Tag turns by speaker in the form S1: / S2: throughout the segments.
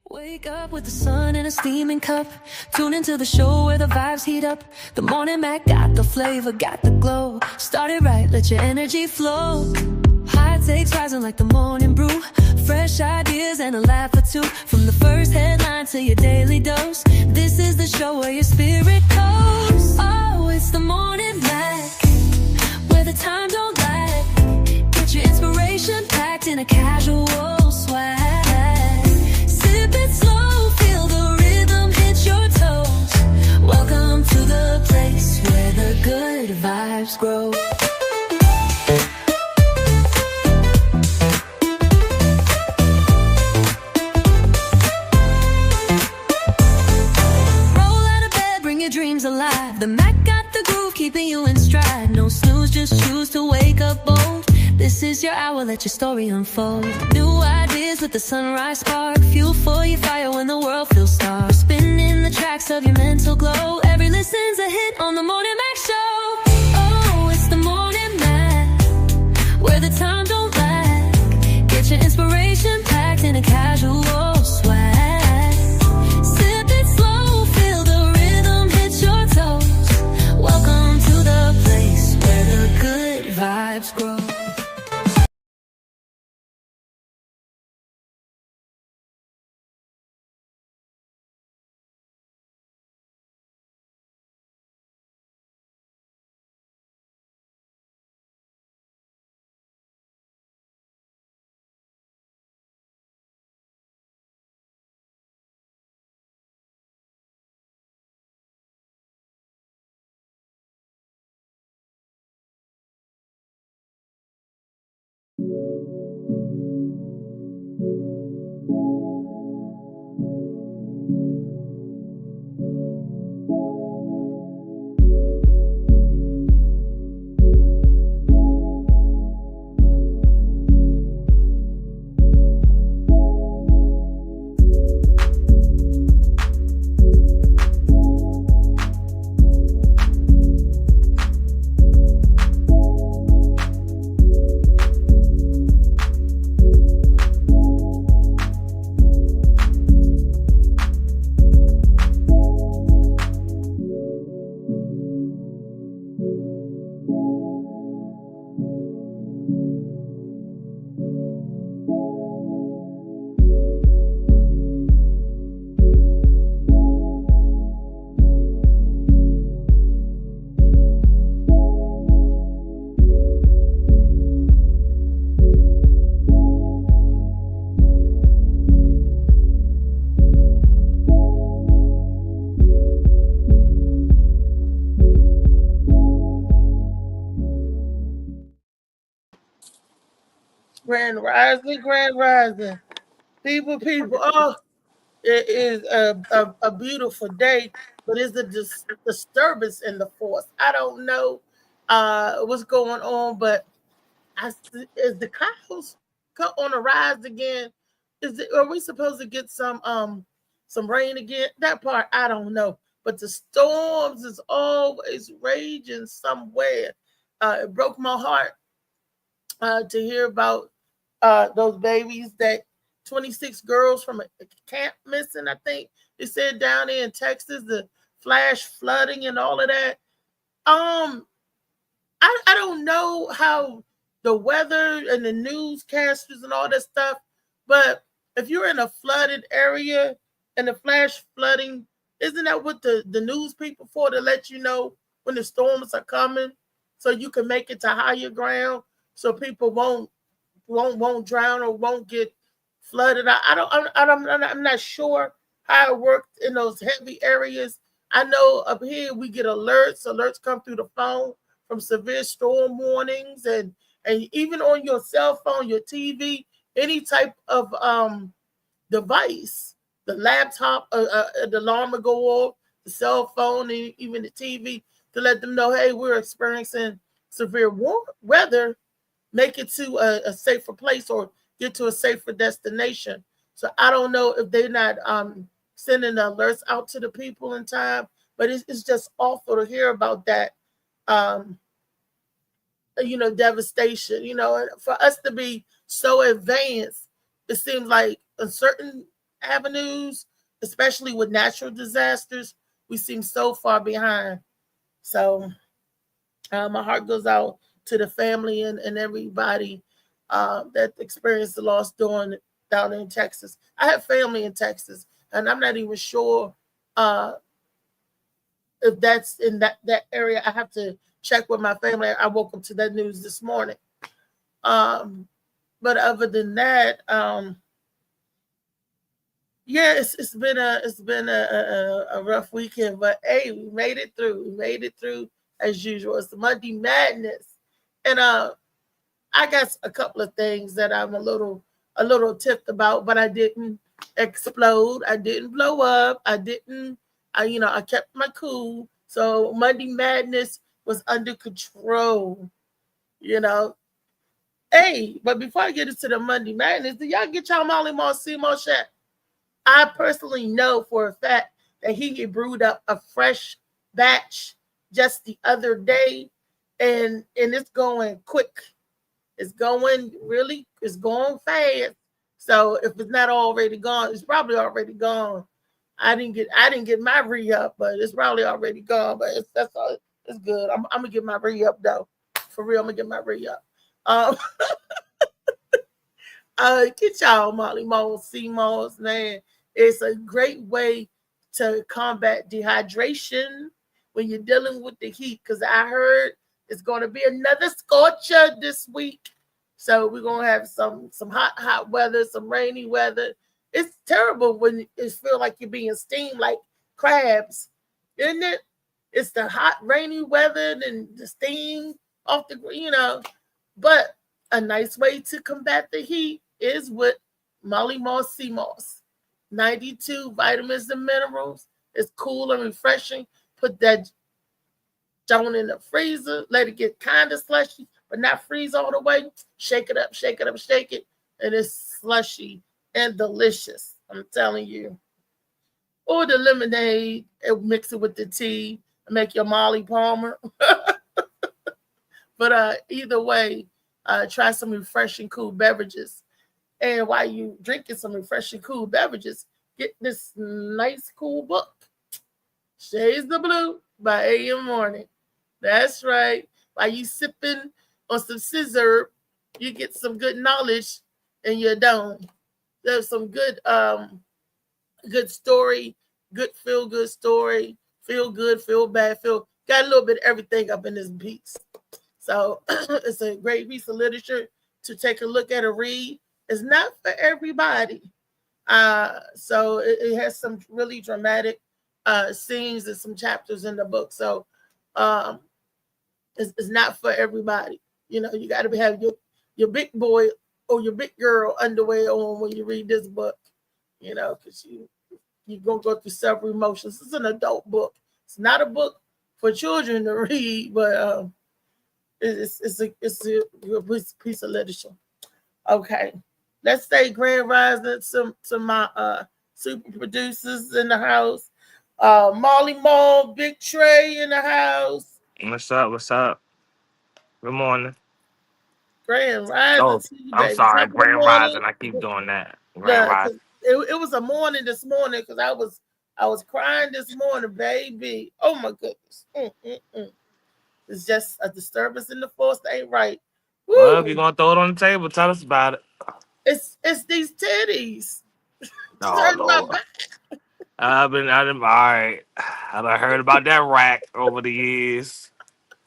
S1: Wake up with the sun in a steaming cup. Tune into the show where the vibes heat up. The Morning Mac got the flavor, got the glow. Start it right, let your energy flow. High takes rising like the morning brew. Fresh ideas and a laugh or two. From the first headline to your daily dose. This is the show where your spirit goes. Oh, it's the Morning Mac, where the time don't lag. Get your inspiration packed in a casual swag. Sip it slow, feel the rhythm hit your toes. Welcome to the place where the good vibes grow. Dreams alive. The Mac got the groove, keeping you in stride. No snooze, just choose to wake up bold. This is your hour, let your story unfold. New ideas with the sunrise spark. Fuel for your fire when the world feels stark. Spinning the tracks of your mental glow. Every listen's a hit on the Morning Mac Show. Oh, it's the Morning Mac, where the time don't lag. Get your inspiration packed in a casual swag. Welcome to the place where the good vibes grow.
S2: Grand rising. People. Oh, it is a beautiful day, but it's a disturbance in the force. I don't know what's going on, but is the clouds on the rise again? Are we supposed to get some rain again? That part I don't know. But the storms is always raging somewhere. It broke my heart to hear about those babies that 26 girls from a camp missing. I think they said down there in Texas, the flash flooding and all of that. I don't know how the weather and the newscasters and all that stuff, but if you're in a flooded area and the flash flooding, isn't that what the news people for, to let you know when the storms are coming so you can make it to higher ground so people won't drown or won't get flooded? I'm not sure how it worked in those heavy areas. I know up here we get alerts. Alerts come through the phone from severe storm warnings, and even on your cell phone, your TV, any type of device, the laptop, the alarm will go off, the cell phone, and even the TV, to let them know, hey, we're experiencing severe weather. Make it to a safer place or get to a safer destination. So I don't know if they're not sending the alerts out to the people in time, but it's just awful to hear about that. Devastation. For us to be so advanced, it seems like a certain avenues, especially with natural disasters, we seem so far behind. So my heart goes out to the family and everybody that experienced the loss down in Texas. I have family in Texas, and I'm not even sure uh, if that's in that area. I have to check with my family. I woke up to that news this morning. Um, but other than that, yeah, it's been a rough weekend. But hey, we made it through. We made it through as usual. It's the Monday Madness, and I got a couple of things that I'm a little tipped about, but I didn't explode. I didn't blow up. I didn't. I kept my cool. So Monday Madness was under control. You know. Hey, but before I get into the Monday Madness, do y'all get y'all Molly Mall Seymour shot? I personally know for a fact that he had brewed up a fresh batch just the other day, and it's going quick. It's going really, it's going fast. So if it's not already gone, it's probably already gone. I didn't get my re up, but it's probably already gone. But that's all. It's good. I'm gonna get my re up though. For real, I'm gonna get my re up. Um, get y'all Molly Moles, sea moles, man. It's a great way to combat dehydration when you're dealing with the heat. Because I heard it's going to be another scorcher this week. So we're gonna have some hot weather, some rainy weather. It's terrible when it feels like you're being steamed like crabs, isn't it? It's the hot, rainy weather and the steam off the. But a nice way to combat the heat is with Molly Moss Sea Moss. 92 vitamins and minerals. It's cool and refreshing. Put that down in the freezer. Let it get kind of slushy, but not freeze all the way. Shake it up, shake it up, shake it. And it's slushy and delicious. I'm telling you. Or the lemonade and mix it with the tea and make your Molly Palmer. But either way, try some refreshing, cool beverages. And while you drinking some refreshing, cool beverages, get this nice, cool book, Shades of Blue by A.M. Morning. That's right. While you sipping on some scissor, you get some good knowledge in your dome. There's some good story, good feel good story, feel good, feel bad, feel got a little bit of everything up in this piece. So it's a great piece of literature to take a look at and read. It's not for everybody. So it has some really dramatic scenes and some chapters in the book. So um, it's not for everybody. You got to have your big boy or your big girl underwear on when you read this book. Because you're going to go through several emotions. It's an adult book. It's not a book for children to read, but it's a piece of literature. Okay. Let's say grand rising to my super producers in the house. Molly Mall, Big Trey in the house.
S3: What's up? What's up? Good morning.
S2: Grand rising
S3: Oh,
S2: to you,
S3: I'm
S2: baby.
S3: sorry.
S2: Top of the
S3: Grand
S2: morning.
S3: Rising. I keep doing that. Grand
S2: The,
S3: Rising.
S2: 'cause it was a morning this morning because I was crying this morning, baby. Oh my goodness. It's just a disturbance in the force that ain't right.
S3: Well, if you're
S2: Woo!
S3: gonna throw it on the table, tell us about it.
S2: It's these titties.
S3: Oh
S2: Turn my
S3: Lord.
S2: back.
S3: All right. I done heard about that rack over the years.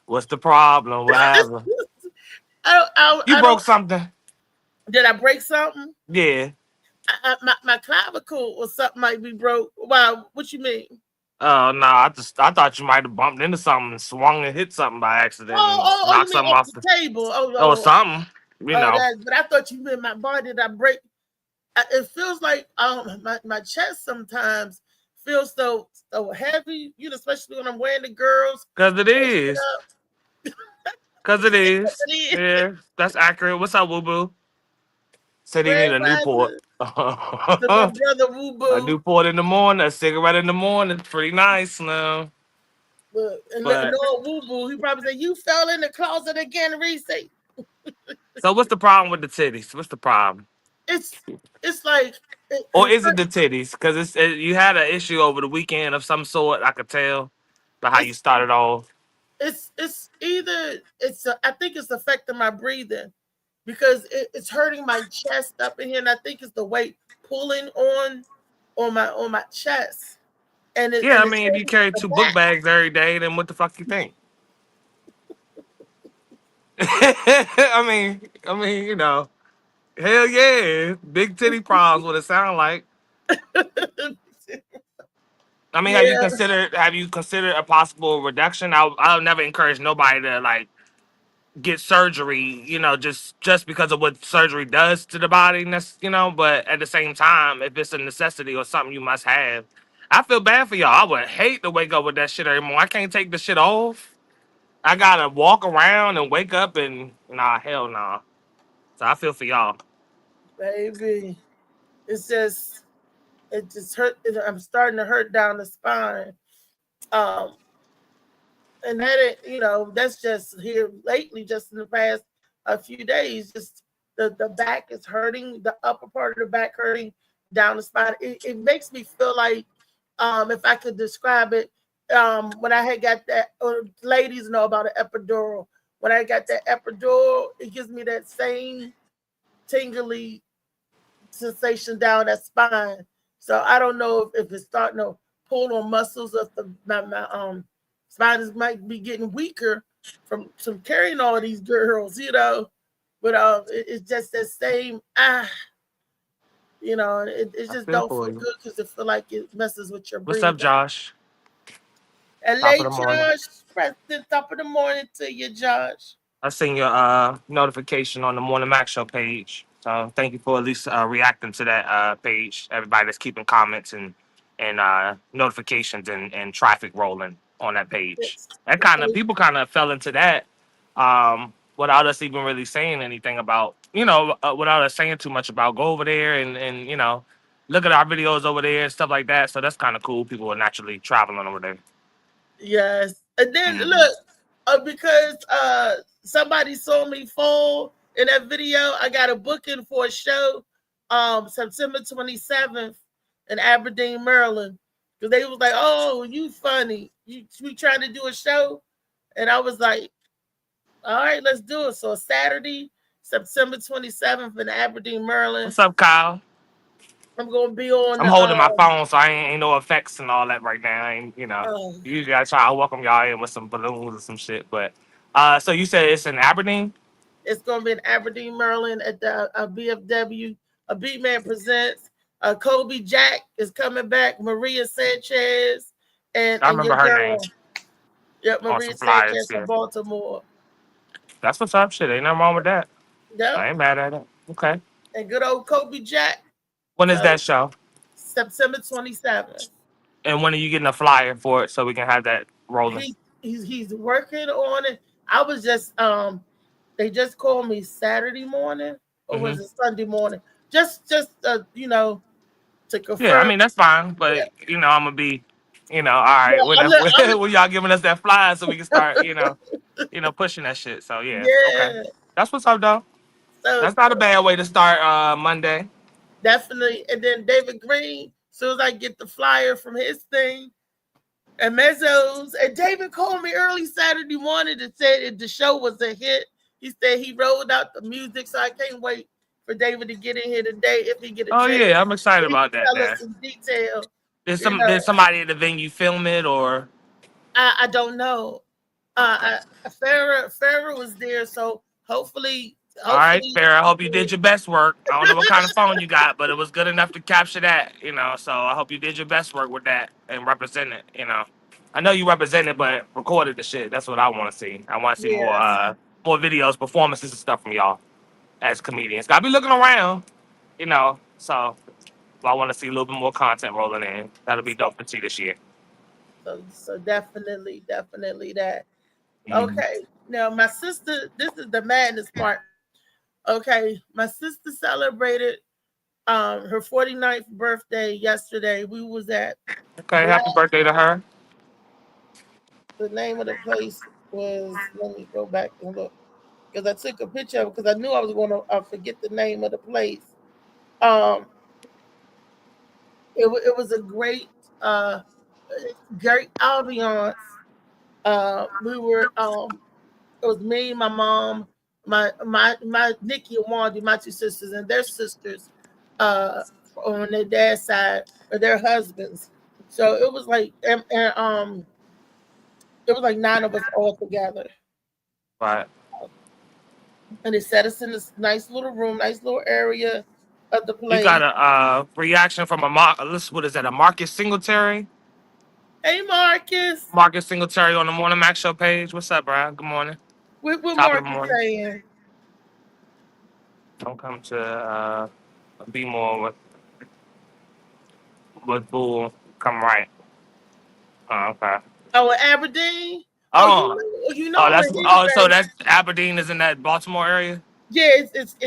S3: What's the problem? What happened? You
S2: I
S3: broke
S2: don't.
S3: something?
S2: Did I break something?
S3: Yeah.
S2: My clavicle or something might be broke. Wow, what you mean?
S3: Oh no, I thought you might have bumped into something and swung and hit something by accident and
S2: Oh, you
S3: knocked
S2: mean
S3: something
S2: off
S3: off
S2: the
S3: the
S2: table?
S3: or something. You know.
S2: That. But I thought you meant my body. Did I break? It feels like my chest sometimes feels so heavy. Especially when I'm wearing the girls.
S3: Cause it is. Cause it is.
S2: It is.
S3: Yeah, that's accurate. What's up, Woo Boo? Said he need
S2: Grand
S3: a Newport.
S2: rising to my
S3: A
S2: brother Woo Boo.
S3: Newport in the morning, a cigarette in the morning. Pretty nice now.
S2: And
S3: But
S2: no Woo Boo, he probably said you fell in the closet again, Reese.
S3: so what's the problem with the titties? What's the problem?
S2: It's it's like
S3: Or
S2: It
S3: is it the titties? Because you had an issue over the weekend of some sort. I could tell by how you
S2: it's
S3: started off.
S2: it's either I think it's affecting my breathing because it's hurting my chest up in here, and I think it's the weight pulling on my chest,
S3: Yeah, I
S2: and it's
S3: mean, if you
S2: hurting
S3: carry
S2: the
S3: two book
S2: back.
S3: bags every day, then what the fuck you think? I mean, hell yeah, big titty problems. What it sound like? I mean,
S2: Yeah,
S3: have you considered a possible reduction? I'll never encourage nobody to like get surgery, just because of what surgery does to the body, and but at the same time, if it's a necessity or something you must have, I feel bad for y'all. I would hate to wake up with that shit every morning. I can't take the shit off. I gotta walk around and wake up and nah, hell nah. So I feel for y'all.
S2: baby, it's just it just hurt. I'm starting to hurt down the spine. Um, and that that's just here lately, just in the past a few days. Just the back is hurting, the upper part of the back hurting down the spine. It makes me feel like, if I could describe it, when I had got that, or ladies know about an epidural. When I got that epidural, it gives me that same tingly sensation down that spine. So I don't know if it's starting to pull on muscles of my spine is might be getting weaker from carrying all these girls. But it's just that same it
S3: I
S2: just
S3: feel
S2: don't
S3: for
S2: feel
S3: you.
S2: good because it feel like it messes with your
S3: What's up,
S2: breathing.
S3: Josh?
S2: And
S3: Top of
S2: late
S3: the morning.
S2: Josh, Preston, top of the morning to you, Josh.
S3: I seen your notification on the Morning Max Show page. So thank you for at least reacting to that page. Everybody that's keeping comments and notifications and traffic rolling on that page.
S2: It's,
S3: That kind of people kind of fell into that without us even really saying anything about without us saying too much about go over there and look at our videos over there and stuff like that. So that's kind of cool. People are naturally traveling over there.
S2: Yes. And then
S3: Mhm.
S2: look, because somebody saw me fall in that video, I got a booking for a show September 27th in Aberdeen, Maryland. Because they was like, "Oh, you funny. We trying to do a show?" And I was like, "All right, let's do it." So Saturday, September 27th in Aberdeen, Maryland.
S3: What's up, Kyle?
S2: I'm gonna be on
S3: I'm
S2: the
S3: holding my phone, so I ain't no effects and all that right now. I ain't.
S2: uh,
S3: Usually I try to welcome y'all in with some balloons or some shit. But so you said it's in Aberdeen?
S2: it's going to be in Aberdeen, Maryland at the BFW. A Beat Man presents. Kobe Jack is coming back. Maria Sanchez
S3: I
S2: and your
S3: remember her name
S2: girl. Yep,
S3: on
S2: Maria
S3: some flyers.
S2: Sanchez from
S3: Yeah,
S2: Baltimore.
S3: that's what's up. Shit, ain't nothing wrong with that.
S2: Yep,
S3: I ain't mad at it. Okay.
S2: and good old Kobe Jack.
S3: When is
S2: So
S3: that show?
S2: September 27th.
S3: And when are you getting a flyer for it so we can have that rolling?
S2: He's working on it. I was just they just called me Saturday morning or
S3: Hmm.
S2: was it Sunday morning? Just to
S3: Yeah, I
S2: confirm.
S3: mean that's fine,
S2: Yeah,
S3: but I'm gonna be, all right,
S2: yeah,
S3: when when y'all giving us that flyer so we can start, pushing that shit. So yeah, okay,
S2: yeah.
S3: that's what's up, though.
S2: So
S3: That's not a bad way to start Monday.
S2: definitely, and then David Green. As soon as I get the flyer from his thing, and Mezzo's, and David called me early Saturday morning and said if the show was a hit. He said he rolled out the music, so I can't wait for David to get in here today if he get a
S3: Oh
S2: chance.
S3: yeah, I'm excited
S2: So he
S3: about
S2: can
S3: that.
S2: tell
S3: Then
S2: us in detail. You
S3: did
S2: know,
S3: somebody at the venue film it or?
S2: I don't know.
S3: Okay.
S2: Farrah was there, so hopefully,
S3: All right,
S2: hopefully,
S3: fair. I hope you did your best work. I don't know what kind of phone you got, but it was good enough to capture that. So I hope you did your best work with that and represent it. I know you represented, but recorded the shit. That's what I want to see. I want to see
S2: yes.
S3: more videos, performances, and stuff from y'all as comedians. Gotta be looking around. So I want to see a little bit more content rolling in. That'll be
S2: So,
S3: dope to see this year.
S2: so definitely that.
S3: Mhm.
S2: Okay. Now my sister, this is the madness part. Okay, my sister celebrated her 49th birthday yesterday. We was at
S3: Okay,
S2: Black.
S3: happy birthday to her.
S2: The name of the place was, let me go back and look because I took a picture of it because I knew I was going to forget the name of the place. Um it was a great ambiance. We were it was me, my mom, my Nikki and Wandy, my two sisters, and their sisters, uh, on their dad's side, or their husbands. So it was like, it was like nine of us all together,
S3: Right.
S2: and they set us in this nice little room, nice little area of the
S3: You got
S2: place.
S3: a reaction from a what is that? A Marcus Singletary?
S2: Hey, Marcus,
S3: Marcus Singletary on the Morning Max Show page. What's up, Brad? Good morning.
S2: what
S3: Top of the
S2: Marcus
S3: morning.
S2: saying?
S3: Don't come to be more with Bull. Come right. Oh, okay.
S2: Oh, Aberdeen. Oh,
S3: Oh,
S2: you
S3: oh,
S2: know where
S3: that's
S2: he's
S3: so
S2: at.
S3: that's Aberdeen is in that Baltimore area.
S2: Yeah,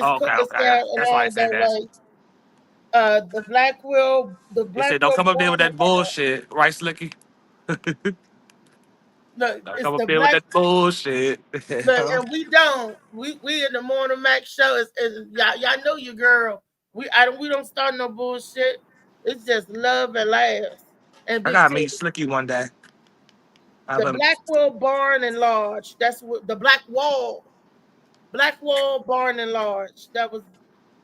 S3: Oh, okay,
S2: it's
S3: okay.
S2: down
S3: That's why I
S2: along
S3: said
S2: that
S3: that.
S2: way. The
S3: He said, "Don't
S2: Blackwell
S3: come up there with
S2: Barn and
S3: that
S2: Lodge.
S3: bullshit, right, Slicky?
S2: Look,
S3: Don't
S2: it's
S3: come up
S2: the
S3: there with
S2: black.
S3: that bullshit."
S2: Look, and we don't. We in the Morning Max show. Is y'all know your girl. We don't start no bullshit. It's just love and laughs and
S3: I
S2: big
S3: gotta meet
S2: titties.
S3: Slicky one day.
S2: The
S3: Have him.
S2: Blackwell Barn and Lodge. That's what the Blackwall Barn and Lodge. That was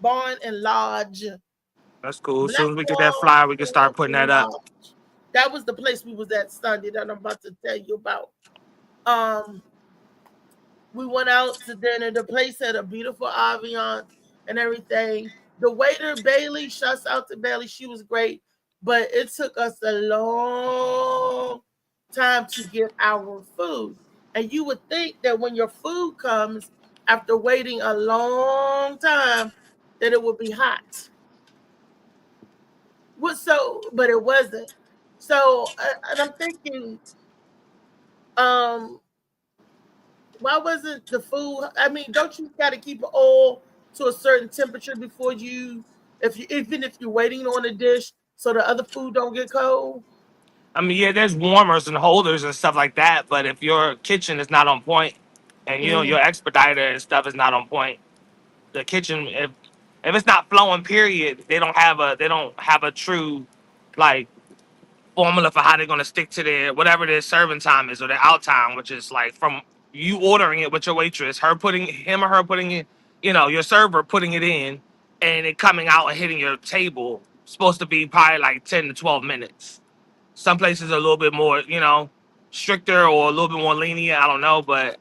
S2: Barn and Lodge.
S3: That's cool. As soon as we get that
S2: Blackwall
S3: flyer, we can
S2: Barn
S3: start putting
S2: and
S3: that up.
S2: Lodge. That was the place we was at Sunday that I'm about to tell you about. Um, we went out to dinner. The place had a beautiful ambiance and everything. The waiter, Bailey, shouts out to Bailey. She was great, but it took us a long time to get our food. And you would think that when your food comes after waiting a long time, that it would be hot. But it wasn't. So, and I'm thinking, um, why wasn't the food? I mean, don't you got to keep it all to a certain temperature before even if you're waiting on a dish, so the other food don't get cold?
S3: I mean, yeah, there's warmers and holders and stuff like that, but if your kitchen is not on point, and
S2: Mm.
S3: your expediter and stuff is not on point, the kitchen if it's not flowing, period, they don't have a true like formula for how they're gonna stick to their whatever their serving time is or their out time, which is like from you ordering it with your waitress, her putting him or her putting it, your server putting it in, and it coming out and hitting your table. Supposed to be probably like 10 to 12 minutes. Some places are a little bit more, stricter or a little bit more lenient. I don't know, but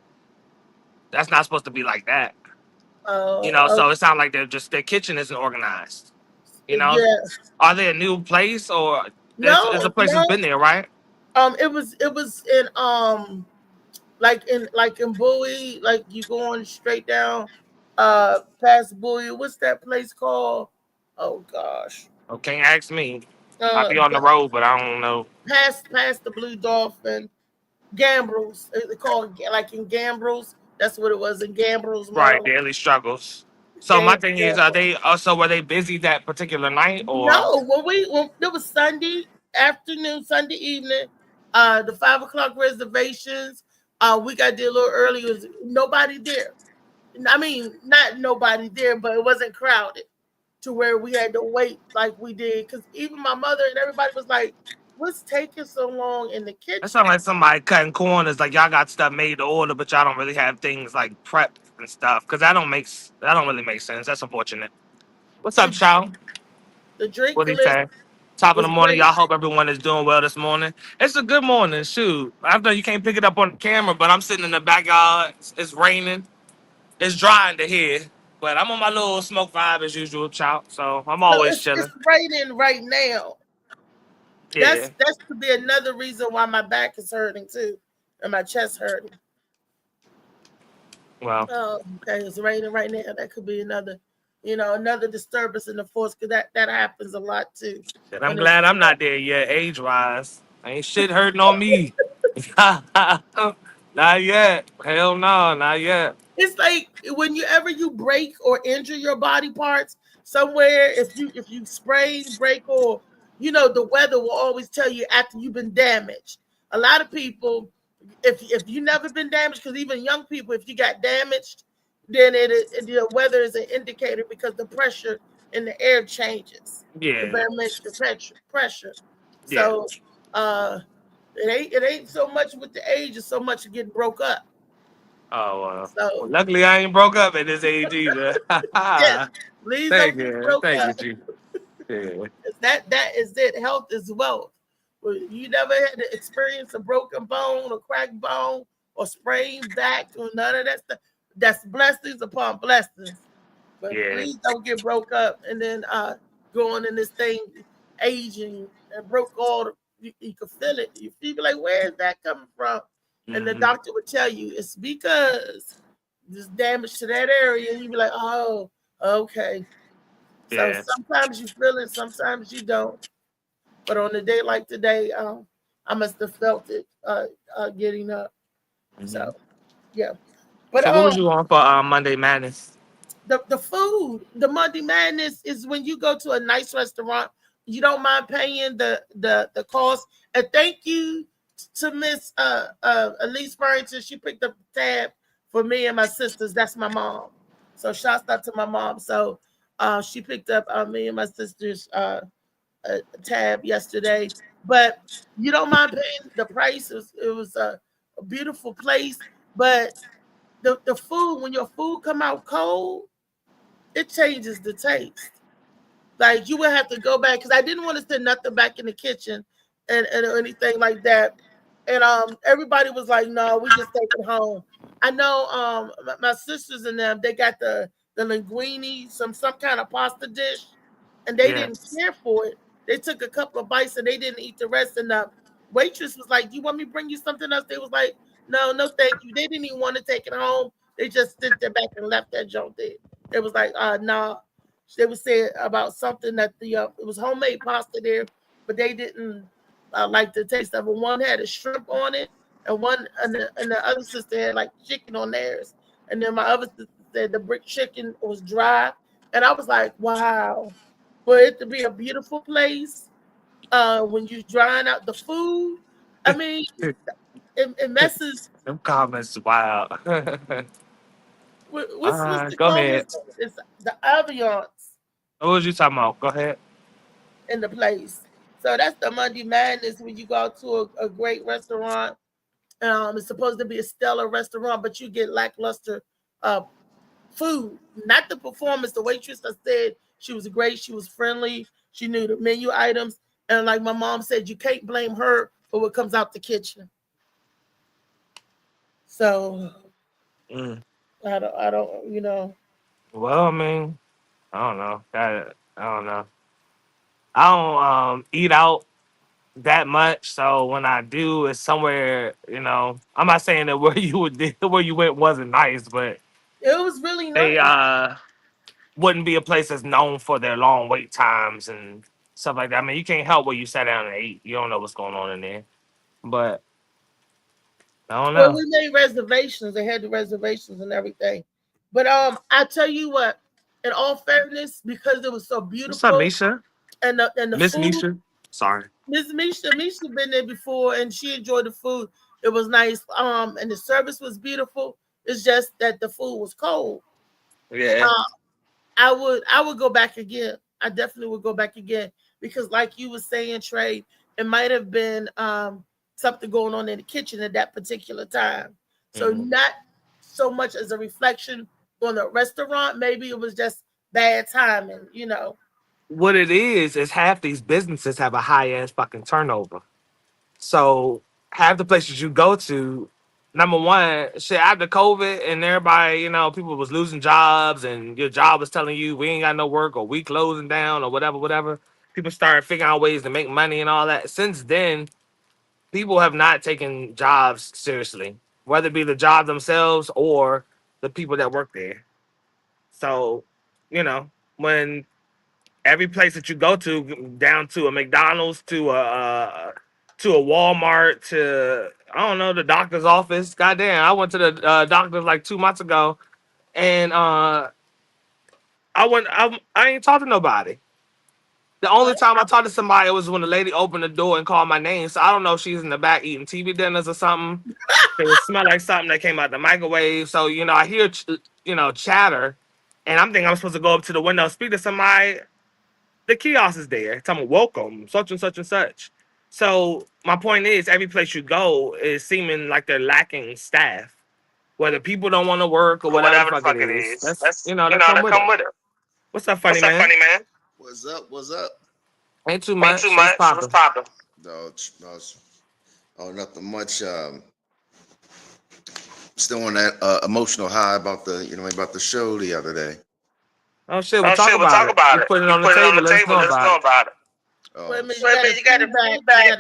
S3: that's not supposed to be like that.
S2: Uh,
S3: So it sounds like their kitchen isn't organized. You know,
S2: yeah.
S3: are they a new place or it's a
S2: No,
S3: place that's
S2: no.
S3: been there, right?
S2: It was in like in Bowie, like you going straight down, past Bowie. What's that place called? Oh gosh.
S3: Okay, ask me. I
S2: Uh,
S3: be on the road, but I don't know.
S2: past the Blue Dolphin, Gambrills. They call it like in Gambrills. That's what it was in Gambrills,
S3: Right,
S2: Maryland.
S3: daily struggles. So my thing is, are they also were they busy that particular night or
S2: No, when it was Sunday afternoon, Sunday evening, the 5 o'clock reservations, we got there a little early. It was nobody there. I mean, not nobody there, but it wasn't crowded to where we had to wait like we did. Because even my mother and everybody was like, "What's taking so long in the
S3: that
S2: kitchen?"
S3: sounds like somebody cutting corners? Like y'all got stuff made to order, but y'all don't really have things like prepped and stuff. Because that don't really make sense. That's unfortunate. What's up,
S2: The
S3: Chow?
S2: the drink
S3: What do you
S2: list
S3: say? Top of
S2: was
S3: the morning,
S2: great.
S3: y'all. Hope everyone is doing well this morning. It's a good morning. Shoot, I know you can't pick it up on the camera, but I'm sitting in the backyard. It's raining. It's drying to here, but I'm on my little smoke vibe as usual, Chow. So I'm
S2: So
S3: always
S2: it's
S3: chilling.
S2: raining right now.
S3: Yeah.
S2: That's to be another reason why my back is hurting too, and my chest hurting.
S3: Well,
S2: Oh, okay, it's raining right now. That could be another disturbance in the force because that happens a lot too.
S3: shit, I'm
S2: When it's
S3: glad I'm not there yet, age wise. Ain't shit hurting on me. Not yet. Hell no, not yet.
S2: it's like whenever you break or injure your body parts somewhere, if you sprain, break, or the weather will always tell you after you've been damaged. A lot of people, if you never been damaged, because even young people, if you got damaged, then the weather is an indicator because the pressure and the air changes, the
S3: Yeah.
S2: barometric pressure.
S3: Yeah.
S2: So uh, it ain't so much with the age, it's so much getting broke up.
S3: Oh, well,
S2: So
S3: luckily I ain't broke up at this age either.
S2: yes, please
S3: Thank
S2: don't get
S3: you.
S2: broke
S3: Thank you,
S2: up.
S3: G. Yeah.
S2: That is it. Health is wealth. Well, you never had to experience a broken bone, or cracked bone, or sprained back, or none of that stuff. That's blessings upon blessings. But
S3: Yeah.
S2: please don't get broke up and then going in this thing, aging and broke all. You can feel it. You feel like, where is that coming from? And the
S3: Hmm.
S2: doctor would tell you it's because there's damage to that area. And you'd be like, oh, okay. So
S3: Yeah.
S2: sometimes you feel it, sometimes you don't. But on a day like today, I must have felt it getting up.
S3: Hmm.
S2: So yeah. But
S3: So what was you on for Monday Madness?
S2: the food, the Monday Madness is when you go to a nice restaurant, you don't mind paying the cost. And thank you to Miss Elise Farrington. She picked up the tab for me and my sisters. That's my mom. So shouts out to my mom. So she picked up me and my sisters tab yesterday. But you don't mind paying the price. It was a beautiful place. But the food, when your food come out cold, it changes the taste. Like you would have to go back because I didn't want to send nothing back in the kitchen and or anything like that. And everybody was like, "No, we just take it home." I know my sisters and them, they got the linguine, some kind of pasta dish, and they
S3: Yeah.
S2: didn't care for it. They took a couple of bites and they didn't eat the rest. And the waitress was like, "You want me to bring you something else?" They was like, "No, no, thank you." They didn't even want to take it home. They just sent it back and left that junk there. It was like, nah. They would say about something that it was homemade pasta there, but they didn't like the taste of it. One had a shrimp on it, and and the other sister had like chicken on theirs. And then my other sister said the brick chicken was dry, and I was like, wow, for it to be a beautiful place, when you drying out the food, I mean, it messes.
S3: Them comments wild.
S2: What's the
S3: Go ahead.
S2: comments? It's the ambiance
S3: What was you talking about? Go ahead.
S2: in the place. So that's the Monday Madness when you go out to a great restaurant. It's supposed to be a stellar restaurant, but you get lackluster uh, food. Not the performance. The waitress, I said, she was great. She was friendly. She knew the menu items. And like my mom said, you can't blame her for what comes out the kitchen. So
S3: Mm.
S2: I don't.
S3: Well, I mean, I don't know. I don't know. I don't eat out that much, so when I do, it's somewhere. I'm not saying that where you would where you went wasn't nice, but
S2: It was really
S3: they
S2: nice.
S3: wouldn't be a place that's known for their long wait times and stuff like that. I mean, you can't help where you sat down and ate. You don't know what's going on in there, but I don't
S2: Well,
S3: know.
S2: we made reservations. They had the reservations and everything. But I tell you what, in all fairness, because it was so
S3: What's up,
S2: beautiful
S3: Misha?
S2: and the
S3: Miss
S2: food,
S3: Misha? Sorry.
S2: Miss Misha been there before and she enjoyed the food. It was nice. And the service was beautiful. It's just that the food was cold.
S3: Yeah.
S2: Uh, I would go back again. I definitely would go back again because, like you were saying, Trey, it might have been something going on in the kitchen at that particular time. So
S3: Mhm.
S2: not so much as a reflection on the restaurant. Maybe it was just bad timing.
S3: What it is half these businesses have a high ass fucking turnover. So half the places you go to, number one, shit after COVID and everybody, people was losing jobs and your job was telling you we ain't got no work or we closing down or whatever, whatever. People started figuring out ways to make money and all that. Since then, people have not taken jobs seriously, whether it be the job themselves or the people that work there. So, when every place that you go to, down to a McDonald's, to a Walmart, to I don't know, the doctor's office. Goddamn, I went to the doctor like 2 months ago, and I ain't talked to nobody. The only time I talked to somebody was when the lady opened the door and called my name. So I don't know if she's in the back eating TV dinners or something. It would smell like something that came out the microwave. So I hear chatter, And I'm thinking I'm supposed to go up to the window, speak to somebody. The kiosk is there. Tell me, welcome, such and such and such. So my point is, every place you go is seeming like they're lacking staff. Whether people don't want to work or whatever the fuck it is, that come with it. What's up, funny man?
S4: What's up? What's up?
S3: Ain't too much. What's poppin'?
S4: No, no, oh, nothing much. Still on that emotional high about about the show the other day.
S3: Oh shit, we'll talk about it. You put it on the table. Let's know about it.
S4: Oh,
S2: Wait a minute, you got to feedback.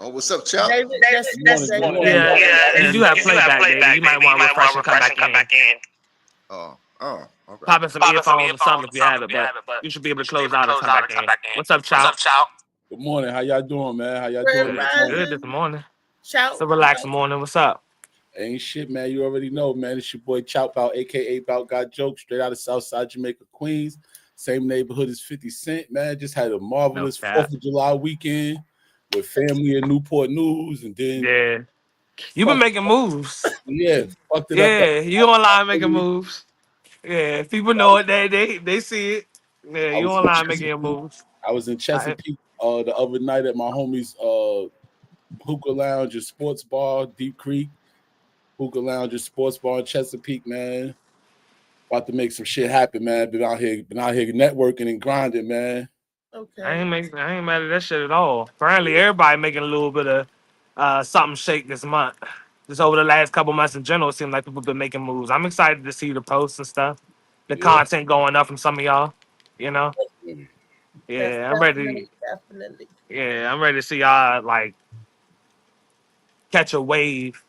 S4: oh, what's up, Chuck?
S2: David, that's David.
S3: Yeah. You do have playback, David. You might want to refresh and come back in.
S4: Oh, okay.
S3: Popping some earphones or something if you have it, but you should be able to close out and come back in. What's up, Chow?
S5: Good morning. How y'all doing, man? How y'all
S2: Grand
S5: doing?
S2: Rising.
S3: Good this morning.
S2: Shout.
S3: It's a relaxing morning. What's up?
S5: Ain't shit, man. You already know, man. It's your boy Chop Out, a.k.a. Bout Got Jokes, straight out of Southside Jamaica, Queens. Same neighborhood as 50 Cent, man. Just had a marvelous 4th of July weekend with family in Newport News. And then...
S3: You've been making moves.
S5: Yeah. Fucked it up.
S3: Yeah, you online making moves. Yeah, people know it. They see it. Yeah, you online making your moves.
S5: I was in Chesapeake the other night at my homie's hookah lounge and sports bar, Deep Creek. Hookah lounge and sports bar in Chesapeake, man. About to make some shit happen, man. Been out here networking and grinding, man.
S2: Okay.
S3: I ain't mad at that shit at all. Apparently, everybody making a little bit of something shake this month. Just over the last couple months in general, it seems like people been making moves. I'm excited to see the posts and stuff, the content going up from some of y'all. You know, yeah, I'm ready.
S2: Definitely.
S3: Yeah, I'm ready to see y'all like catch a wave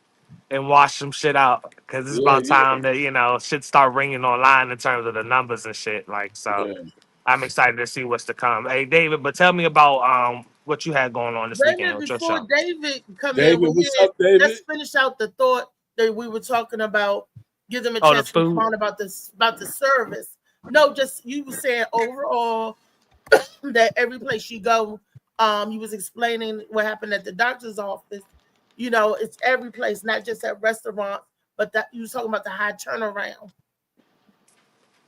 S3: and wash some shit out because it's about time that shit start ringing online in terms of the numbers and shit. Like so. Yeah. I'm excited to see what's to come. Hey, David, but tell me about what you had going on this weekend with your show.
S2: Before David come
S5: in, what's up, David?
S2: Let's finish out the thought that we were talking about. Give them a chance to respond about the service. No, just you were saying overall that every place you go, you was explaining what happened at the doctor's office. It's every place, not just at restaurants, but that you was talking about the high turnaround.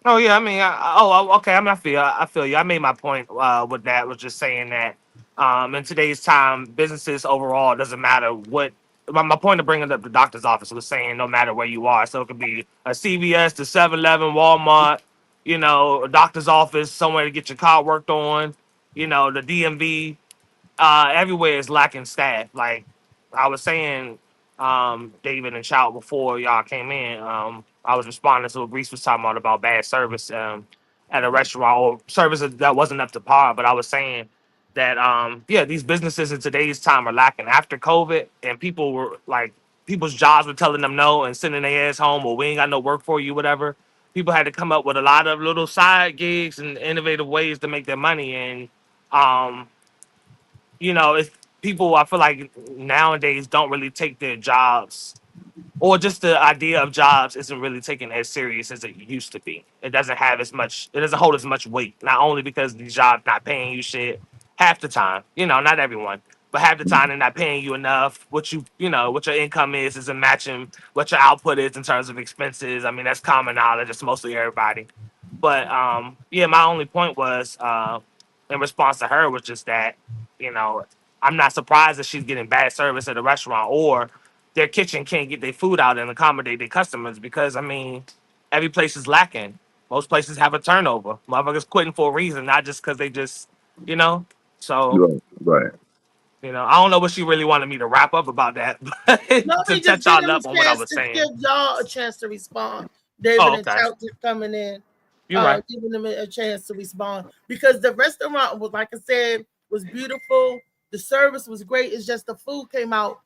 S3: Oh yeah, I mean, okay. I feel you. I made my point with that. Was just saying that in today's time, businesses overall, it doesn't matter what. My point of bringing up the doctor's office was saying no matter where you are. So it could be a CVS, the 7-Eleven, Walmart, a doctor's office, somewhere to get your car worked on, the DMV. Everywhere is lacking staff. Like I was saying, David and Chow before y'all came in. I was responding to what Reese was talking about bad service at a restaurant or service that wasn't up to par. But I was saying that these businesses in today's time are lacking after COVID, and people were like, people's jobs were telling them no and sending their ass home, or we ain't got no work for you, whatever. People had to come up with a lot of little side gigs and innovative ways to make their money, and it's people, I feel like nowadays don't really take their jobs, or just the idea of jobs isn't really taken as serious as it used to be. It doesn't hold as much weight, not only because these jobs not paying you shit half the time, not everyone, but half the time they're not paying you enough. What what your income isn't matching what your output is in terms of expenses. I mean, that's common knowledge. It's mostly everybody. But my only point was in response to her was just that, I'm not surprised that she's getting bad service at a restaurant, or their kitchen can't get their food out and accommodate their customers, because I mean, every place is lacking. Most places have a turnover. Motherfuckers quitting for a reason, not just because they just, So
S6: right.
S3: I don't know what she really wanted me to wrap up about that, but to touch y'all up on what I was saying.
S2: Give y'all a chance to respond. David and Chow just coming in.
S3: You're right.
S2: Giving them a chance to respond, because the restaurant was, like I said, was beautiful. The service was great. It's just the food came out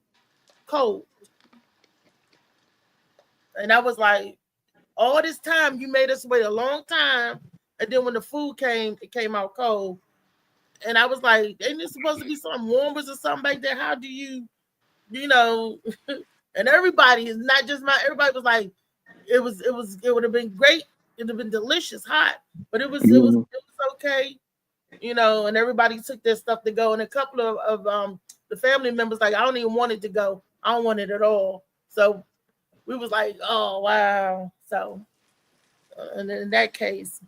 S2: cold. And I was like, all this time you made us wait a long time, and then when the food came, it came out cold. And I was like, ain't this supposed to be some warmers or something back there? How do you and everybody is not just everybody was like, it would have been great. It would have been delicious, hot, but it was okay, and everybody took their stuff to go. And a couple of the family members, like, I don't even want it to go. I don't want it at all. So we was like, oh wow. So, and in that case,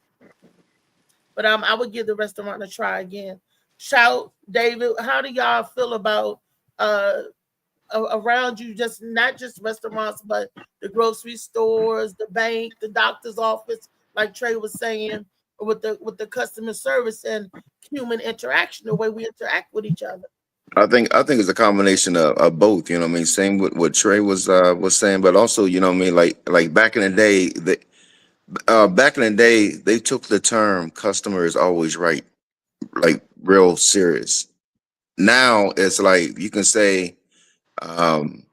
S2: but I would give the restaurant a try again. Shout, David. How do y'all feel about uh around you? Just not just restaurants, but the grocery stores, the bank, the doctor's office, like Trey was saying, with the customer service and human interaction, the way we interact with each other.
S4: I think it's a combination of both. You know what I mean? Same with what Trey was saying, but also, you know what I mean, like back in the day, they took the term customer is always right, like real serious. Now it's like you can say, um,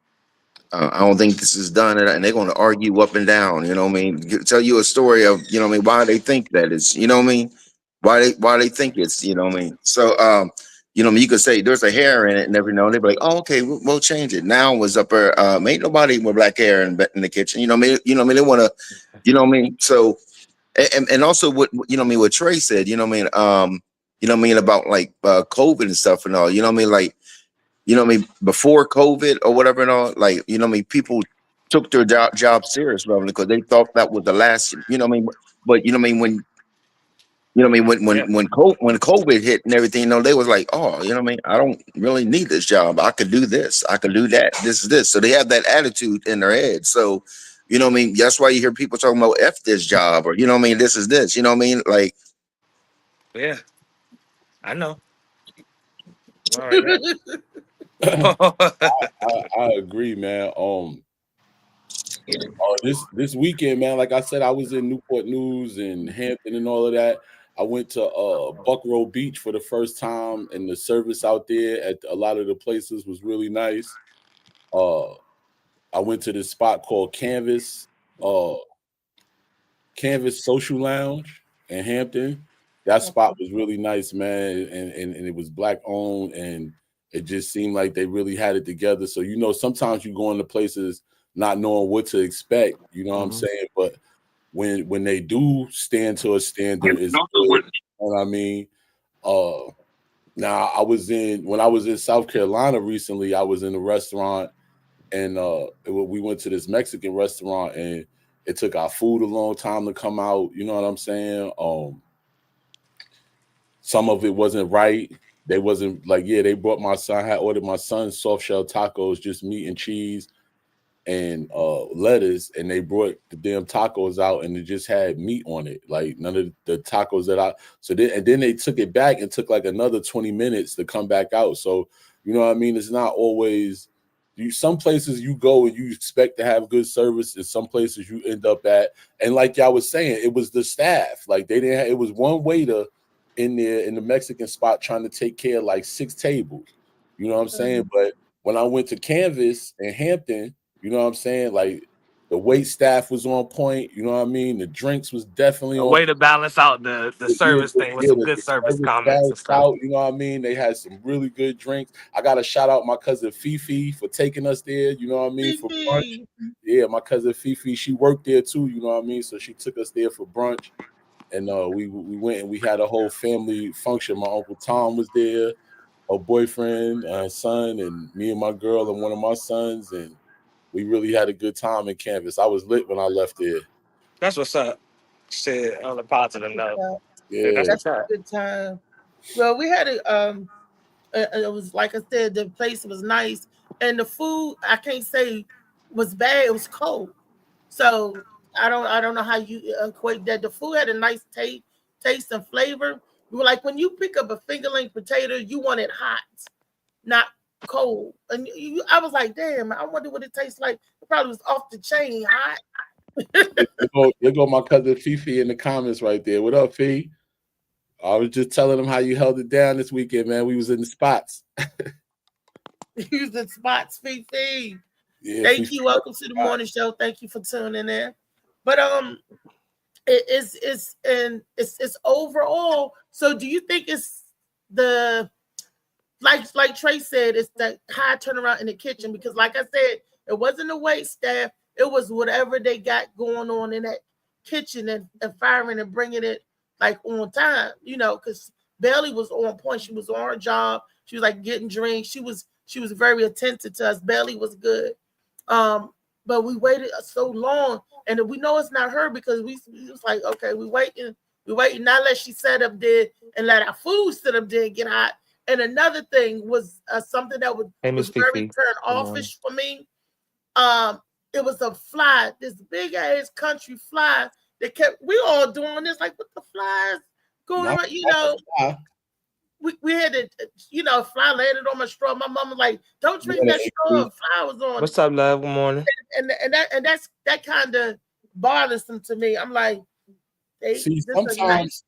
S4: I don't think this is done, and they're going to argue up and down. You know what I mean? Tell you a story of, you know what I mean, why they think that is. You know what I mean? Why they think it's, you know what I mean? So you know what I mean, you could say there's a hair in it and every now and they'd be like, oh, okay, we'll change it. Now was up there, ain't nobody with black hair in the kitchen. You know what I mean? You know what I mean? They want to, you know what I mean? So and also what, you know what I mean, what Trey said, you know what I mean? You know what I mean, about like COVID and stuff and all, you know what I mean? Like, you know what I mean, before COVID or whatever and all, like, you know what I mean, people took their job serious, probably because they thought that was the last, you know what I mean? But you know what I mean, when you know what I mean,
S3: Yeah.
S4: when COVID hit and everything, you know, they was like, oh, you know what I mean, I don't really need this job. I could do this, I could do that. This is this. So they have that attitude in their head. So, you know what I mean? That's why you hear people talking about F this job, or you know what I mean, this is this, you know what I mean? Like,
S3: Yeah, I know. All right, man.
S5: I agree, man. This weekend, man, like I said, I was in Newport News and Hampton and all of that. I went to Buckrow Beach for the first time, and the service out there at a lot of the places was really nice. I went to this spot called Canvas Social Lounge in Hampton. That spot was really nice, man, and it was black owned, and it just seemed like they really had it together. So, you know, sometimes you go into places not knowing what to expect, you know what I'm saying? But when they do stand to a standard, it's good, you know what I mean? Now when I was in South Carolina recently, I was in a restaurant, and we went to this Mexican restaurant, and it took our food a long time to come out, you know what I'm saying? Some of it wasn't right. They wasn't like, they brought had ordered my son's soft shell tacos, just meat and cheese and lettuce, and they brought the damn tacos out and it just had meat on it. Like none of the tacos then they took it back and took like another 20 minutes to come back out. So, you know what I mean? It's not always some places you go and you expect to have good service, and some places you end up at. And like y'all was saying, it was the staff. Like it was one waiter in there in the Mexican spot trying to take care of like 6 tables. You know what I'm saying? But when I went to Canvas in Hampton, you know what I'm saying? Like the wait staff was on point. You know what I mean? The drinks was definitely
S3: A
S5: on
S3: way to balance out the service thing with some good service comments and stuff.
S5: you know what I mean? They had some really good drinks. I got to shout out my cousin Fifi for taking us there. You know what I mean? For brunch. Yeah, my cousin Fifi, she worked there too. You know what I mean? So she took us there for brunch. And we went and we had a whole family function. My Uncle Tom was there, a boyfriend, son, and me and my girl and one of my sons. And we really had a good time in Canvas. I was lit when I left there.
S3: That's what's up. Shit, on a positive note.
S5: Yeah,
S2: That's a good time. Well, we had it was like I said, the place was nice, and the food I can't say was bad. It was cold, so I don't know how you equate that. The food had a nice taste and flavor. Like when you pick up a finger-length potato, you want it hot, not cold. And I was like, damn, I wonder what it tastes like. It probably was off the chain hot.
S5: There go my cousin Fifi in the comments right there. What up, Fee? I was just telling him how you held it down this weekend, man. We was in the spots.
S2: You was in spots, Fifi.
S5: Yeah,
S2: thank you. Welcome to the morning show. Thank you for tuning in. But it's overall. So do you think it's the like Trey said, it's the high turnaround in the kitchen? Because like I said, it wasn't the wait staff. It was whatever they got going on in that kitchen and firing and bringing it like on time, you know, because Bailey was on point. She was on her job. She was like getting drinks. She was very attentive to us. Bailey was good. but we waited so long, and we know it's not her because we was like, okay, we waiting. Not let she set up there and let our food sit up there and get hot. And another thing was something that
S3: Hey, Miss
S2: was very
S3: Fifi.
S2: turn
S3: Good morning.
S2: offish for me. Um, it was a fly, this big ass country fly that kept. We all doing this like, what the flies going
S5: Not,
S2: on? You
S5: not
S2: know,
S5: the fly.
S2: we had to, fly landed on my straw. My mom was like, "Don't
S5: You
S2: drink
S5: gotta
S2: that straw."
S5: increase.
S2: Fly was on it,
S3: What's up, love? Good morning.
S2: and that kind of bothersome to me. I'm like,
S5: See,
S2: this a nice.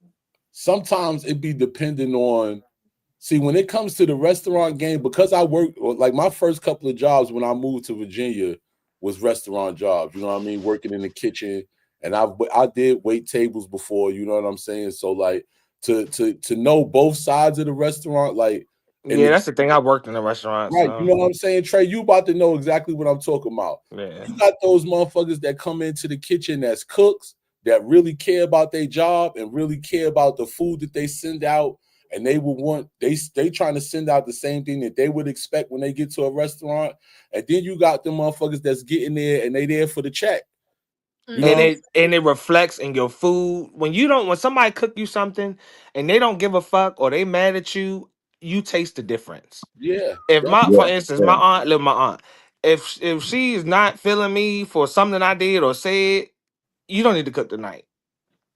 S5: sometimes it be depending on. See, when it comes to the restaurant game, because I work like my first couple of jobs when I moved to Virginia was restaurant jobs. You know what I mean, working in the kitchen, and I did wait tables before. You know what I'm saying? So like to know both sides of the restaurant, like in
S3: Yeah,
S5: the
S3: that's the thing. I worked in a restaurant,
S5: right, you
S3: so
S5: know what I'm saying, Trey? You about to know exactly what I'm talking about.
S3: yeah.
S5: You got those motherfuckers that come into the kitchen that's cooks that really care about their job and really care about the food that they send out, and they would want they trying to send out the same thing that they would expect when they get to a restaurant. And then you got the motherfuckers that's getting there and they there for the check. You know
S3: And
S5: what I'm
S3: it reflects in your food. When somebody cook you something and they don't give a fuck or they mad at you, you taste the difference.
S5: saying?
S3: If
S5: Yeah,
S3: my
S4: Yeah,
S3: For instance,
S4: yeah.
S3: my aunt live with my aunt. If she's not feeling me for something I did or said, you don't need to cook tonight.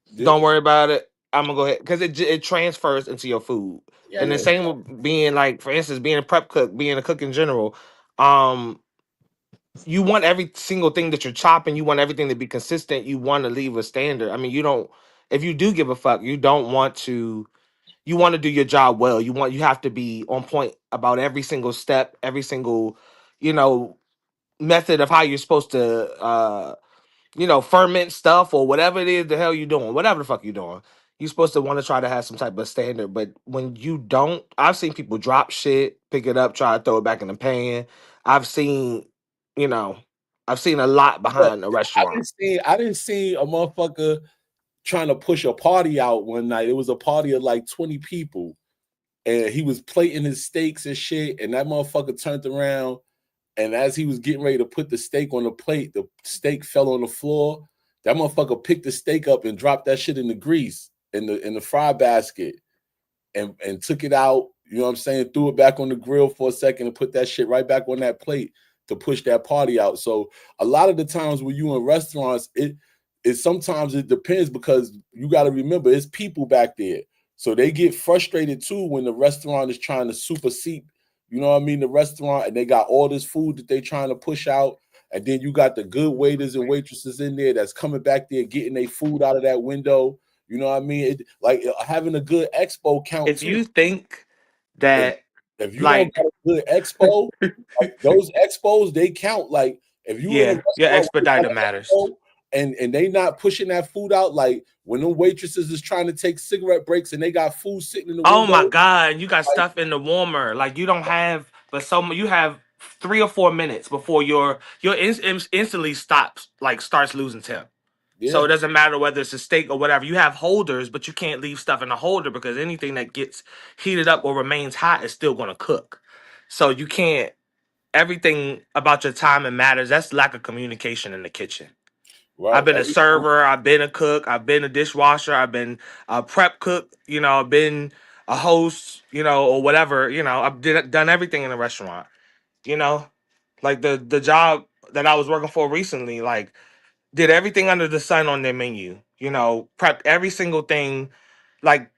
S5: yeah,
S3: Don't worry about it. I'm gonna go ahead because it transfers into your food.
S2: Yeah,
S3: And the
S5: yeah,
S3: same with being like, for instance, being a prep cook, being a cook in general. Um, you want every single thing that you're chopping, you want everything to be consistent. You want to leave a standard. I mean, you don't. If you do give a fuck, you don't want to. You want to do your job well. You have to be on point about every single step, every single, you know, method of how you're supposed to ferment stuff or whatever it is the hell you're doing, whatever the fuck you're doing. You're supposed to want to try to have some type of standard. But when you don't, I've seen people drop shit, pick it up, try to throw it back in the pan. I've seen, you know, I've seen a lot
S5: but
S3: behind a restaurant.
S5: I didn't see a motherfucker trying to push a party out one night. It was a party of like 20 people, and he was plating his steaks and shit. And that motherfucker turned around, and as he was getting ready to put the steak on the plate, the steak fell on the floor. That motherfucker picked the steak up and dropped that shit in the grease in the fry basket, and took it out. You know what I'm saying? Threw it back on the grill for a second and put that shit right back on that plate to push that party out. So a lot of the times when you in restaurants, it sometimes it depends because you got to remember it's people back there. So they get frustrated too when the restaurant is trying to supersede, you know what I mean, the restaurant, and they got all this food that they trying to push out. And then you got the good waiters and waitresses in there that's coming back there getting their food out of that window. You know what I mean? Like having a good expo count
S3: If
S5: too.
S3: you think
S5: If
S3: that,
S5: if you don't
S3: like,
S5: got a good expo, like those expos, they count. Like if you in a
S3: yeah, your
S5: restaurant without
S3: expediter
S5: an
S3: matters.
S5: expo and they not pushing that food out, like when the waitresses is trying to take cigarette breaks and they got food sitting in the
S3: Oh my
S5: window,
S3: god, you got
S5: like
S3: stuff in the warmer. Like you don't have, but you have 3 or 4 minutes before instantly stops, like starts losing temp. So
S5: yeah,
S3: it doesn't matter whether it's a steak or whatever. You have holders, but you can't leave stuff in the holder because anything that gets heated up or remains hot is still going to cook. So you can't. Everything about your timing matters. That's lack of communication in the kitchen. I've
S5: right.
S3: been a server. I've been a cook. I've been a dishwasher. I've been a prep cook. I've been a host. Or whatever. Done everything in a restaurant. You know, like the job that I was working for recently. Like did everything under the sun on their menu. Prepped every single thing. Like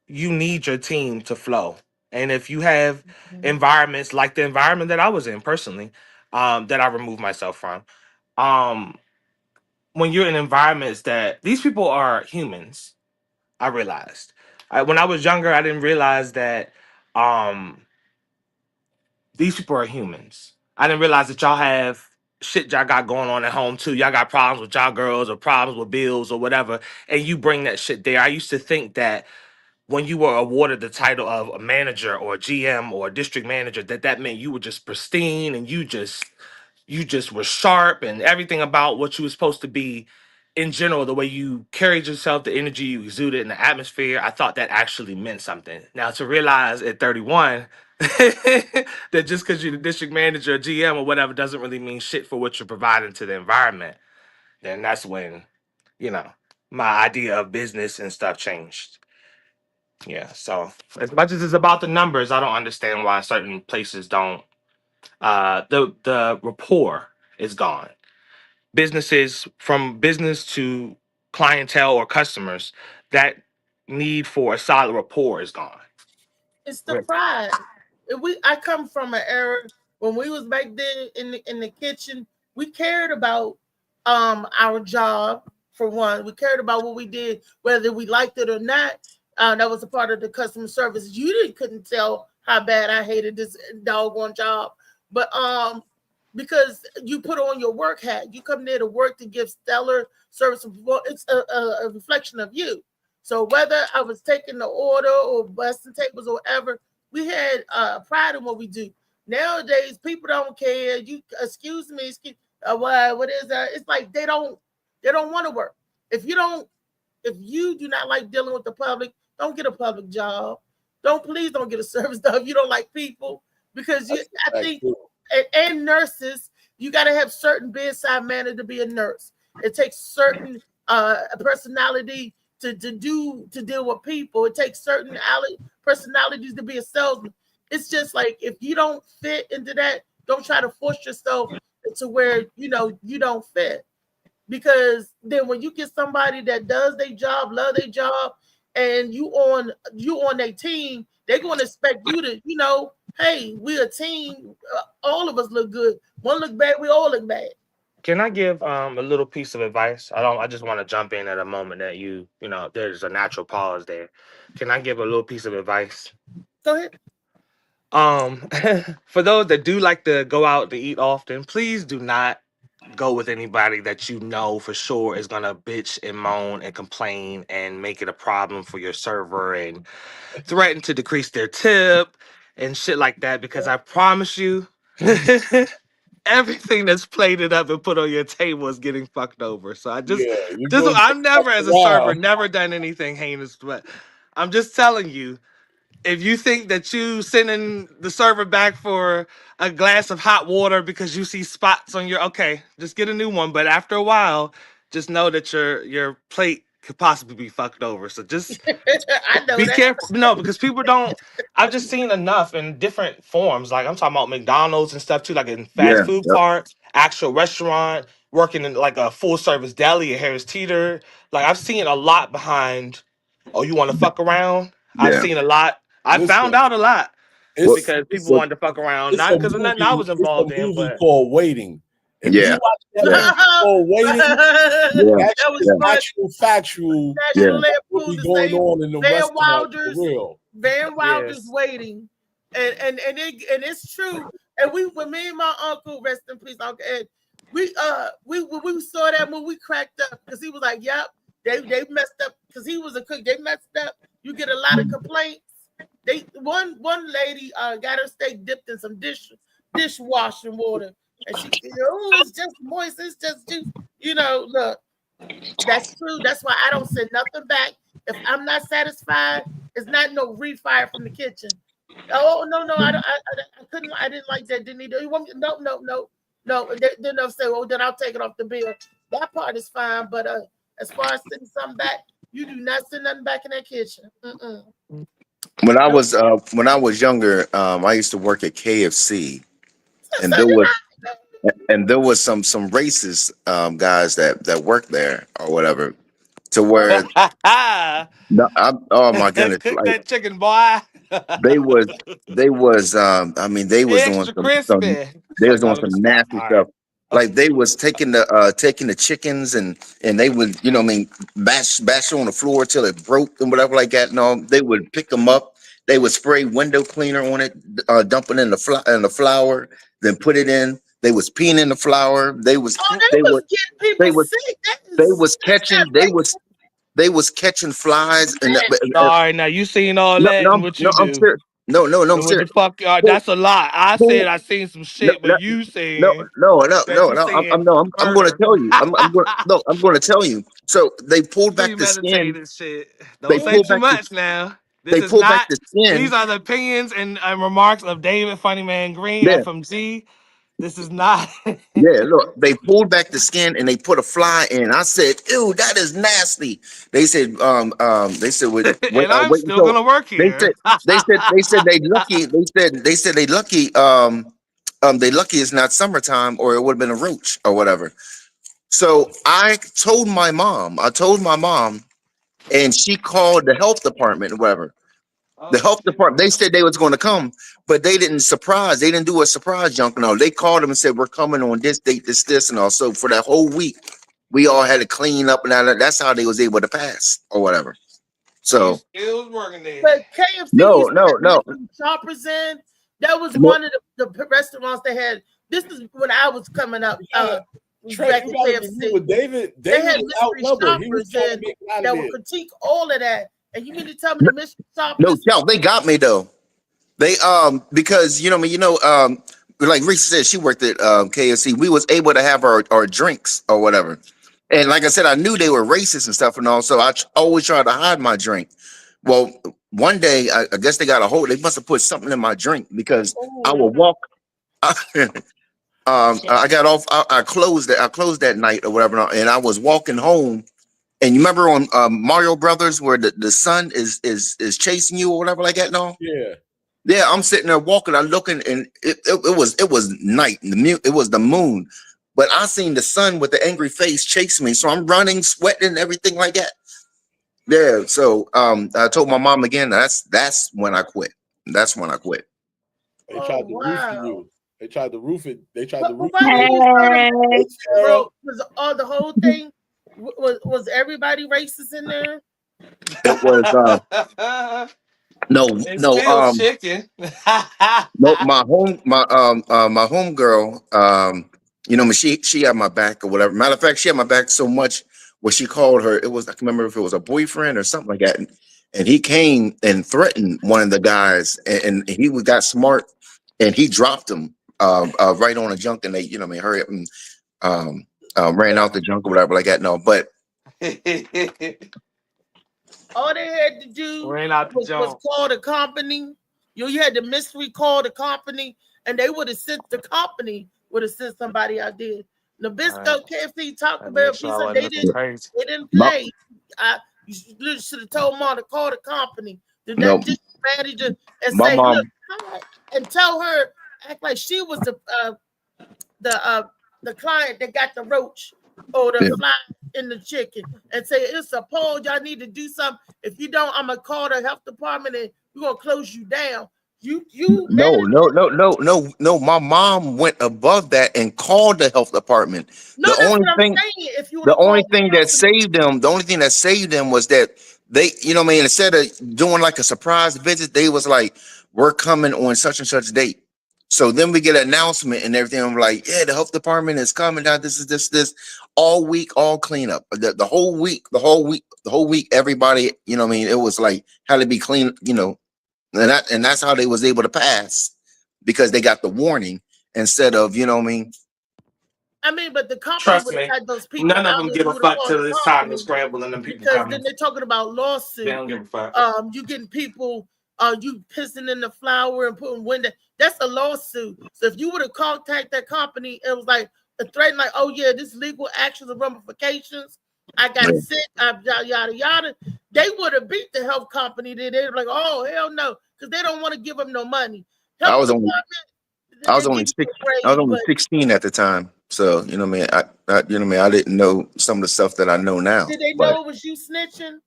S3: you need your team to flow. And if you have environments like the environment that I was in personally, that I removed myself from, um, when you're in environments that these people are humans, I realized. When I was younger, I didn't realize that um, these people are humans. I didn't realize that y'all have shit y'all got going on at home too. Y'all got problems with y'all girls or problems with bills or whatever, and you bring that shit there. I used to think that when you were awarded the title of a manager or a GM or a district manager, that meant you were just pristine and you just were sharp and everything about what you were supposed to be in general, the way you carried yourself, the energy you exuded in the atmosphere. I thought that actually meant something. Now to realize at 31 that just because you're the district manager or GM or whatever doesn't really mean shit for what you're providing to the environment. Then that's when, you know, my idea of business and stuff changed. Yeah. So as much as it's about the numbers, I don't understand why certain places don't. The rapport is gone. Businesses, from business to clientele or customers, that need for a solid rapport is gone.
S2: It's the pride. I come from an era when we was back then in the kitchen. We cared about our job for one. We cared about what we did, whether we liked it or not. That was a part of the customer service. Couldn't tell how bad I hated this doggone job, but because you put on your work hat, you come there to work to give stellar service. Well, it's a reflection of you. So whether I was taking the order or busting tables or whatever, we had pride in what we do. Nowadays, people don't care. You excuse me, what is that? It's like they don't want to work. If you do not like dealing with the public, don't get a public job. Please don't get a service job if you don't like people, because I think and nurses, you got to have certain bedside manner to be a nurse. It takes certain personality to deal with people. It takes certain personalities to be a salesman. It's just like, if you don't fit into that, don't try to force yourself to where you don't fit. Because then when you get somebody that does their job, love their job, and you on their team, they're going to expect you to, hey, we a team. All of us look good. One look bad, we all look bad.
S3: Can I give a little piece of advice? I just want to jump in at a moment that there's a natural pause there. Can I give a little piece of advice?
S2: Go ahead.
S3: For those that do like to go out to eat often, please do not go with anybody that you know for sure is gonna bitch and moan and complain and make it a problem for your server and threaten to decrease their tip and shit like that, because I promise you everything that's plated up and put on your table is getting fucked over. So I've never, as a server, never done anything heinous, but I'm just telling you, if you think that you sending the server back for a glass of hot water because you see spots on okay, just get a new one. But after a while, just know that your plate could possibly be fucked over. So just be careful. No, because people don't. I've just seen enough in different forms. Like, I'm talking about McDonald's and stuff too, like in fast food parts, actual restaurant, working in like a full service deli at Harris Teeter. Like, I've seen a lot behind. Oh, you want to fuck around? I've seen a lot. I found out a lot because people wanted to fuck around, not because of nothing I was involved in.
S5: It's a movie called Waiting. If you watch that called Waiting, that was actual factual what be going on in the restaurant for real.
S2: Van Wilder's Waiting, and it's true. And when me and my uncle, rest in peace, Uncle Ed, we saw that movie, we cracked up because he was like, "Yep, they messed up," because he was a cook. They messed up. You get a lot of complaints. One lady got her steak dipped in some dishwashing water, and she, it's just moist. It's just juice. Look, that's true. That's why I don't send nothing back. If I'm not satisfied, it's not no refire from the kitchen. Oh no, I couldn't. I didn't like that. Didn't either. You want me? No. Then they'll say, "Well, then I'll take it off the bill." That part is fine, but as far as sending something back, you do not send nothing back in that kitchen.
S4: When I was younger, I used to work at KFC, and there was some racist guys that worked there or whatever, to where oh my goodness,
S3: cook that chicken, boy.
S4: they was they was doing some nasty stuff. Like, they was taking the chickens and they would, bash on the floor till it broke and whatever like that. No, they would pick them up. They would spray window cleaner on it, dump it in the flour, then put it in. They was peeing in the flour. They was catching flies. And
S3: sorry, now you seen all that?
S4: No,
S3: and what you do?
S4: I'm serious. No, I'm serious.
S3: Fuck, that's a lot. I said I seen some shit, but you saying
S4: I'm going to tell you. I'm going to tell you. So they pulled back the skin.
S3: Shit. Don't say too much now. This
S4: They
S3: is
S4: pulled back
S3: not.
S4: the skin.
S3: These are the opinions and remarks of David Funny Man Green,
S4: Yeah,
S3: FMG. This is not.
S4: yeah. Look, they pulled back the skin and they put a fly in. I said, "Ew, that is nasty." They said, "Wait,
S3: And I'm
S4: wait
S3: still
S4: until."
S3: gonna work
S4: They said,
S3: here.
S4: they lucky. They said they lucky. They lucky it's not summertime, or it would have been a roach or whatever. So I told my mom. And she called the health department or whatever. The
S3: Oh
S4: health
S3: shit.
S4: department, they said they was going to come, but they didn't do a surprise junk and all. They called them and said, we're coming on this date, this, and all. So for that whole week, we all had to clean up and all that. That's how they was able to pass or whatever. So
S3: It was working there.
S2: But KFC
S4: no,
S2: used to
S4: no,
S2: have
S4: no,
S2: mystery shoppers in. That was
S4: no,
S2: one of the restaurants they had. This is when I was coming up.
S5: Trey,
S2: Back
S5: you
S2: in
S5: gotta agree with
S2: KFC.
S5: David.
S2: They
S5: David
S2: had
S5: was
S2: mystery
S5: outnumbered. He was
S2: shoppers
S5: trying to
S2: in
S5: make it out
S2: that
S5: of
S2: would
S5: there.
S2: critique all of that. And you mean to tell me the mystery
S4: no,
S2: shoppers?
S4: Cal, they got me though. They because like Reese said, she worked at KFC. We was able to have our drinks or whatever. And like I said, I knew they were racist and stuff and all, so always tried to hide my drink. Well, one day I guess they got a hold. They must have put something in my drink because I
S2: Oh,
S4: would walk. I got off. I closed that. I closed that night or whatever, and I was walking home. And you remember on Mario Brothers where the sun is chasing you or whatever like that? No.
S5: Yeah.
S4: Yeah, I'm sitting there walking. I'm looking, and it was night. It was the moon, but I seen the sun with the angry face chase me. So I'm running, sweating, everything like that. Yeah. So I told my mom again. That's when I quit. That's when I quit.
S5: They tried to roof
S2: wow.
S5: you. They tried to roof it. They tried to
S2: But
S5: roof
S2: why did
S5: it.
S2: you start a
S5: Hey, Carol.
S2: was all the whole thing? Was everybody racist in there?
S4: It was no
S3: It's
S4: no
S3: still chicken.
S4: no my home girl she had my back or whatever. Matter of fact, she had my back so much where she called her. It was I can remember if it was a boyfriend or something like that, and he came and threatened one of the guys, and he got smart and he dropped him right on a junk, and they hurry up and ran out the junk or whatever like that. No, but
S2: All they had to do
S3: Ran out the
S2: was
S3: jump.
S2: call the company. You had the mystery call the company, and they would have sent the company would have sent somebody out there. Nabisco,
S3: Right.
S2: KFC, Taco
S3: Make
S2: Bell,
S3: sure I
S2: Pizza,
S3: wasn't
S2: they
S3: looking crazy.
S2: didn't
S4: My-
S2: play. You should have told mom to call the company. The
S4: No.
S2: district manager and
S4: My
S2: say,
S4: mom-
S2: look, and tell her act like she was the client that got the roach or the
S4: Yeah.
S2: fly in the chicken, and say it's a poll. Y'all need to do something. If you don't, I'm gonna call the health department and we're gonna close you down. You
S4: No. My mom went above that and called the health department.
S2: No,
S4: The
S2: that's
S4: only
S2: what I'm
S4: thing-
S2: saying. If you
S4: The only
S2: called
S4: thing that saved them was that they, instead of doing like a surprise visit, they was like, we're coming on such and such date. So then we get an announcement and everything. I'm like, yeah, the health department is coming down. This is this all week, all cleanup. The whole week, everybody, it was like had to be clean, and that's how they was able to pass because they got the warning instead of,
S2: I mean, but the company
S3: Trust
S2: would
S3: me,
S2: have had those people.
S3: none of
S2: out
S3: them
S2: there
S3: give a
S2: who would've
S3: fuck
S2: called
S3: till
S2: the
S3: it's time to
S2: company,
S3: scramble and them people
S2: because
S3: coming.
S2: then they're talking about lawsuit.
S3: They don't give a fuck.
S2: You getting people, you pissing in the flour and putting window. That's a lawsuit. So if you would have contacted that company, it was like a threat, like, oh yeah, this legal actions and ramifications. I got
S4: Yeah.
S2: sick, yada yada. They would have beat the health company. They're like, oh hell no, because they don't want to give them no money.
S4: I was only
S2: They give
S4: only
S2: you
S4: six.
S2: a raise,
S4: I was only
S2: but
S4: 16 at the time, so I didn't know some of the stuff that I know now.
S2: did they
S4: But
S2: know it was you snitching?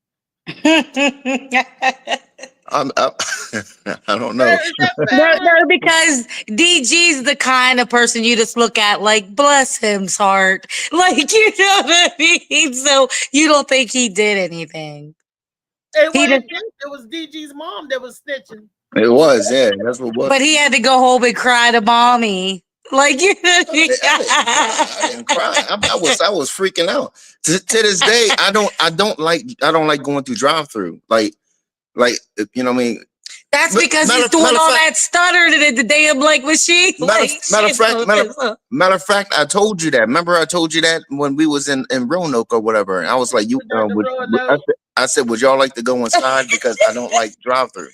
S4: I don't know.
S2: Is that fair?
S6: No, because DG's the kind of person you just look at like, bless him's heart. Like, you know what I mean? So you don't think he did anything.
S2: It
S6: He
S2: wasn't
S6: did-
S2: him, it was DG's mom that was snitching.
S4: It was, yeah, that's what it was.
S6: But he had to go home and cry to mommy. Like, you know,
S4: I didn't cry. I was freaking out. To this day, I don't like going through drive-through. Like, you know what I mean?
S6: That's
S4: Ma-
S6: because
S4: matter-
S6: he's doing
S4: matter of
S6: all
S4: fact-
S6: that stuttering in the damn like machine.
S4: Matter of fact, I told you that. Remember, I told you that when we was in Roanoke or whatever, and I was like, "You,"
S2: Dr. Roanoke.
S4: I said, "Would y'all like to go inside because I don't like drive through."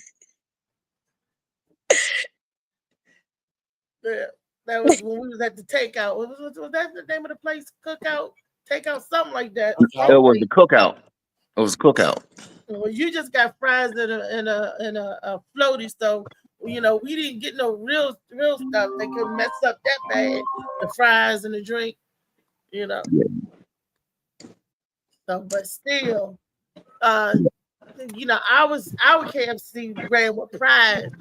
S2: Yeah, that was when we was at the takeout. Was that the name of the place? Cookout, takeout, something like that.
S4: It was the cookout. It was a cookout.
S2: Well, you just got fries in a floaty, so you know we didn't get no real stuff. They could mess up that bad. The fries and the drink, you know. So, but still, you know, our KFC ran with pride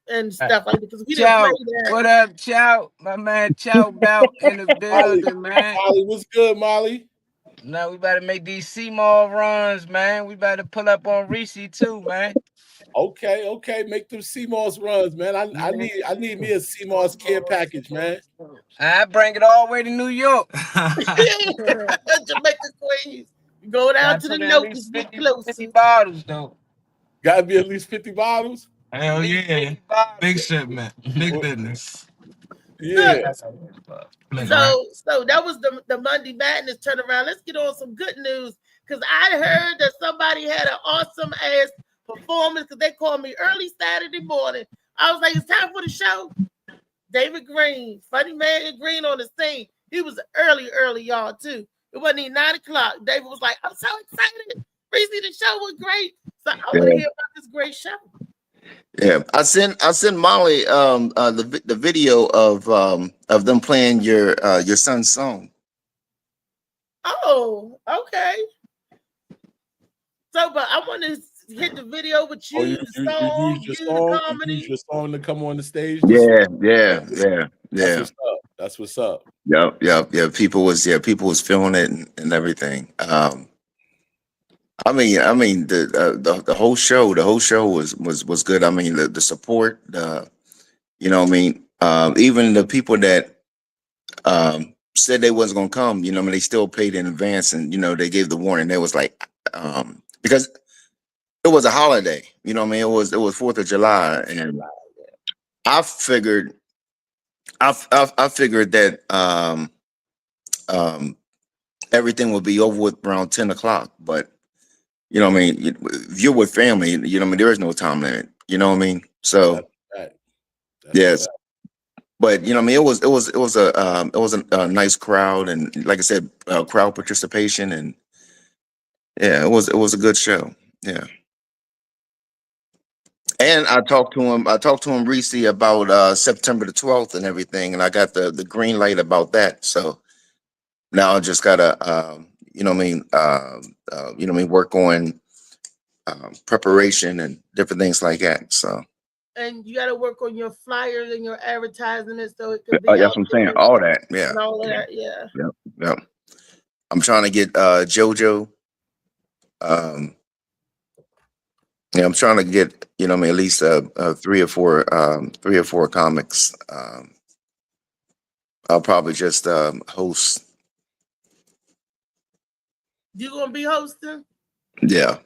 S2: and stuff like that because we didn't
S7: Chow,
S2: play that.
S7: what up, Chow? My man Chow Bout in the building, man.
S5: Molly, what's good, Molly?
S7: Now we better make these Seymour runs, man. We better pull up on Reese too, man.
S5: Okay, make them CMOS runs, man. I need me a CMOS care package, man.
S7: I bring it all the way to New York.
S2: Jamaica, Queens. Go down to the Nokies, get
S7: 50
S2: closer.
S7: bottles, though.
S5: Gotta be at least 50 bottles.
S3: Hell yeah.
S7: 50 bottles.
S3: Big shipment. Big business.
S5: Yeah.
S2: So that was the Monday Madness turnaround. Let's get on some good news because I heard that somebody had an awesome ass performance because they called me early Saturday morning. I was like, it's time for the show. David Green, funny man in green on the scene. He was early, y'all, too. It wasn't even 9 o'clock. David was like, I'm so excited. Reese, the show was great. So I want to hear about this great show.
S4: Yeah, I sent Molly the video of them playing your son's song.
S2: Oh, okay. So, but I want to hit the video with you,
S5: You
S2: the song,
S5: use
S2: the
S5: your
S2: comedy.
S5: song to come on the stage.
S4: Yeah.
S5: That's what's up.
S4: Yeah. People was feeling it and everything. I mean the whole show was good. I mean the support, you know what I mean, even the people that said they wasn't gonna come, you know, I mean, they still paid in advance, and you know they gave the warning. They was like, because it was a holiday, you know what I mean, it was 4th of July, and I figured that everything would be over with around 10 o'clock, but you know what I mean, if you're with family, you know what I mean, there is no time limit, you know what I mean, so
S5: That's
S4: yes. But you know, I mean, it was a nice crowd, and like I said, crowd participation, and yeah, it was a good show. Yeah, and I talked to him Reese about September the 12th and everything, and I got the green light about that. So now I just gotta you know what I mean, you know what I mean, work on preparation and different things like that. So.
S2: And you got to work on your flyers and your advertisements so it could be.
S4: That's what I'm saying. All that, yeah.
S2: And all of that, yeah.
S4: Yep. I'm trying to get JoJo. Yeah, I'm trying to get, you know, I mean, at least 3 or 4 comics. I'll probably just host.
S2: You gonna be hosting?
S4: Yeah.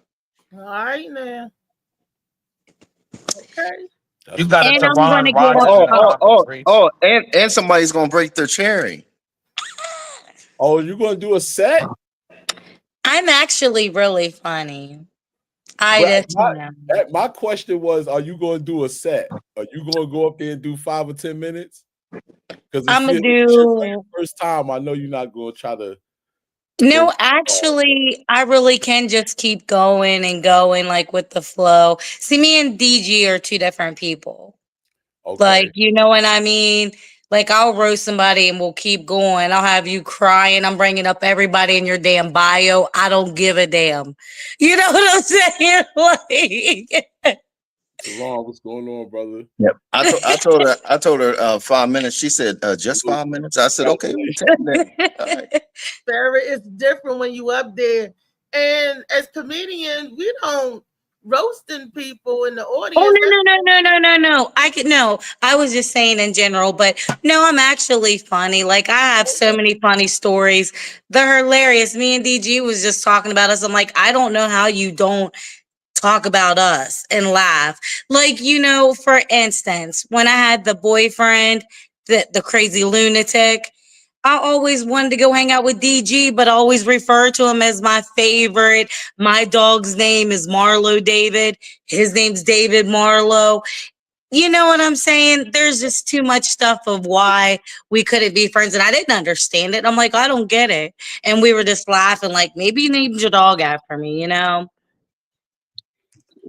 S2: All right, now. Okay.
S3: You got
S6: And
S3: a
S6: I'm gonna
S3: Teron
S6: get
S3: Washington.
S4: And somebody's gonna break their cherry.
S5: Oh, you gonna do a set?
S6: I'm actually really funny.
S5: My question was, are you gonna do a set? Are you gonna go up there and do 5 or 10 minutes? Because
S6: I'm gonna do
S5: first time. I know you're not gonna try to.
S6: No, actually, I really can just keep going and going like with the flow. See, me and DG are 2 different people.
S5: Okay.
S6: Like, you know what I mean? Like, I'll roast somebody and we'll keep going. I'll have you crying. I'm bringing up everybody in your damn bio. I don't give a damn. You know what I'm saying? Like,
S5: Teron, what's going on, brother?
S4: Yep. I told her 5 minutes. She said just 5 minutes. I said okay.
S2: Sarah, it's different when you up there, and as comedians, we don't roasting people in the audience.
S6: Oh no. I was just saying in general, but no, I'm actually funny. Like, I have so many funny stories. They're hilarious. Me and DG was just talking about us. I'm like, I don't know how you don't talk about us and laugh. Like, you know, for instance, when I had the boyfriend, the crazy lunatic, I always wanted to go hang out with DG, but I always refer to him as my favorite. My dog's name is Marlo David. His name's David Marlowe. You know what I'm saying? There's just too much stuff of why we couldn't be friends. And I didn't understand it. I'm like, I don't get it. And we were just laughing, like, maybe you named your dog after me, you know?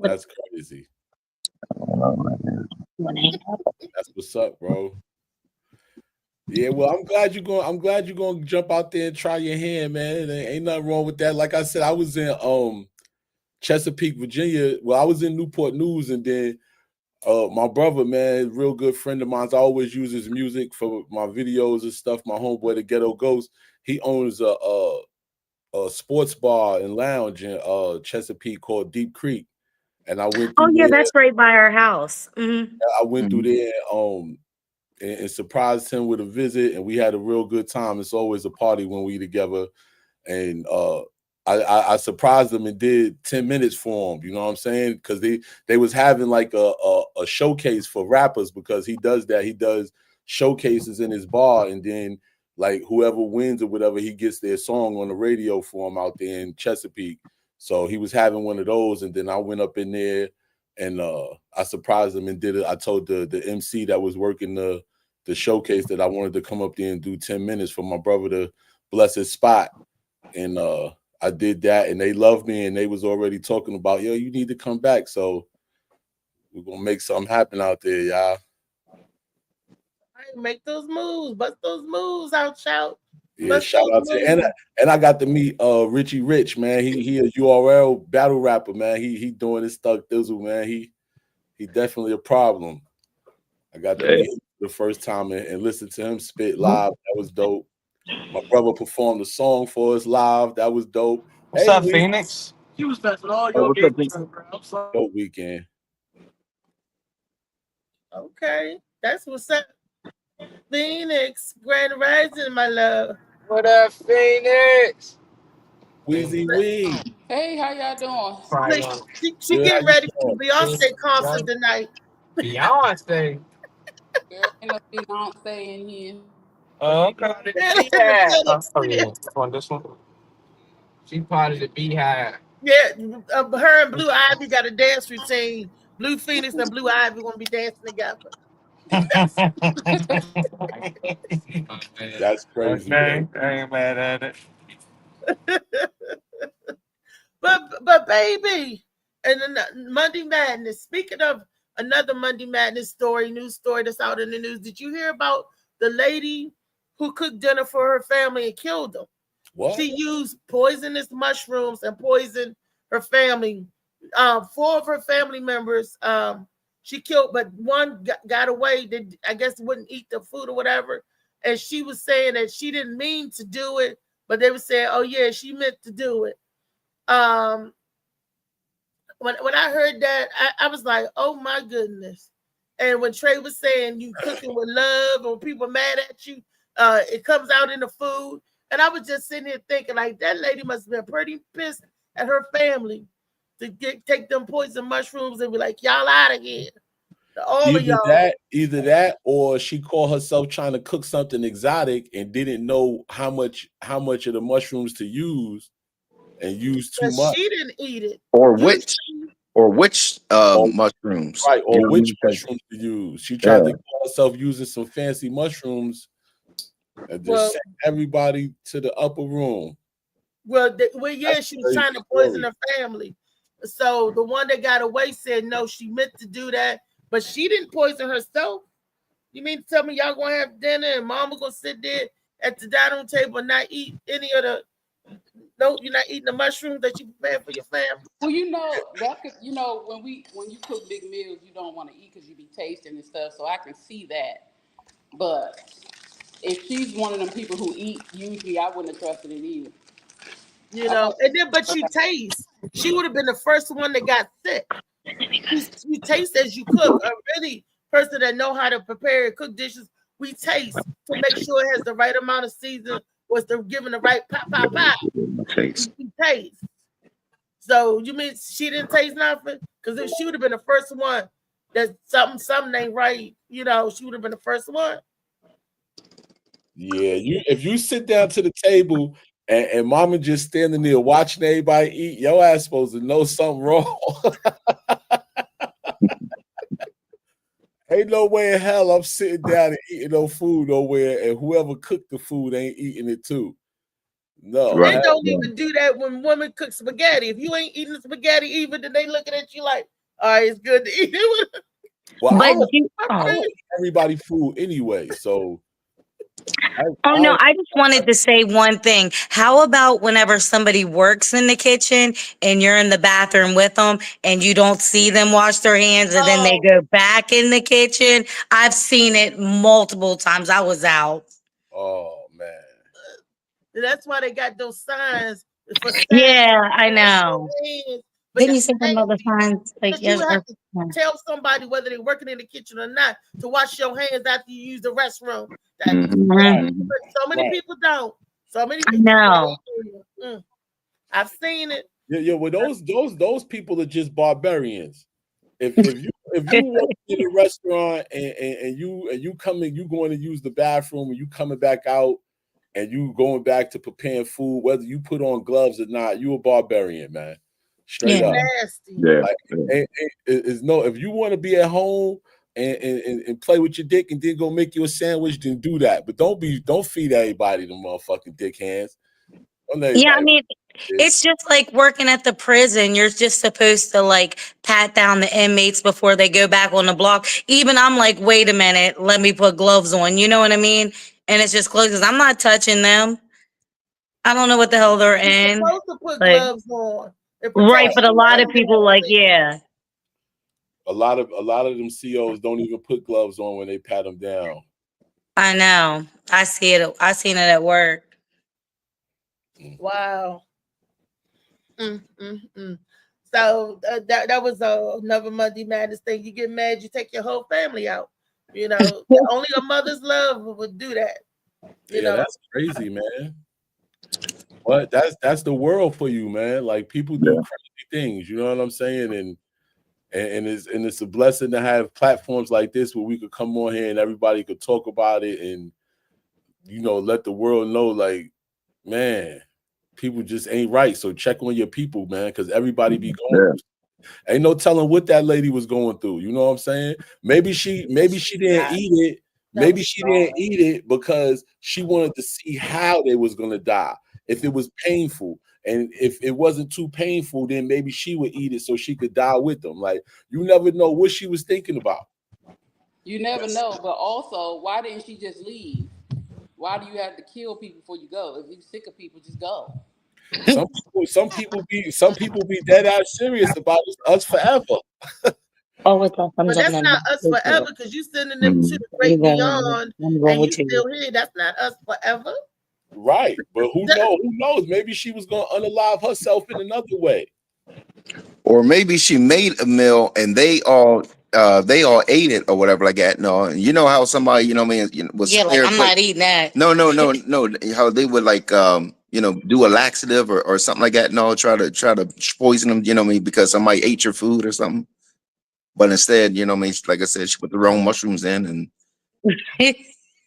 S5: That's crazy. That's what's up, bro. Yeah, well, I'm glad you're going to jump out there and try your hand, man. There ain't nothing wrong with that. Like I said, I was in Chesapeake, Virginia. Well, I was in Newport News, and then my brother, man, real good friend of mine, I always use his music for my videos and stuff. My homeboy, the Ghetto Ghost, he owns a sports bar and lounge in Chesapeake called Deep Creek, and I went through
S6: Oh, yeah,
S5: there.
S6: that's right by our house. Mhm.
S5: I went through there and surprised him with a visit, and we had a real good time. It's always a party when we together, and I surprised them and did 10 minutes for him. You know what I'm saying? Because they was having like a showcase for rappers, because he does that. He does showcases in his bar, and then like whoever wins or whatever, he gets their song on the radio for him out there in Chesapeake. So he was having one of those, and then I went up in there and I surprised him and did it. I told the MC that was working the showcase that I wanted to come up there and do 10 minutes for my brother to bless his spot. And I did that, and they loved me, and they was already talking about, yo, you need to come back. So we're gonna make something happen out there, y'all.
S2: Make those moves, bust those moves out, shout.
S5: Yeah, shout out to and I got to meet Richie Rich, man. He a URL battle rapper, man. He doing his Thug Thizzle, man. He definitely a problem. I got to meet him the first time and listen to him spit live. That was dope. My brother performed a song for us live. That was dope.
S3: What's up, Phoenix?
S7: He was passing all your games.
S5: Dope weekend.
S2: Okay, that's what's up. Phoenix, Grand Rising, my love.
S7: What up, Phoenix?
S5: Wheezy Wee.
S8: Hey, how y'all doing?
S2: She getting ready for the Beyonce concert tonight.
S7: Beyonce.
S8: Girl, ain't no Beyonce in here.
S7: Okay.
S3: This one.
S7: She part of the Beehive.
S2: Yeah, her and Blue Ivy got a dance routine. Blue Phoenix and Blue Ivy gonna be dancing together.
S5: That's crazy.
S3: Okay, I ain't mad at it.
S2: But baby, and then Monday Madness. Speaking of another Monday Madness story, news story that's out in the news. Did you hear about the lady who cooked dinner for her family and killed them?
S5: What?
S2: She used poisonous mushrooms and poisoned her family. 4 of her family members she killed, but one got away. That I guess wouldn't eat the food or whatever. And she was saying that she didn't mean to do it, but they were saying, "Oh yeah, she meant to do it." When I heard that, I was like, "Oh my goodness!" And when Trey was saying you cooking with love, and when people are mad at you, it comes out in the food. And I was just sitting here thinking, like, that lady must have been pretty pissed at her family to take them poison mushrooms and be like, y'all out of here. All of y'all.
S5: Either that, or she called herself trying to cook something exotic and didn't know how much of the mushrooms to use and used too much.
S2: She didn't eat it.
S4: Or which mushrooms.
S5: Right, or which mushrooms to use. She tried to call herself using some fancy mushrooms and just sent everybody to the upper room.
S2: Well, yeah, she was trying to poison her family. So the one that got away said no, she meant to do that, but she didn't poison herself. You mean to tell me y'all gonna have dinner and mama gonna sit there at the dining room table and not eat any of the? No, you're not eating the mushrooms that you prepared for your family.
S8: Well, you know that could, you know, when you cook big meals, you don't want to eat because you be tasting and stuff. So I can see that, but if she's one of them people who eat, usually I wouldn't have trusted it either.
S2: You know, and then but you taste. She would have been the first one that got sick. You taste as you cook. A really person that know how to prepare and cook dishes, we taste to make sure it has the right amount of season, was the giving the right pop. We taste. So you mean she didn't taste nothing? Because if she would have been the first one that something ain't right, you know, she would have been the first one.
S5: Yeah, if you sit down to the table and mama just standing there watching everybody eat, your ass supposed to know something wrong. Ain't no way in hell I'm sitting down and eating no food nowhere, and whoever cooked the food ain't eating it too. No,
S4: Right.
S2: They don't even do that when women cook spaghetti. If you ain't eating the spaghetti even, then they looking at you like, all right, it's good to eat it.
S5: well, I
S6: But
S5: don't
S6: you,
S5: eat everybody food anyway, so.
S6: oh no, I just wanted to say one thing. How about whenever somebody works in the kitchen and you're in the bathroom with them and you don't see them wash their hands and then they go back in the kitchen? I've seen it multiple times. I was out.
S5: Oh man.
S2: That's why they got those signs for
S6: Yeah, I know.
S2: But
S6: Didn't you say some other signs? Like,
S2: you would
S6: yes,
S2: have to tell somebody whether they're working in the kitchen or not to wash your hands after you use the restroom. But so many people don't. So many people
S6: know.
S2: I've seen it.
S5: Yeah, well, those people are just barbarians. If you work in a restaurant and you going to use the bathroom and you coming back out and you going back to preparing food, whether you put on gloves or not, you a barbarian, man. Straight up.
S2: Nasty.
S4: Yeah.
S5: Like, if you want to be at home and play with your dick and then go make you a sandwich, then do that. But don't feed everybody the motherfucking dick hands.
S6: Yeah, I mean, it's just like working at the prison. You're just supposed to like pat down the inmates before they go back on the block. Even I'm like, wait a minute, let me put gloves on. You know what I mean? And it's just close because I'm not touching them. I don't know what the hell they're
S2: You're
S6: in.
S2: supposed to put
S6: Like,
S2: gloves on.
S6: right, but a lot of people like, yeah.
S5: A lot of them COs don't even put gloves on when they pat them down.
S6: I know. I see it. I seen it at work.
S2: Wow. So that was another Monday Madness thing. You get mad, you take your whole family out. You know, only a mother's love would do that. You know?
S5: That's crazy, man. But that's the world for you, man. Like people do crazy things. You know what I'm saying? And it's a blessing to have platforms like this where we could come on here and everybody could talk about it and let the world know, like, man, people just ain't right. So check on your people, man, because everybody be going through. Ain't no telling what that lady was going through. You know what I'm saying? Maybe she didn't eat it. Maybe she didn't eat it because she wanted to see how they was gonna die. If it was painful, and if it wasn't too painful, then maybe she would eat it so she could die with them. Like, you never know what she was thinking about.
S8: You never know, but also, why didn't she just leave? Why do you have to kill people before you go? If you're sick of people, just go.
S5: Some people be dead ass serious about us forever.
S2: But that's not us forever because you sending them to the great beyond and you still here. That's not us forever.
S5: Right. But who knows? Maybe she was gonna unalive herself in another way.
S4: Or maybe she made a meal and they all ate it or whatever like that. No, you know how somebody, was
S6: like, I'm not eating that.
S4: No. How they would like do a laxative or something like that. No, try to poison them, because somebody ate your food or something. But instead, like I said, she put the wrong mushrooms in and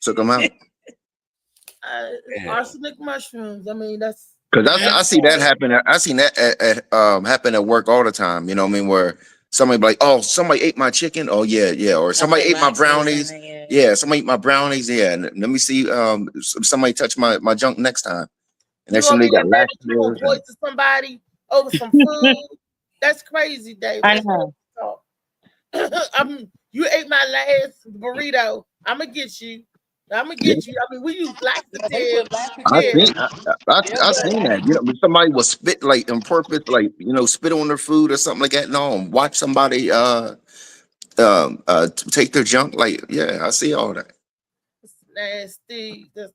S4: took them out.
S2: Arsenic mushrooms. I mean, that's
S4: because I see that happen. I seen that happen at work all the time. Where somebody be like, oh, somebody ate my chicken. Oh yeah, or somebody ate my brownies. Yeah, somebody ate my brownies. Yeah, and let me see. Somebody touch my junk next time. And next thing they got
S2: voice to somebody over some food. That's crazy, Dave.
S6: I know.
S2: You ate my last burrito. I'm gonna get you. I mean, we use laxative.
S4: I seen that. Somebody was spit like on purpose, like spit on their food or something like that. No, watch somebody take their junk. Like, yeah, I see all that.
S2: It's nasty. I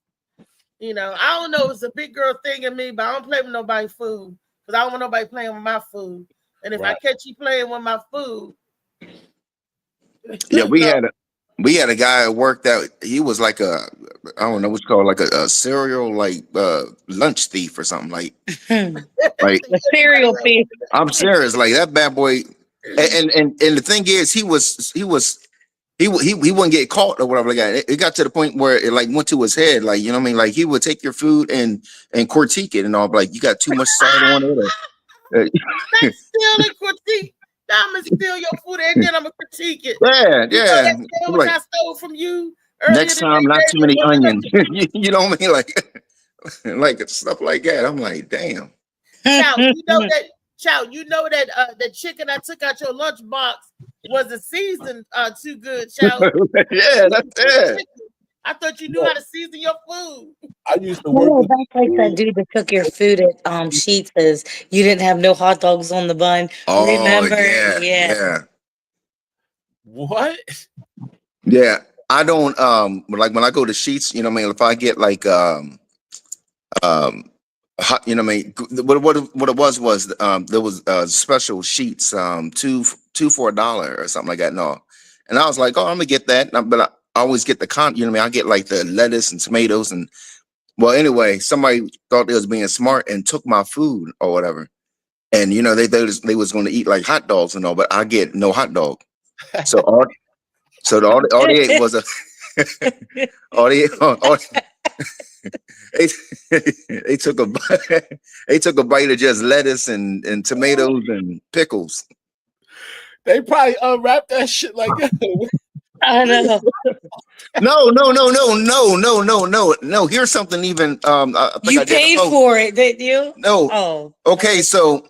S2: don't know. It's a big girl thing in me, but I don't play with nobody's food because I don't want nobody playing with my food. And if I catch you playing with my food,
S4: yeah, we had a guy at work that he was like I don't know what's called like a cereal like lunch thief or something like
S6: The cereal thief.
S4: I'm serious, like that bad boy. And the thing is, he wouldn't get caught or whatever like that. It got to the point where it like went to his head, like you know what I mean. Like he would take your food and critique it and all, like you got too much salt on it.
S2: That's still a critique. I'm gonna steal your food and then I'm gonna critique it.
S4: Yeah,
S2: You know
S4: yeah.
S2: that sandwich
S4: Like,
S2: I stole from you earlier
S4: next time,
S2: today,
S4: not too many
S2: baby?
S4: onions. You know what I mean? Like stuff like that. I'm like, damn.
S2: Chow, you know that the chicken I took out your lunchbox wasn't seasoned too good, Chow.
S4: Yeah, that's it.
S2: I thought you knew how to season your food.
S5: I used to work
S6: No,
S5: with
S6: that's like that dude that took your food at Sheetz says you didn't have no hot dogs on the bun.
S4: Oh,
S6: Remember?
S4: yeah.
S5: what?
S4: Yeah. I don't like when I go to Sheets, you know what I mean? If I get like hot, you know what I mean? What it was there was special sheets, two for $1 or something like that. No. And I was like, oh, I'm gonna get that. But I always get the you know what I mean? I get like the lettuce and tomatoes and well, anyway, somebody thought they was being smart and took my food or whatever. And you know, they was gonna eat like hot dogs and all, but I get no hot dog. So all they ate was they took a bite of just lettuce and tomatoes and pickles.
S5: They probably unwrapped that shit like that.
S6: I know.
S4: No. Here's something even I think
S6: You
S4: I did
S6: paid
S4: a post.
S6: for it, didn't you?
S4: No.
S6: Oh.
S4: Okay, so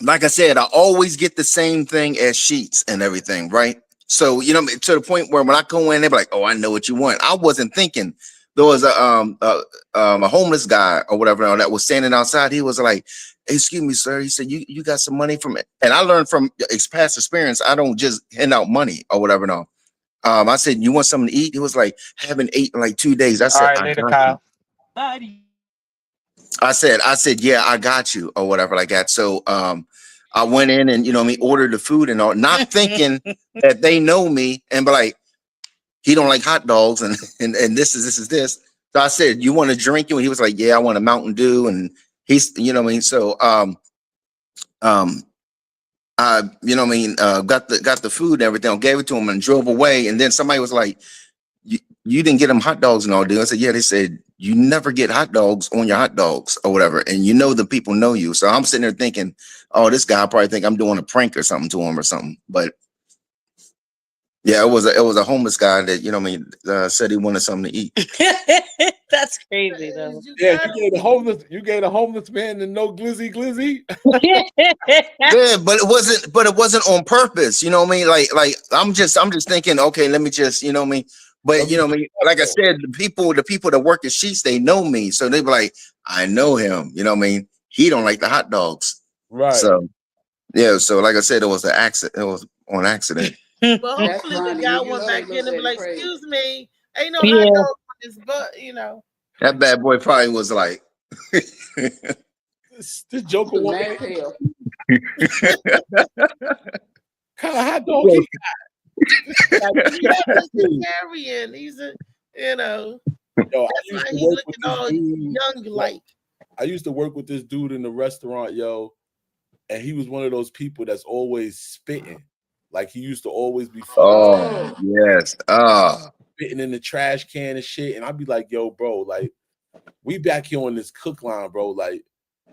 S4: like I said, I always get the same thing as Sheets and everything, right? So you know, to the point where when I go in, they're like, "Oh, I know what you want." I wasn't thinking. There was a homeless guy or whatever that was standing outside. He was like, "Excuse me, sir." He said, "You got some money from it?" And I learned from past experience. I don't just hand out money or whatever. No. I said, "You want something to eat?" He was like, "Haven't eaten in like 2 days." I
S3: All
S4: said,
S3: right,
S4: "I
S3: later,
S4: got
S3: Kyle.
S4: you." I said, "Yeah, I got you," or whatever like that. So I went in and you know me ordered the food and all, not thinking that they know me and be like, he don't like hot dogs and this is this. So I said, "You want a drink?" And he was like, "Yeah, I want a Mountain Dew." And he's you know what I mean. So I you know what I mean got the food and everything, gave it to him and drove away. And then somebody was like, you didn't get them hot dogs and all, dude. I said, yeah. They said, you never get hot dogs on your hot dogs or whatever. And you know the people know you. So I'm sitting there thinking, oh, this guy probably think I'm doing a prank or something to him or something. But yeah, it was a homeless guy that, you know what I mean, said he wanted something to eat.
S6: That's crazy though.
S5: Yeah, you gave a homeless man the no glizzy glizzy.
S4: Yeah, but it wasn't on purpose. You know what I mean? Like I'm just thinking, okay, let me just, you know what I mean? But you know what I mean? Like I said, the people that work at Sheets, they know me. So they be like, I know him. You know what I mean? He don't like the hot dogs.
S5: Right.
S4: So yeah, so like I said, it was an accident. It was on accident.
S2: But hopefully the guy went back in and be like, excuse me, ain't no hot dog on this butt, you know.
S4: That bad boy probably was like
S5: this joker
S8: was mad as hell.
S5: Kind of hot dog he
S2: got. Vegetarian. He's a, you know.
S5: Yo,
S2: that's why he's looking all young like.
S5: I used to work with this dude in the restaurant, yo, and he was one of those people that's always spitting. Like he used to always be
S4: yes.
S5: spitting in the trash can and shit. And I'd be like, yo, bro, like we back here on this cook line, bro. Like,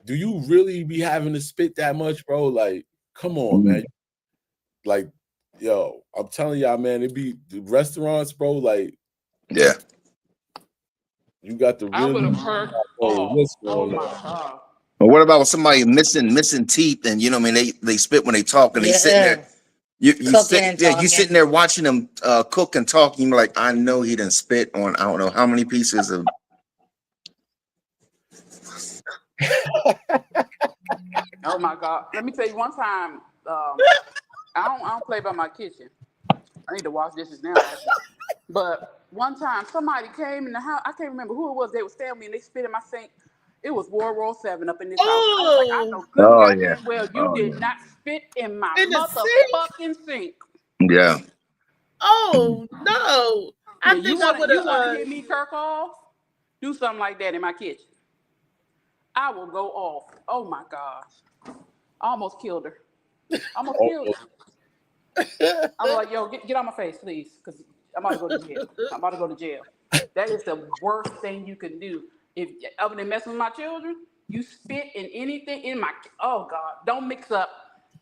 S5: do you really be having to spit that much, bro? Like, come on, man. Like, yo, I'm telling y'all, man, it be the restaurants, bro. Like,
S4: yeah,
S5: you got the
S8: I would
S5: really.
S8: have heard. Oh my god.
S4: But what about somebody missing teeth and you know what I mean? They spit when they talk and they sitting there. You sitting there watching them cook and talk. And you're like, I know he didn't spit on I don't know how many pieces of.
S8: Oh my god. Let me tell you one time. I don't play by my kitchen. I need to wash dishes now. But one time somebody came in the house. I can't remember who it was. They were standing me and they spit in my sink. It was World War 7 up in this house. I was like, I know good well you did not spit in my motherfucking sink.
S4: Yeah.
S2: Oh no. I
S8: you
S2: think I
S8: want
S2: would
S8: to
S2: have.
S8: hit me, Kirkhoff? Do something like that in my kitchen. I will go off. Oh my gosh. I almost killed her. Almost killed her. I was like, yo, get out my face, please, because I'm about to go to jail. I'm about to go to jail. That is the worst thing you can do. If other than messing with my children, you spit in anything in my. Oh God, don't mix up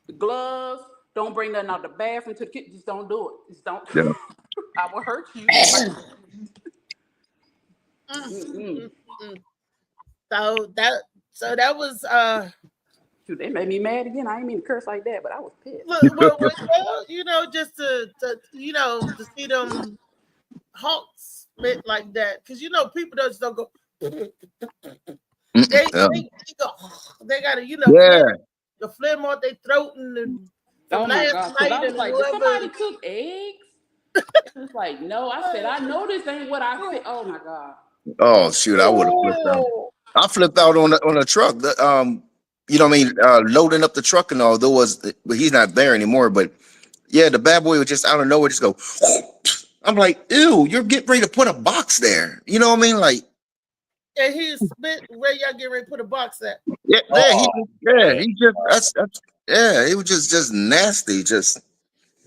S8: the gloves. Don't bring nothing out the bathroom to the kitchen. Just don't do it. Just don't.
S4: Yeah.
S8: I will hurt you.
S2: So that was
S8: Shoot, they made me mad again. I didn't mean to curse like that, but I was pissed.
S2: well, you know, just to you know, to see them hawks spit like that, because you know people just don't go. They go. They gotta, you know,
S4: Yeah.
S2: the phlegm out their throat and
S8: Oh my
S2: last
S8: God.
S2: night
S8: I was
S2: and
S8: like, did
S2: whoever.
S8: somebody cook eggs? It's like, no. I said, I know this ain't what I said. Oh my God.
S4: Oh shoot, I would have flipped out. I flipped out on a truck. You know what I mean, loading up the truck and all. But he's not there anymore. But yeah, the bad boy would just out of nowhere just go. I'm like, ew, you're getting ready to put a box there. You know what I mean? Like,
S2: And he spit where y'all get ready to put a box at.
S4: yeah, he just yeah, it was just nasty. Just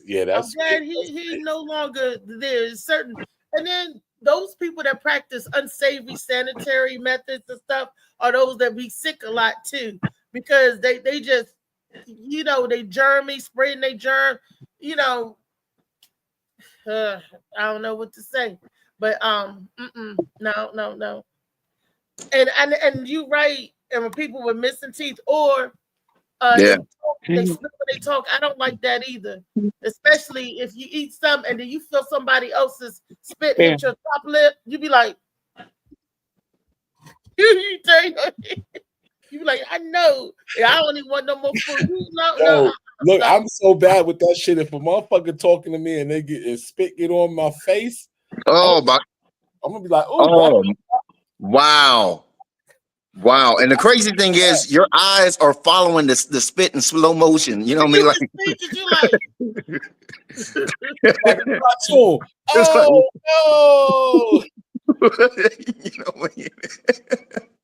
S5: Yeah,
S2: I'm glad he no longer there's certain, and then those people that practice unsavory sanitary methods and stuff are those that be sick a lot too, because they just, you know, they germy, spreading they germ, you know. I don't know what to say, but no. And you right, and when people with missing teeth or
S4: yeah,
S2: they spit when they talk. I don't like that either. Especially if you eat something and then you feel somebody else's spit hit your top lip, you be like, you be like, I know. I don't even want no more food. No.
S5: Look, I'm so bad with that shit. If a motherfucker talking to me and they get spit on my face, I'm gonna be like,
S4: oh, wow. Wow. And the crazy thing is your eyes are following the spit in slow motion. You know what I mean? Like,
S2: you like
S5: oh no.
S2: You know what I mean?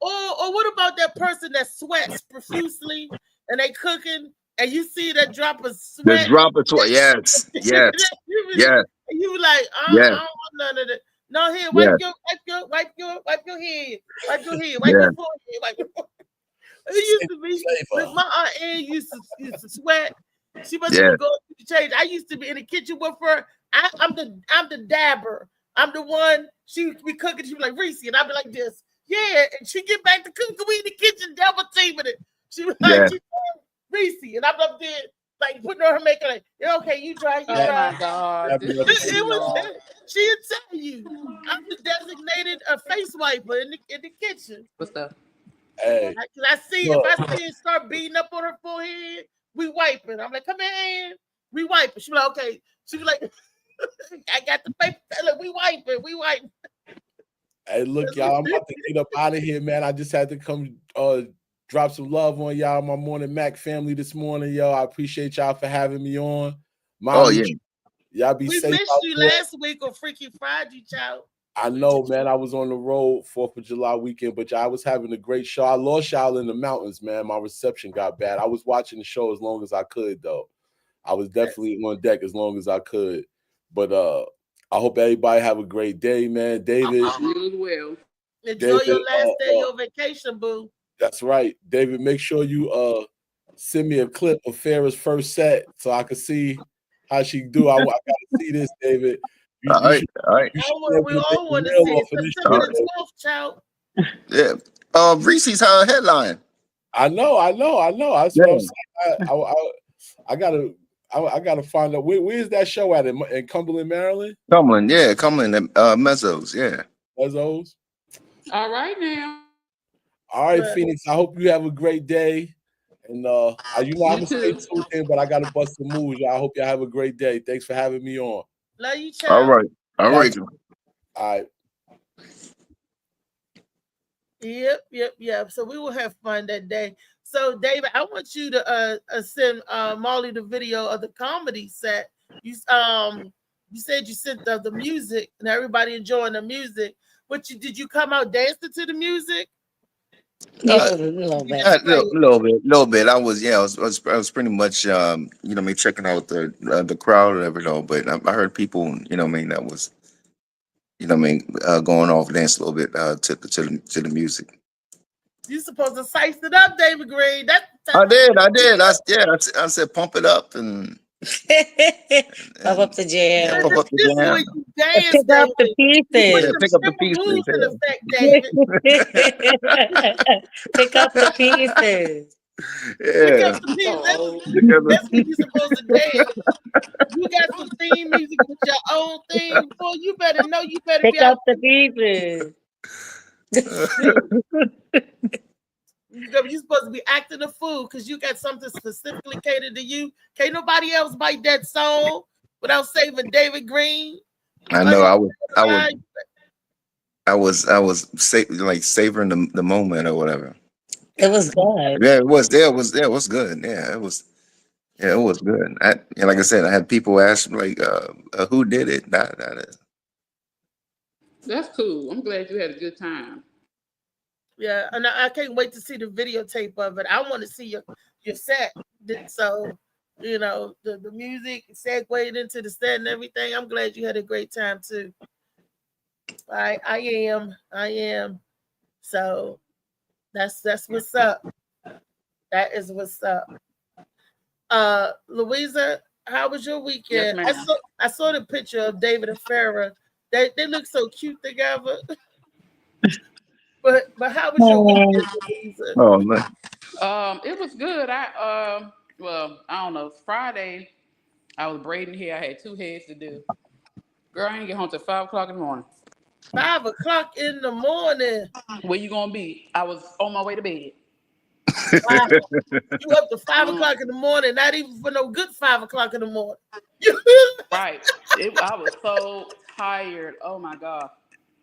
S2: Or what about that person that sweats profusely and they cooking and you see that drop of sweat?
S4: The drop of sweat, yes.
S2: You be like, I don't want none of that. No, here, wipe your head, wipe your forehead, wipe your forehead. It used to be like my aunt Ann used to sweat. She must have go to the change. I used to be in the kitchen with her. I'm the dabber. I'm the one. She would be cooking. She'd be like, Reese, and I'd be like this. Yeah, and she get back to cooking. We in the kitchen, double teaming it. She was like, Reese, and I'm up there like putting on her makeup. Like, okay, you try.
S8: Oh my God!
S2: It was. She'd tell you, I'm the designated face wiper in the kitchen.
S8: What's up?
S5: Hey,
S2: I see if I see it start beating up on her forehead, we wipe it. I'm like, come in, we wipe it. She be like, okay. She be like, I got the paper. Look, we wipe it.
S5: Hey, look, y'all, I'm about to get up out of here, man. I just had to come drop some love on y'all, my Morning Mac family this morning, yo. I appreciate y'all for having me on. Y'all be safe.
S2: We missed you last week on Freaky Friday, child.
S5: I know, man. I was on the road 4th of July weekend, but y'all was having a great show. I lost y'all in the mountains, man. My reception got bad. I was watching the show as long as I could, though. I was definitely on deck as long as I could. But I hope everybody have a great day, man. David,
S8: you as well.
S2: Enjoy your last day of your vacation, boo.
S5: That's right. David, make sure you send me a clip of Farrah's first set so I can see how she do. I gotta see this, David.
S4: All right.
S2: We all want to see it. September the 12th, child.
S4: Yeah. Reese's headline.
S5: I know. That's what I'm saying. I gotta find out where's that show at in Cumberland, Maryland?
S4: Cumberland, Mezzos, yeah.
S5: Mezzos.
S8: All right now.
S5: All right, Phoenix. I hope you have a great day. And I'm gonna stay tuned in, but I gotta bust some moves. Y'all. I hope y'all have a great day. Thanks for having me on.
S2: Love you, child.
S4: All right.
S5: All right.
S2: Yep. So we will have fun that day. So, David, I want you to send Molly the video of the comedy set. you said you sent the music and everybody enjoying the music. But did you come out dancing to the music?
S6: Yeah, a little
S2: You
S6: bit.
S2: just play it?
S4: Little bit. I was pretty much, you know, me checking out the crowd or whatever, though. But I heard people, you know, that was, you know, going off dance a little bit to the music.
S2: You supposed to size it up, David Green. That's
S4: I did. I said pump it up and
S6: Pump up the
S4: yeah,
S6: jam.
S4: pump up the
S2: this is
S4: jam.
S2: where you dance,
S6: Pick up the
S2: David. You put
S4: Yeah,
S6: pieces.
S2: them
S4: pick up the
S2: stripper
S4: pieces.
S2: moves in
S4: Yeah.
S2: effect, David.
S6: Pick up the pieces.
S2: Pick up
S4: Yeah.
S2: the piece.
S8: So old.
S2: That's when you're supposed to dance. You got some theme music with your own theme. Boy, you better know you better
S6: Pick
S2: be out.
S6: up the pieces.
S2: You're supposed to be acting a fool because you got something specifically catered to you. Can't nobody else bite that song without saving David Green.
S4: I know. Like savoring the moment or whatever.
S6: It was good.
S4: Yeah, it was. Yeah, it was good. Yeah, it was. Yeah, it was good. Like I said, I had people ask me, like, who did it?
S8: That's cool. I'm glad you had a good time.
S2: Yeah, and I can't wait to see the videotape of it. I want to see your set. So, you know, the music segued into the set and everything. I'm glad you had a great time too. I am. So that's what's up. That is what's up. Louisa, how was your weekend?
S8: Yes, ma'am.
S2: I saw the picture of David and Farrah. They look so cute together. But how was your weekend, Louisa?
S4: Oh man.
S8: It was good. Well, I don't know. Friday, I was braiding hair. I had 2 heads to do. Girl, I didn't get home till 5 o'clock in the morning.
S2: 5 o'clock in the morning.
S8: Where you gonna be? I was on my way to bed.
S2: Wow. You up to 5 o'clock
S8: Mm,
S2: in the morning, not even for no good 5 o'clock in the morning.
S8: right. I was so tired. Oh my god.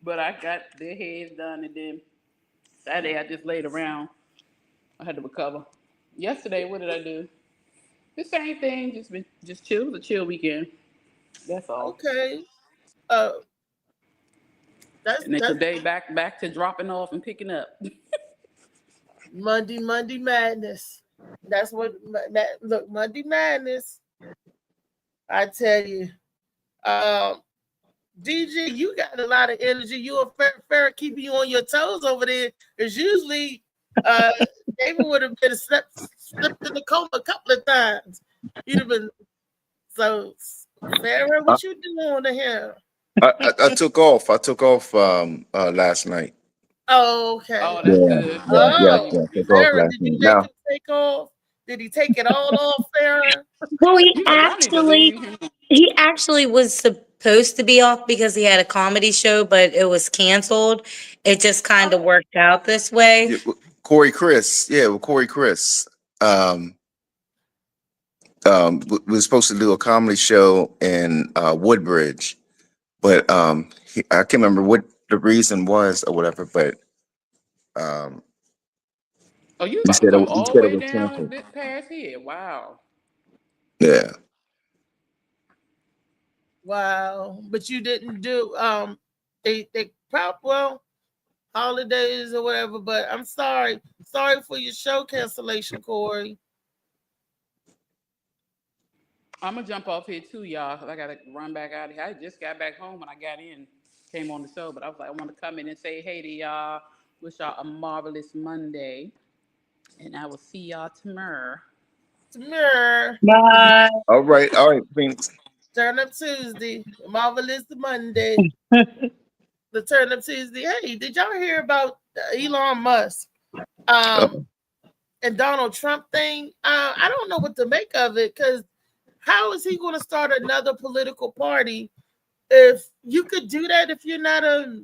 S8: But I got their heads done, and then Saturday I just laid around. I had to recover. Yesterday, what did I do? The same thing. Just chill. It was a chill weekend. That's all.
S2: Okay. Uh
S8: And then
S2: that's
S8: today, back to dropping off and picking up.
S2: Monday Madness. That's what look, Monday Madness. I tell you. DG, you got a lot of energy. You and Farrah keeping you on your toes over there. Because usually David would have been slipped in the coma a couple of times. He'd have been so Farrah, what you doing to him?
S4: I took off. Last night.
S2: Oh, okay.
S8: Oh,
S4: Yeah,
S8: that's good.
S2: Oh,
S4: I took off
S2: Farrah,
S4: last
S2: did you
S4: night.
S2: make
S4: Now,
S2: him take off? Did he take it all off, Farrah?
S6: Well,
S8: Y'all need to leave him.
S6: he actually was supposed to be off because he had a comedy show, but it was canceled. It just kind of worked out this way.
S4: yeah, Corey Chris. Yeah, well, Corey Chris. We were supposed to do a comedy show in Woodbridge, but I can't remember what the reason was or whatever. But
S8: Oh, you
S4: he
S8: about to
S4: said
S8: come
S4: he
S8: all the
S4: said it
S8: way
S4: was
S8: down
S4: canceled.
S8: this past here. Wow.
S4: Yeah.
S2: Wow. But you didn't do they well holidays or whatever, but I'm sorry. Sorry for your show cancellation, Corey.
S8: I'm gonna jump off here too, y'all, because I gotta run back out of here. I just got back home when I got in, came on the show, but I was like, I want to come in and say hey to y'all. Wish y'all a marvelous Monday, and I will see y'all tomorrow.
S2: Tamir,
S6: Bye.
S4: All right. Phoenix.
S2: Turn Up Tuesday. Marvelous Monday. The Turn Up Tuesday. Hey, did y'all hear about Elon Musk and Donald Trump thing? I don't know what to make of it because how is he going to start another political party if you could do that if you're not I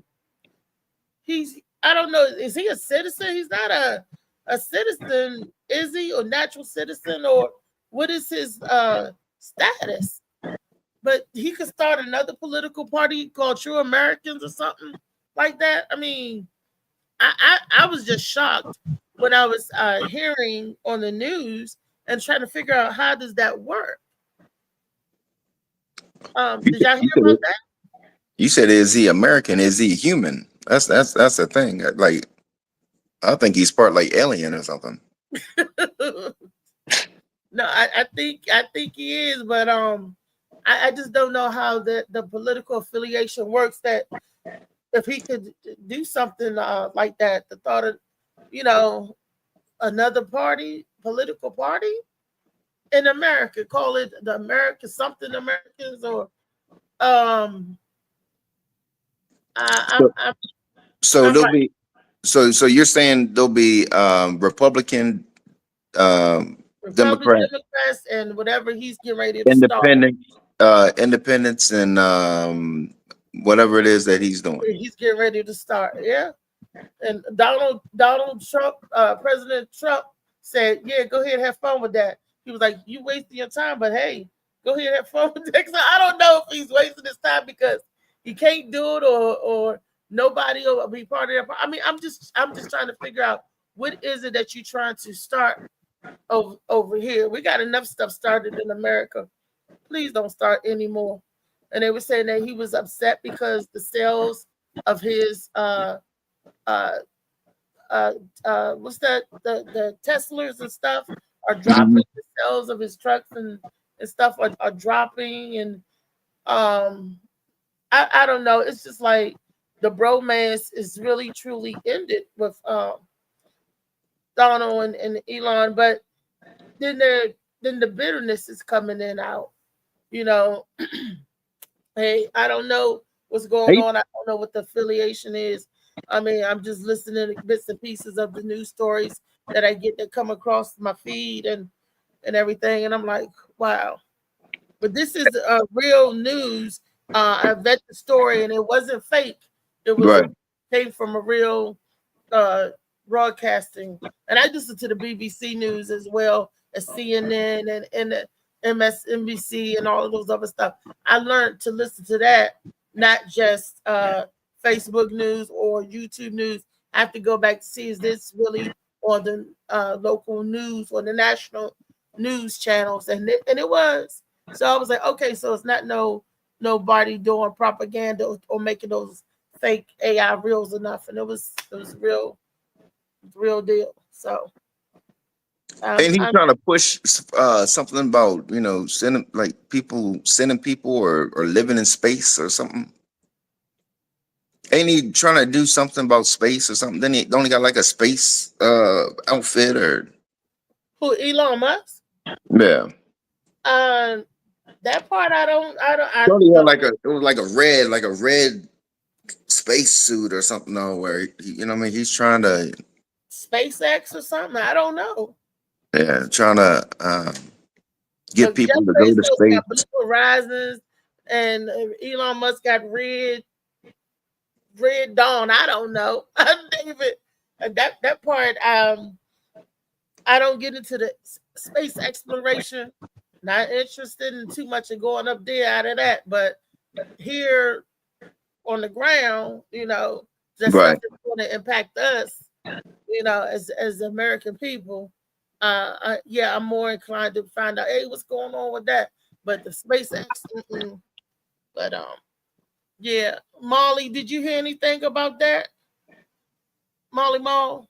S2: don't know, is he a citizen? He's not a citizen, is he? Or natural citizen, or what is his status? But he could start another political party called True Americans or something like that. I mean, I was just shocked when I was hearing on the news and trying to figure out how does that work.
S4: You
S2: Did
S4: said,
S2: y'all hear about that?
S4: you said, is he American? Is he human? That's the thing. Like, I think he's part like alien or something.
S2: No, I think he is, but I just don't know how the political affiliation works. That if he could do something like that, the thought of, you know, another party, political party in America, call it the American something Americans, or um, I,
S4: So,
S2: I'm
S4: so
S2: I'm
S4: there'll
S2: like
S4: be so you're saying there'll be Republican,
S2: Republican
S4: Democrat,
S2: Democrats and whatever he's getting ready to start.
S4: independent, independents, and whatever it is that he's doing.
S2: He's getting ready to start. Yeah. And Donald Trump, President Trump said, "Yeah, go ahead and have fun with that." He was like, "You wasting your time, but hey, go ahead and have fun with that." So I don't know if he's wasting his time because he can't do it, or nobody will be part of that. I mean, I'm just trying to figure out what is it that you're trying to start over here. We got enough stuff started in America. Please don't start anymore. And they were saying that he was upset because the sales of his uh uh what's that, the Teslas and stuff are dropping.
S4: Mhm.
S2: The sales of his trucks and stuff are dropping. And um I don't know, it's just like the bromance is really truly ended with Donald and Elon. But then the bitterness is coming in out, you know. Hey, I don't know what's going
S4: Hey,
S2: on. I don't know what the affiliation is. I mean, I'm just listening to bits and pieces of the news stories that I get that come across my feed and everything, and I'm like, wow. But this is real news. I vet the story, and it wasn't fake. It was
S4: right.
S2: a came from a real uh, broadcasting. And I listen to the BBC News as well as CNN and the MSNBC and all of those other stuff. I learned to listen to that, not just Facebook news or YouTube news. I have to go back to see, is this really on the local news or the national news channels, and it was. So I was like, okay, so it's not nobody doing propaganda or making those fake AI reels enough, and it was real deal. So
S4: And he's
S2: I'm
S4: trying to push something about, sending like sending people or living in space or something. Ain't he trying to do something about space or something? Then he only got like a space outfit or
S2: who, Elon Musk.
S4: yeah.
S2: Um, that part I
S4: He only had
S2: don't
S4: like it was like a red space suit or something though, where what I mean, he's trying to
S2: SpaceX or something. I don't know.
S4: trying to get
S2: But Jeff
S4: people to go to
S2: Bezos got
S4: space.
S2: Blue Horizons, and Elon Musk got Red Dawn. I don't know. David, that part I don't get into the space exploration. Not interested in too much of going up there out of that. But here on the ground, that stuff
S4: Right.
S2: that's going to impact us, as American people. Yeah, I'm more inclined to find out, hey, what's going on with that. But the SpaceX, mm-mm. But yeah, Molly, did you hear anything about that? Molly Mall,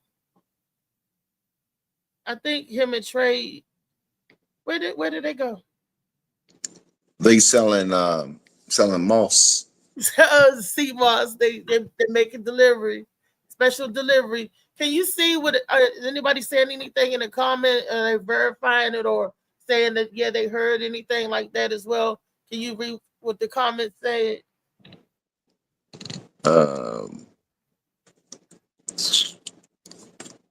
S2: I think him and Trey, where did they go?
S4: They selling moss.
S2: CMOS, they make a delivery, special delivery. Can you see what? Is anybody saying anything in the comment? They verifying it or saying that, yeah, they heard anything like that as well? Can you read what the comments say?
S4: Um,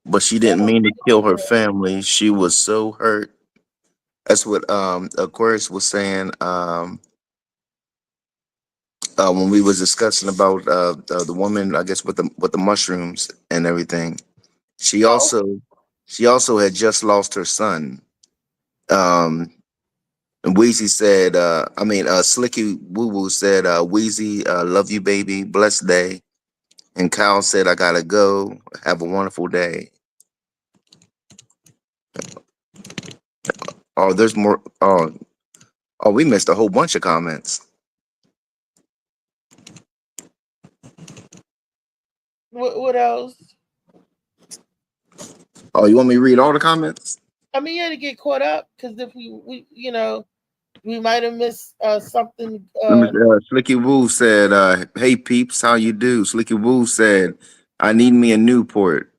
S4: but she didn't mean to kill her family. She was so hurt. That's what Aquarius was saying when we was discussing about the woman, I guess, with the mushrooms and everything. She
S2: Oh,
S4: also she also had just lost her son. Um, and Weezy said, Slicky Woo Woo said, Weezy, love you, baby, blessed day. And Kyle said, I gotta go. Have a wonderful day. Oh, there's more. Oh, we missed a whole bunch of comments.
S2: What else?
S4: Oh, you want me to read all the comments?
S2: I mean, you had to get caught up because if we we might have missed something.
S4: Let me, Slicky Woo said, "Hey peeps, how you do?" Slicky Woo said, "I need me a Newport."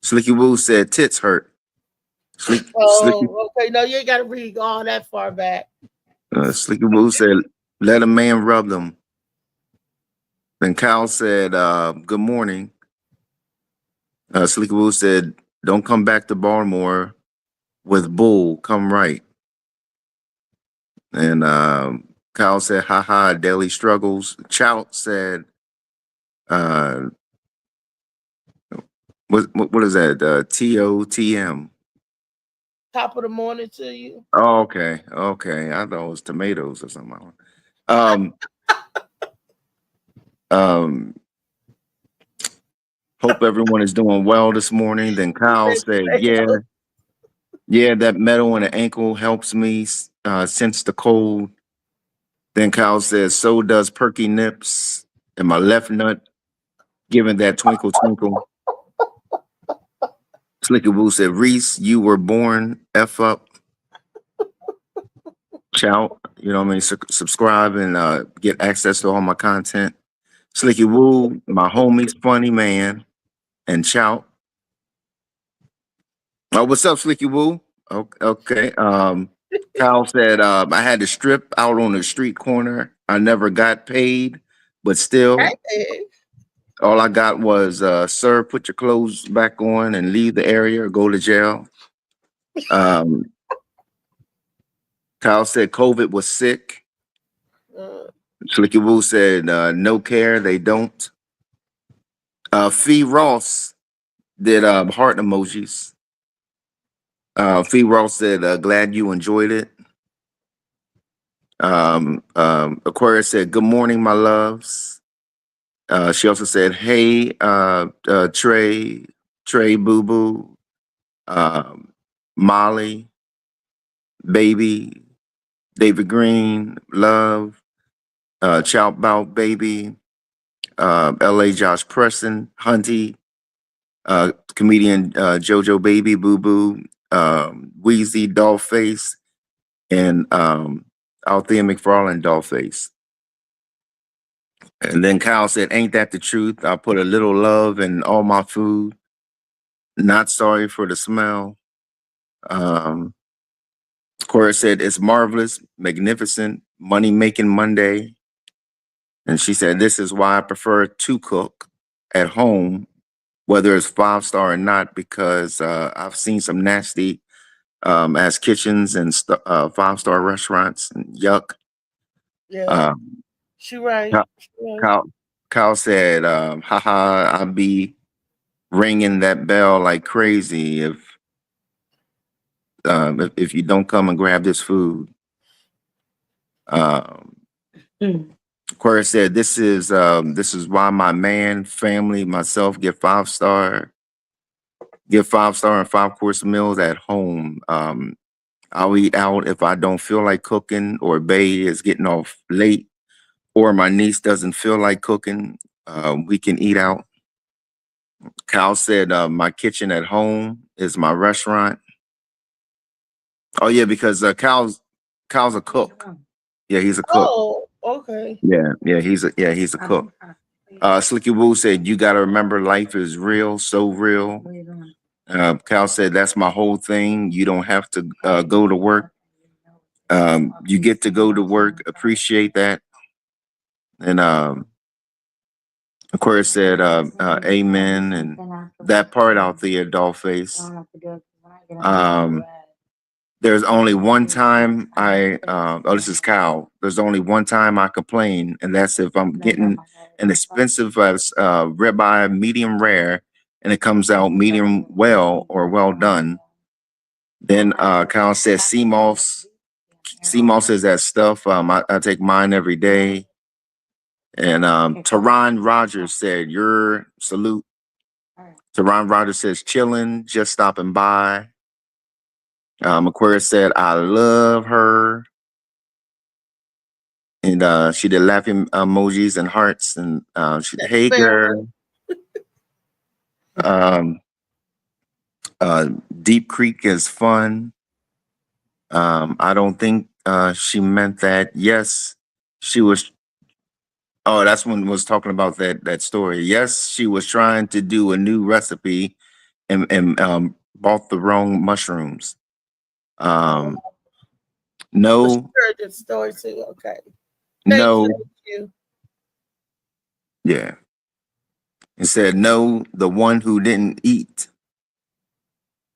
S4: Slicky Woo said, "Tits hurt." Slicky
S2: Oh, okay. No, you ain't got to read all that far back.
S4: Slicky Woo said, "Let a man rub them." Then Cal said, "Good morning." Slicky Woo said, "Don't come back to Baltimore with bull. Come right." And Kyle said, "Haha, daily struggles." Chout said, "What is that? TOTM."
S2: Top of the morning to you.
S4: Oh, okay. I thought it was tomatoes or something. Um, hope everyone is doing well this morning. Then Kyle said, yeah, that metal in the ankle helps me sense the cold. Then Kyle says, so does perky nips and my left nut, giving that twinkle twinkle. Slicky Boo said, Reese, you were born F up. Chow, you know what I mean? Subscribe and get access to all my content. Slicky Woo, my homie's funny man, and Chow. Oh, what's up, Slicky Woo? Okay. Kyle said, I had to strip out on the street corner. I never got paid, but still, all I got was, sir, put your clothes back on and leave the area or go to jail. Kyle said COVID was sick. Slicky Woo said, no care, they don't. Fee Ross did heart emojis. Fee Ross said, glad you enjoyed it. Aquarius said, good morning, my loves. She also said, hey, Trey, Boo Boo, Molly, Baby, David Green, Love, Chow Bout Baby, LA Josh Preston, Hunty, comedian JoJo Baby, Boo Boo, Wheezy, Dollface, and Althea McFarlane, Dollface. And then Kyle said, ain't that the truth? I put a little love in all my food. Not sorry for the smell. Cora said, it's marvelous, magnificent, money-making Monday. And she said, this is why I prefer to cook at home, whether it's 5-star or not, because I've seen some nasty ass kitchens and 5-star restaurants and yuck.
S2: Yeah, she right.
S4: Kyle said, haha, I'll be ringing that bell like crazy if you don't come and grab this food. Aquarius said, this is why my man, family, myself get 5-star. Get 5-star and 5-course meals at home. I'll eat out if I don't feel like cooking, or Bay is getting off late, or my niece doesn't feel like cooking. We can eat out. Kyle said, my kitchen at home is my restaurant. Oh yeah, because Kyle's a cook. Yeah, he's a cook.
S2: Oh, okay.
S4: Yeah, he's a cook. Slicky Woo said, you got to remember life is real, so real. Kyle said, that's my whole thing. You don't have to go to work. You get to go to work. Appreciate that. And Aquarius said, amen. And that part out there, Dollface. There's only one time this is Kyle. There's only one time I complain, and that's if I'm getting an expensive ribeye medium rare and it comes out medium well or well done. Then Kyle says CMOS says that stuff. I take mine every day. And Teron Rogers said, your salute. Teron Rogers says, chilling, just stopping by. Aquarius said, I love her. And she did laughing emojis and hearts. And she said, hey, girl. Um, Deep Creek is fun. I don't think she meant that. Yes, she was. Oh, that's when was talking about that story. Yes, she was trying to do a new recipe and bought the wrong mushrooms. Um,
S2: But she
S4: no,
S2: heard the story too. Okay. Thank you.
S4: no,
S2: Thank you.
S4: yeah. It said no. The one who didn't eat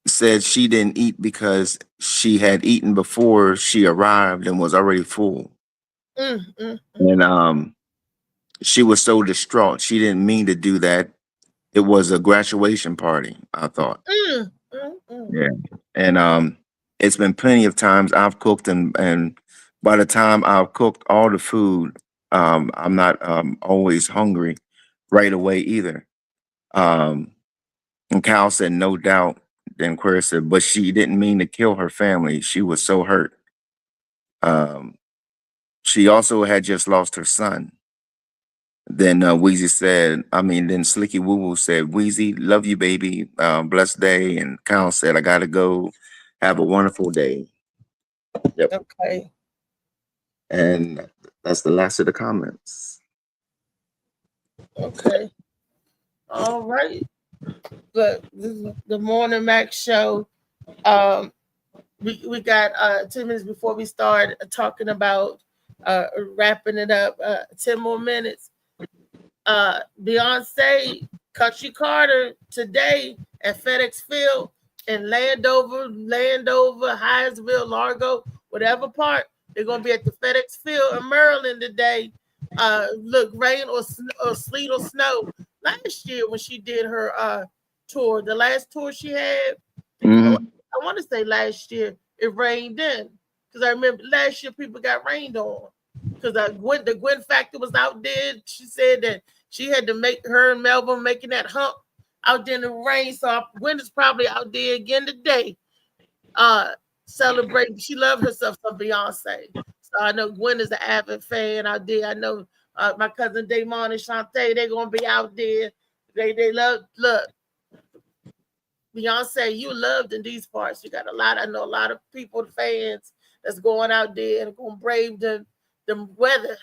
S4: said she didn't eat because she had eaten before she arrived and was already full.
S2: Mm, mm, mm,
S4: And she was so distraught. She didn't mean to do that. It was a graduation party, I thought.
S2: mm, mm, mm.
S4: Yeah. And it's been plenty of times I've cooked and by the time I've cooked all the food, I'm not always hungry right away either. Um and Cal said no doubt. Then Queer said, but she didn't mean to kill her family. She was so hurt. Um she also had just lost her son. Then Weezy said, then Slicky Woo Woo said, Weezy, love you, baby. Blessed day. And Kyle said, I gotta go. Have a wonderful day. Yep.
S2: Okay.
S4: And that's the last of the comments.
S2: Okay. All right. Look, this is the Morning Mac show. Um, we got 10 minutes before we start talking about wrapping it up. 10 more minutes. Beyonce, Country Carter today at FedEx Field in Landover, Hyattsville, Largo, whatever part. They're gonna be at the FedEx Field in Maryland today. Look, rain or sleet or snow. Last year when she did her tour, the last tour she had,
S4: Mm-hmm.
S2: I want to say last year it rained in because I remember last year people got rained on because the Gwen Factor was out there. She said that she had to make her and Melvin making that hump out there in the rain. So Gwen is probably out there again today, celebrating. She loved herself some Beyonce. So I know Gwen is an avid fan out there. I know my cousin Damon and Shantae, they're gonna be out there. They look Beyonce, you loved in these parts. You got I know a lot of people, fans that's going out there and gonna brave the weather,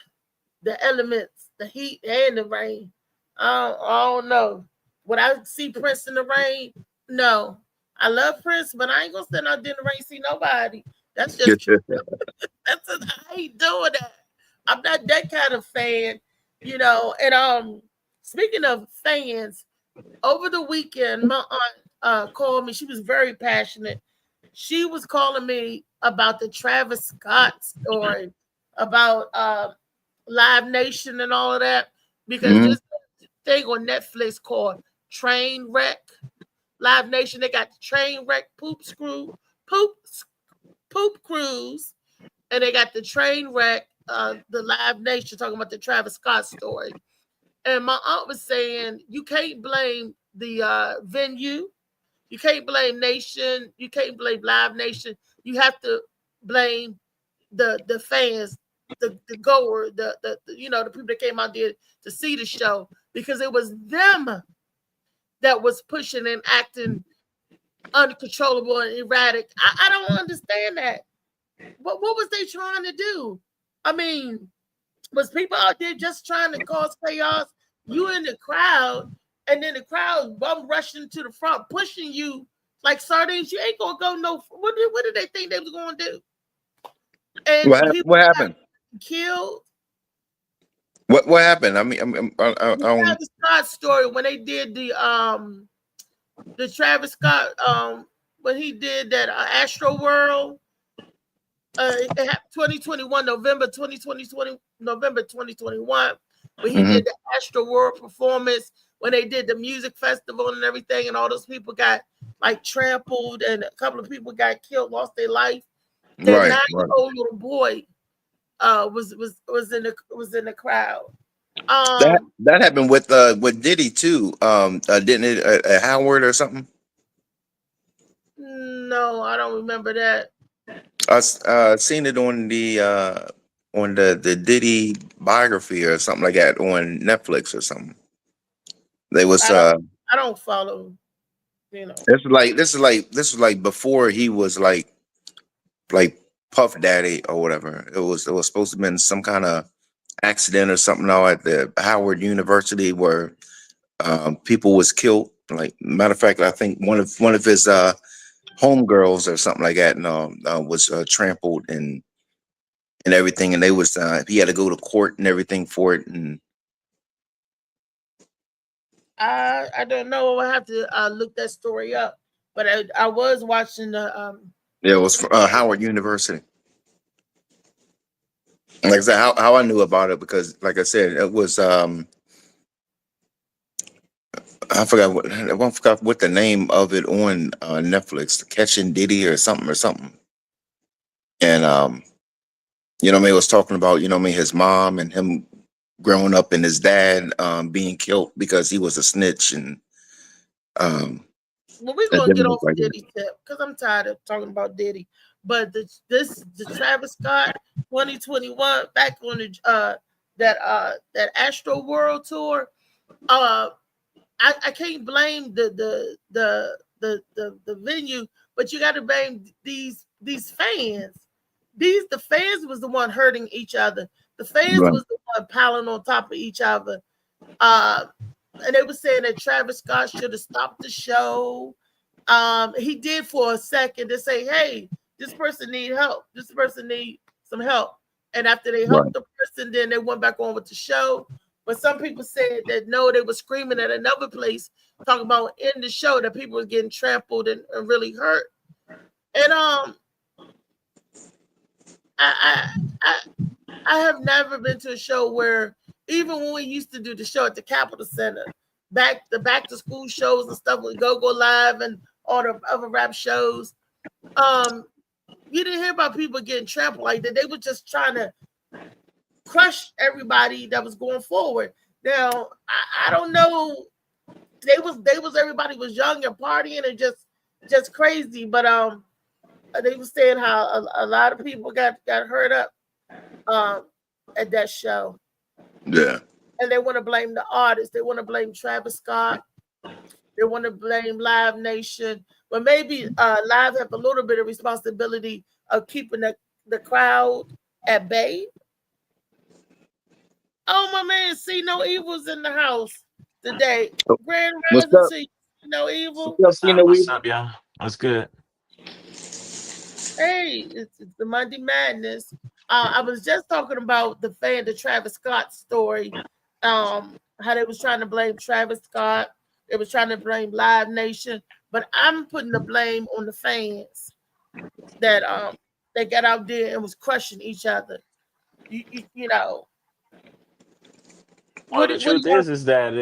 S2: the elements, the heat and the rain. I don't know. Would I see Prince in the rain? No. I love Prince, but I ain't gonna stand out there in the rain see nobody. That's just true. I ain't doing that. I'm not that kind of fan, And speaking of fans, over the weekend, my aunt called me. She was very passionate. She was calling me about the Travis Scott story, about Live Nation and all of that, because this thing on Netflix called Train Wreck. Live Nation, they got the Train Wreck Poop Cruise, and they got the Train Wreck, the Live Nation talking about the Travis Scott story. And my aunt was saying you can't blame the venue, you can't blame Nation, you can't blame Live Nation. You have to blame the fans, the goer, the the people that came out there to see the show, because it was them that was pushing and acting uncontrollable and erratic. I don't understand that. What was they trying to do? I mean, was people out there just trying to cause chaos? You in the crowd, and then the crowd bum rushing to the front, pushing you like sardines. You ain't gonna go no. What did they think they was gonna do? And
S4: What happened?
S2: Killed.
S4: What happened? I
S2: Travis Scott story when they did the Travis Scott when he did that Astro World. It happened 2021 November 2021 when he did the Astro World performance, when they did the music festival and everything, and all those people got like trampled and a couple of people got killed, lost their life. The 9-year-old little boy was in the crowd.
S4: That happened with Diddy too. Didn't it at Howard or something?
S2: No, I don't remember that.
S4: I seen it on the Diddy biography or something like that on Netflix or something. They was
S2: I I don't follow.
S4: This is like before he was like Puff Daddy or whatever. It was supposed to have been some kind of accident or something now at the Howard University where people was killed. Like matter of fact, I think one of his homegirls or something like that, was trampled and everything, and they was he had to go to court and everything for it. And
S2: I don't know. I have to look that story up. But I was watching the
S4: yeah, it was Howard University. Like I said, how I knew about it because, like I said, it was I forgot what the name of it on Netflix, Catching Diddy or something. And you know, what I mean, it was talking about, you know, what I mean, his mom and him growing up and his dad being killed because he was a snitch and
S2: well, we're gonna get off Diddy tip because I'm tired of talking about Diddy. But the Travis Scott 2021 back on the that Astro World tour. I can't blame the venue, but you got to blame these fans. The fans was the one hurting each other. The fans was the one piling on top of each other. And they were saying that Travis Scott should have stopped the show. He did for a second to say, "Hey, this person need help. This person need some help." And after they helped the person, then they went back on with the show. But some people said that no, they were screaming at another place, talking about in the show that people were getting trampled and really hurt. And I have never been to a show where, even when we used to do the show at the Capitol Center, back to school shows and stuff with Go Live and all the other rap shows, you didn't hear about people getting trampled like that. They were just trying to crush everybody that was going forward. Now I don't know. They was everybody was young and partying and just crazy, but they were saying how a lot of people got hurt up at that show.
S4: Yeah.
S2: And they want to blame the artists. They want to blame Travis Scott. They want to blame Live Nation. But maybe Live have a little bit of responsibility of keeping the crowd at bay. Oh, my man, See No Evil's in the house today. Grand Rising to you, See No Evil.
S9: What's up, y'all? What's good?
S2: Hey, it's the Monday Madness. I was just talking about the Travis Scott story. How they was trying to blame Travis Scott. They was trying to blame Live Nation. But I'm putting the blame on the fans that they got out there and was crushing each other. You know.
S9: Well, the truth is that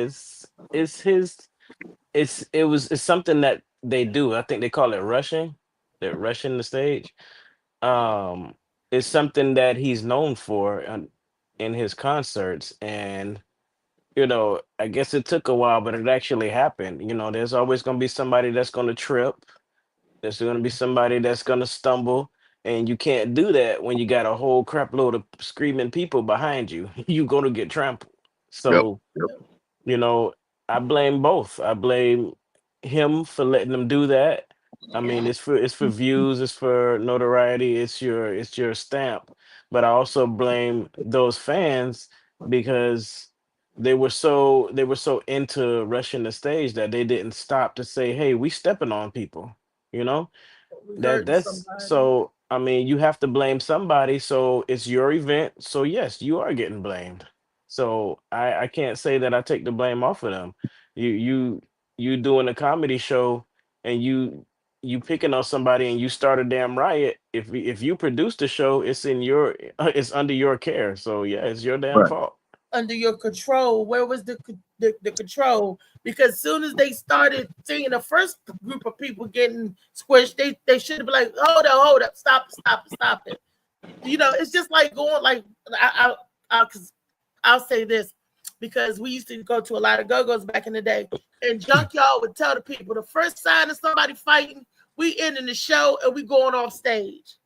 S9: it's something that they do. I think they call it rushing. They're rushing the stage. Um, it's something that he's known for in his concerts, and I guess it took a while, but it actually happened. There's always going to be somebody that's going to trip. There's going to be somebody that's going to stumble, and you can't do that when you got a whole crap load of screaming people behind you. You're going to get trampled. So, I blame both. I blame him for letting them do that. I mean, it's for views, it's for notoriety, it's your stamp. But I also blame those fans because they were so into rushing the stage that they didn't stop to say, "Hey, we stepping on people," you know? That's so I mean, you have to blame somebody. So it's your event. So yes, you are getting blamed. So I can't say that I take the blame off of them. You doing a comedy show and you picking on somebody and you start a damn riot. If you produce the show, it's in your it's under your care. So yeah, it's your damn
S4: Right.
S9: fault.
S2: Under your control. Where was the control? Because as soon as they started seeing the first group of people getting squished, they should have been like, hold up, stop it. It's just like going like because I'll say this because we used to go to a lot of go-go's back in the day, and Junkyard would tell the people the first sign of somebody fighting, we ending the show and we going off stage.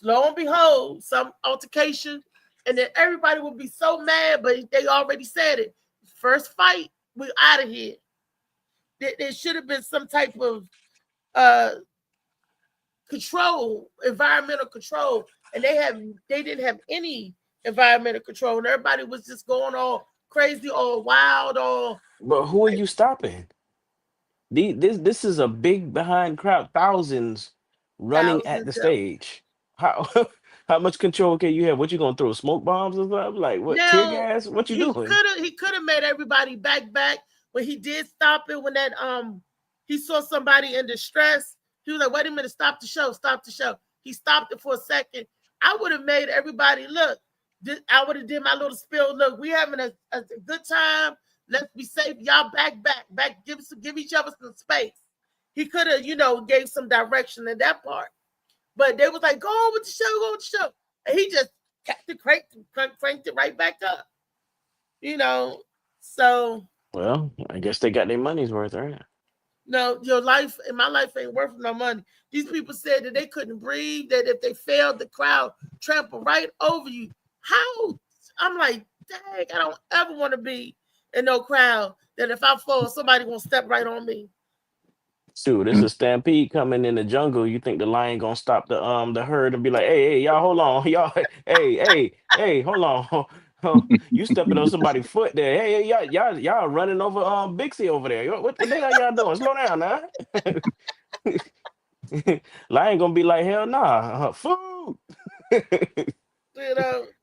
S2: Lo and behold, some altercation. And then everybody would be so mad, but they already said it. First fight, we out of here. there should have been some type of uh control, environmental control, and they didn't have any environmental control, and everybody was just going all crazy, all wild, all
S9: But who are you stopping? This is a big behind crowd, thousands running at the
S2: thousands of.
S9: stage. How how much control can you have? What you gonna throw smoke bombs or something? Like what, tear
S2: Now
S9: gas? What you
S2: he
S9: doing?
S2: could have made everybody back, but he did stop it when that he saw somebody in distress. He was like, "Wait a minute, stop the show, stop the show." He stopped it for a second. I would have made everybody look. I would have did my little spill. Look, we having a good time. Let's be safe. Y'all back. Give each other some space. He could have, gave some direction in that part. But they was like, go on with the show, go with the show. And he just kept it cranked it right back up. So
S9: Well, I guess they got their money's worth, right?
S2: no, your life and my life ain't worth no money. These people said that they couldn't breathe, that if they failed, the crowd trample right over you. How? I'm like, dang, I don't ever want to be in no crowd that if I fall, somebody gonna step right on me.
S9: Dude, it's a stampede coming in the jungle. You think the lion gonna stop the herd and be like, hey, y'all, hold on, y'all, hey, hold on. You stepping on somebody's foot there. Hey, y'all running over Bixie over there. What the hell y'all doing? Slow down now. Lion gonna be like, hell nah, food.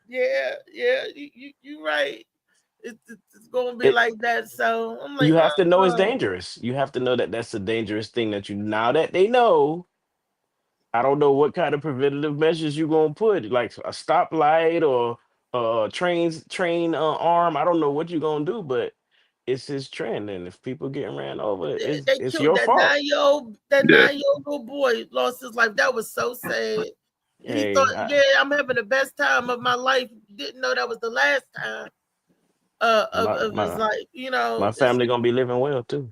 S2: Yeah, you right. It's gonna be like that. So I'm like,
S9: You have to know it's dangerous. You have to know that that's a dangerous thing now that they know. I don't know what kind of preventative measures you're gonna put, like a stoplight or train arm. I don't know what you're gonna do, but it's his trend, and if people getting ran over,
S2: they
S9: it's
S2: killed
S9: your
S2: that
S9: fault.
S2: 9-year-old little boy, lost his life. That was so sad. He thought, I'm having the best time of my life. Didn't know that was the last time of his life.
S9: My family gonna be living well too.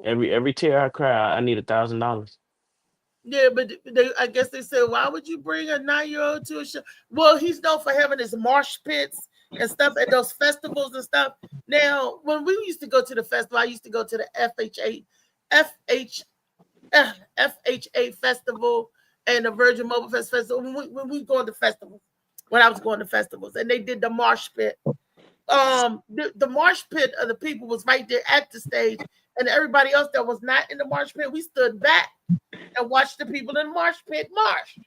S9: Every tear I cry, I need $1,000.
S2: Yeah, but I guess they said, why would you bring a 9-year-old to a show? Well, he's known for having his marsh pits and stuff at those festivals and stuff. Now, when we used to go to the festival, I used to go to the FHA festival and the Virgin Mobile Fest festival. When we going to festivals, when I was going to festivals, and they did the marsh pit. The marsh pit of the people was right there at the stage, and everybody else that was not in the marsh pit, we stood back and watched the people in the marsh pit march.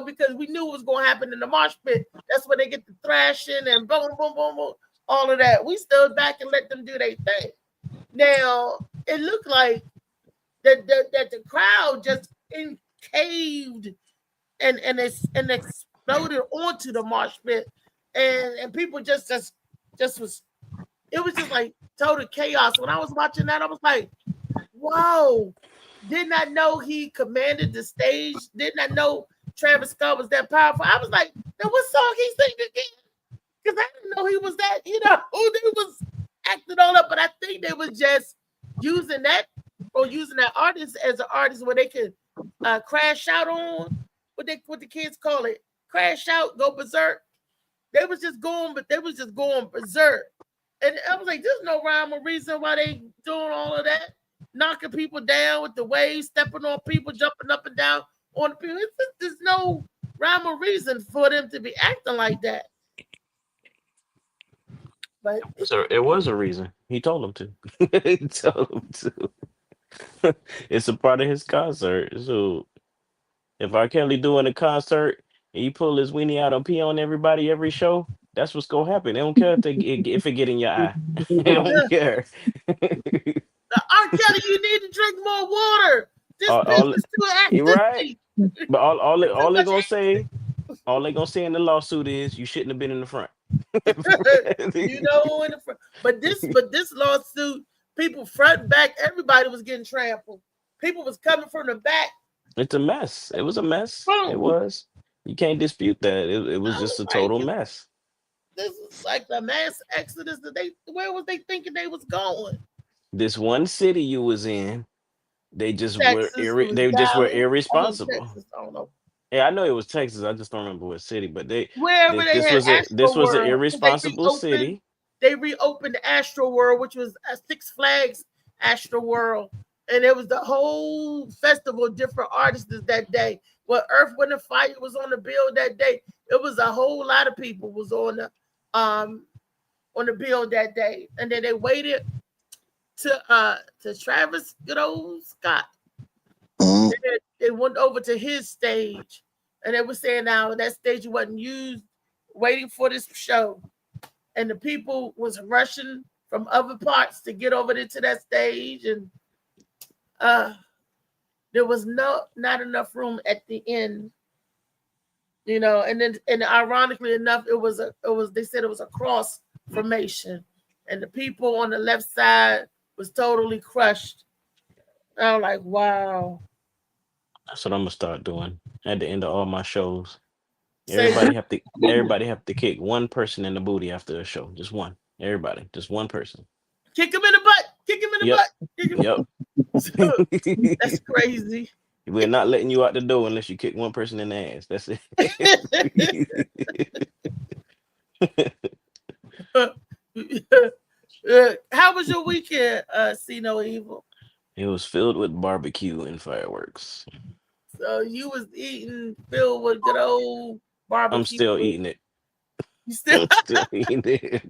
S2: Because we knew what was going to happen in the marsh pit. That's where they get the thrashing and boom, boom, boom, boom, all of that. We stood back and let them do their thing. Now it looked like that the crowd just caved and exploded onto the marsh pit, and people just was. It was just like total chaos. When I was watching that, I was like, whoa. Did not know he commanded the stage. Did not know Travis Scott was that powerful. I was like, now what song he sing again? Because I didn't know he was that, they was acting all up. But I think they was just using that artist as an artist where they could crash out on what the kids call it. Crash out, go berserk. They was just going berserk. And I was like, there's no rhyme or reason why they doing all of that. Knocking people down with the waves, stepping on people, jumping up and down on the people. There's no rhyme or reason for them to be acting like that. But
S9: So it was a reason. He told them to. He told them to. It's a part of his concert. So if R. Kelly doing a concert and he pull his weenie out and pee on everybody every show, that's what's gonna happen. They don't care if it get in your eye. They don't care.
S2: R. Kelly, you need to drink more water. This business too active.
S9: Right. But all they gonna say in the lawsuit is you shouldn't have been in the front.
S2: In the front. But this lawsuit, people front and back, everybody was getting trampled. People was coming from the back.
S9: It's a mess. It was a mess. It was. You can't dispute that. It was just a total mess.
S2: This is like the mass exodus where was they thinking they was going?
S9: This one city you was in, they just were irresponsible.
S2: Texas, I don't know.
S9: Yeah, I know it was Texas. I just don't remember what city, but this
S2: was an
S9: irresponsible city.
S2: they reopened Astro World, which was Six Flags Astro World, and it was the whole festival, different artists that day. Well, Earth, Wind, and Fire was on the bill that day. It was a whole lot of people was on the bill that day, and then they waited to Travis good old Scott.
S4: Mhm.
S2: They went over to his stage, and they were saying now that stage wasn't used, waiting for this show, and the people was rushing from other parts to get over into that stage, and there was not enough room at the end, and ironically enough, they said it was a cross formation, and the people on the left side was totally crushed. I'm like, wow.
S9: That's what I'm gonna start doing at the end of all my shows.
S2: Say,
S9: Everybody have to kick one person in the booty after a show. Just one. Everybody, just one person.
S2: kick him in the butt, kick him in the
S9: Yep.
S2: butt. Kick him.
S9: Yep.
S2: That's crazy.
S9: We're not letting you out the door unless you kick one person in the ass. That's it.
S2: How was your weekend, See No Evil?
S9: It was filled with barbecue and fireworks.
S2: So you was eating filled with good old barbecue.
S9: I'm still eating it.
S2: You still
S9: I'm still eating it.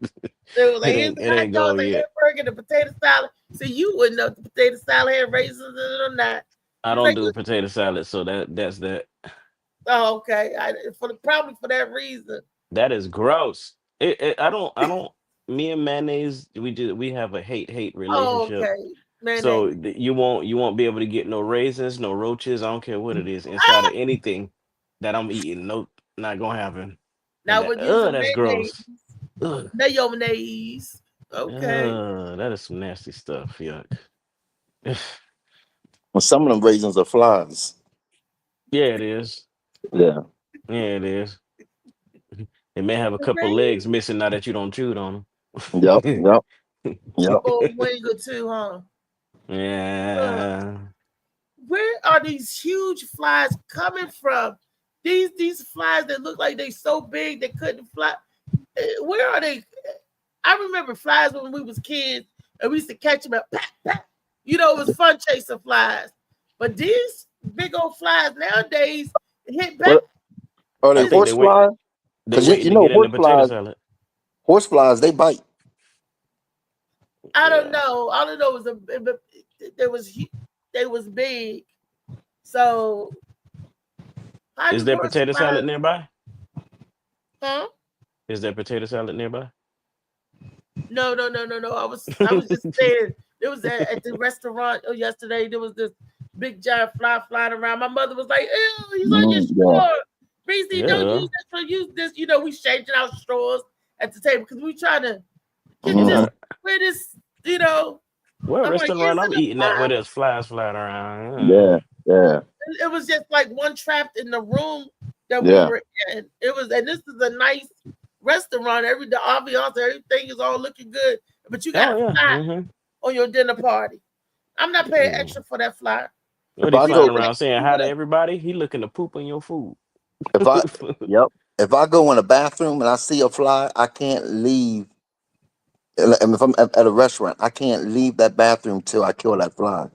S2: so like,
S9: It
S2: here's
S9: ain't
S2: the hot
S9: gone
S2: dogs, the
S9: yet.
S2: hamburger, the potato salad. So you wouldn't know if the potato salad had raisins in it or not.
S9: I
S2: You
S9: don't
S2: like,
S9: do potato salad, so that's that.
S2: oh, okay. Probably for that reason.
S9: That is gross. I don't. Me and mayonnaise, we have a hate
S2: Oh,
S9: relationship.
S2: okay.
S9: So
S2: Mayonnaise.
S9: you won't be able to get no raisins, no roaches. I don't care what it is inside of anything that I'm eating. Nope, not gonna happen. And
S2: Now
S9: that,
S2: we're using
S9: that's
S2: mayonnaise.
S9: gross. Ugh.
S2: Mayonnaise. Okay.
S9: That is some nasty stuff. Yuck.
S4: Well, some of them raisins are flies.
S9: Yeah, it is.
S4: Yeah.
S9: Yeah, it is. It may have a couple legs missing now that you don't chew on
S4: Yep.
S9: them.
S4: Yep. Yep.
S2: Or wing or two, huh?
S9: Yeah.
S2: Where are these huge flies coming from? These flies that look like they so big they couldn't fly. Where are they? I remember flies when we was kids, and we used to catch them and pat, pat. It was fun chasing flies. But these big old flies nowadays hit back.
S4: What are
S9: I
S4: they?
S9: think
S4: Horse flies?
S9: they
S4: Because
S9: waiting
S4: you
S9: to
S4: know
S9: get in the potato salad.
S4: horse flies they bite.
S2: I don't
S9: Yeah.
S2: know. All I know was they was big. So how
S9: Is
S2: do
S9: there
S2: horse
S9: potato salad
S2: flies-
S9: nearby?
S2: Huh?
S9: Is there potato salad nearby?
S2: No. I was just saying it was at the restaurant yesterday. There was this big giant fly flying around. My mother was like, "Ew, he's on your
S4: Yeah.
S2: straw. Reese, don't
S9: Yeah.
S2: use that. Use this." We changing out straws at the table because we trying to get
S4: Mhm.
S2: this where this.
S9: What
S2: I'm like,
S9: restaurant
S2: is
S9: I'm
S2: it a
S9: eating at
S2: fly?
S9: where there's flies flying around?
S4: Yeah. Yeah.
S2: It was just like one trapped in the room that
S4: Yeah.
S2: we were in. And this is a nice restaurant. The ambiance, everything is all looking good. But you got
S9: Oh
S2: a
S9: yeah.
S2: fly
S9: Mm-hmm.
S2: on your dinner party. I'm not paying
S9: Mm.
S2: extra for that fly.
S9: What
S4: If
S9: he
S4: I
S9: flying
S4: go,
S9: around saying hi to everybody? He looking to poop on your food.
S4: if I, yep. If I go in a bathroom and I see a fly, I can't leave. And if I'm at a restaurant, I can't leave that bathroom till I kill that fly.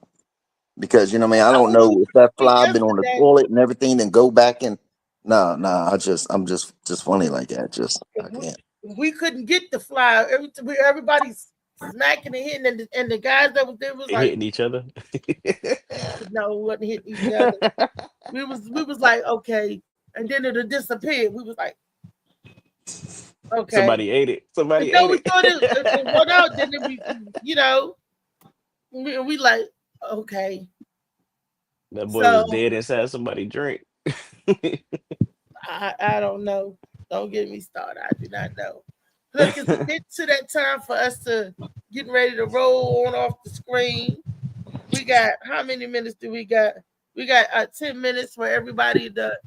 S4: Because you know what I mean, I don't know if that fly been on the
S2: Yesterday,
S4: toilet and everything, then go back and I'm just funny like that. I can't.
S2: we couldn't get the fly. Everybody's smacking and hitting, and the guys that was there was like,
S9: Hitting each other.
S2: no, we wasn't hitting each other. We was like, okay, and then it'll disappear. We was like, okay.
S9: Somebody ate it. Somebody
S2: No,
S9: ate
S2: we
S9: it.
S2: thought it went out. Then we like, okay.
S9: That boy
S2: So
S9: was dead inside somebody's drink.
S2: I don't know. Don't get me started. I do not know. Look, it's getting to that time for us to getting ready to roll on off the screen. We got how many minutes do we got? We got 10 minutes for everybody to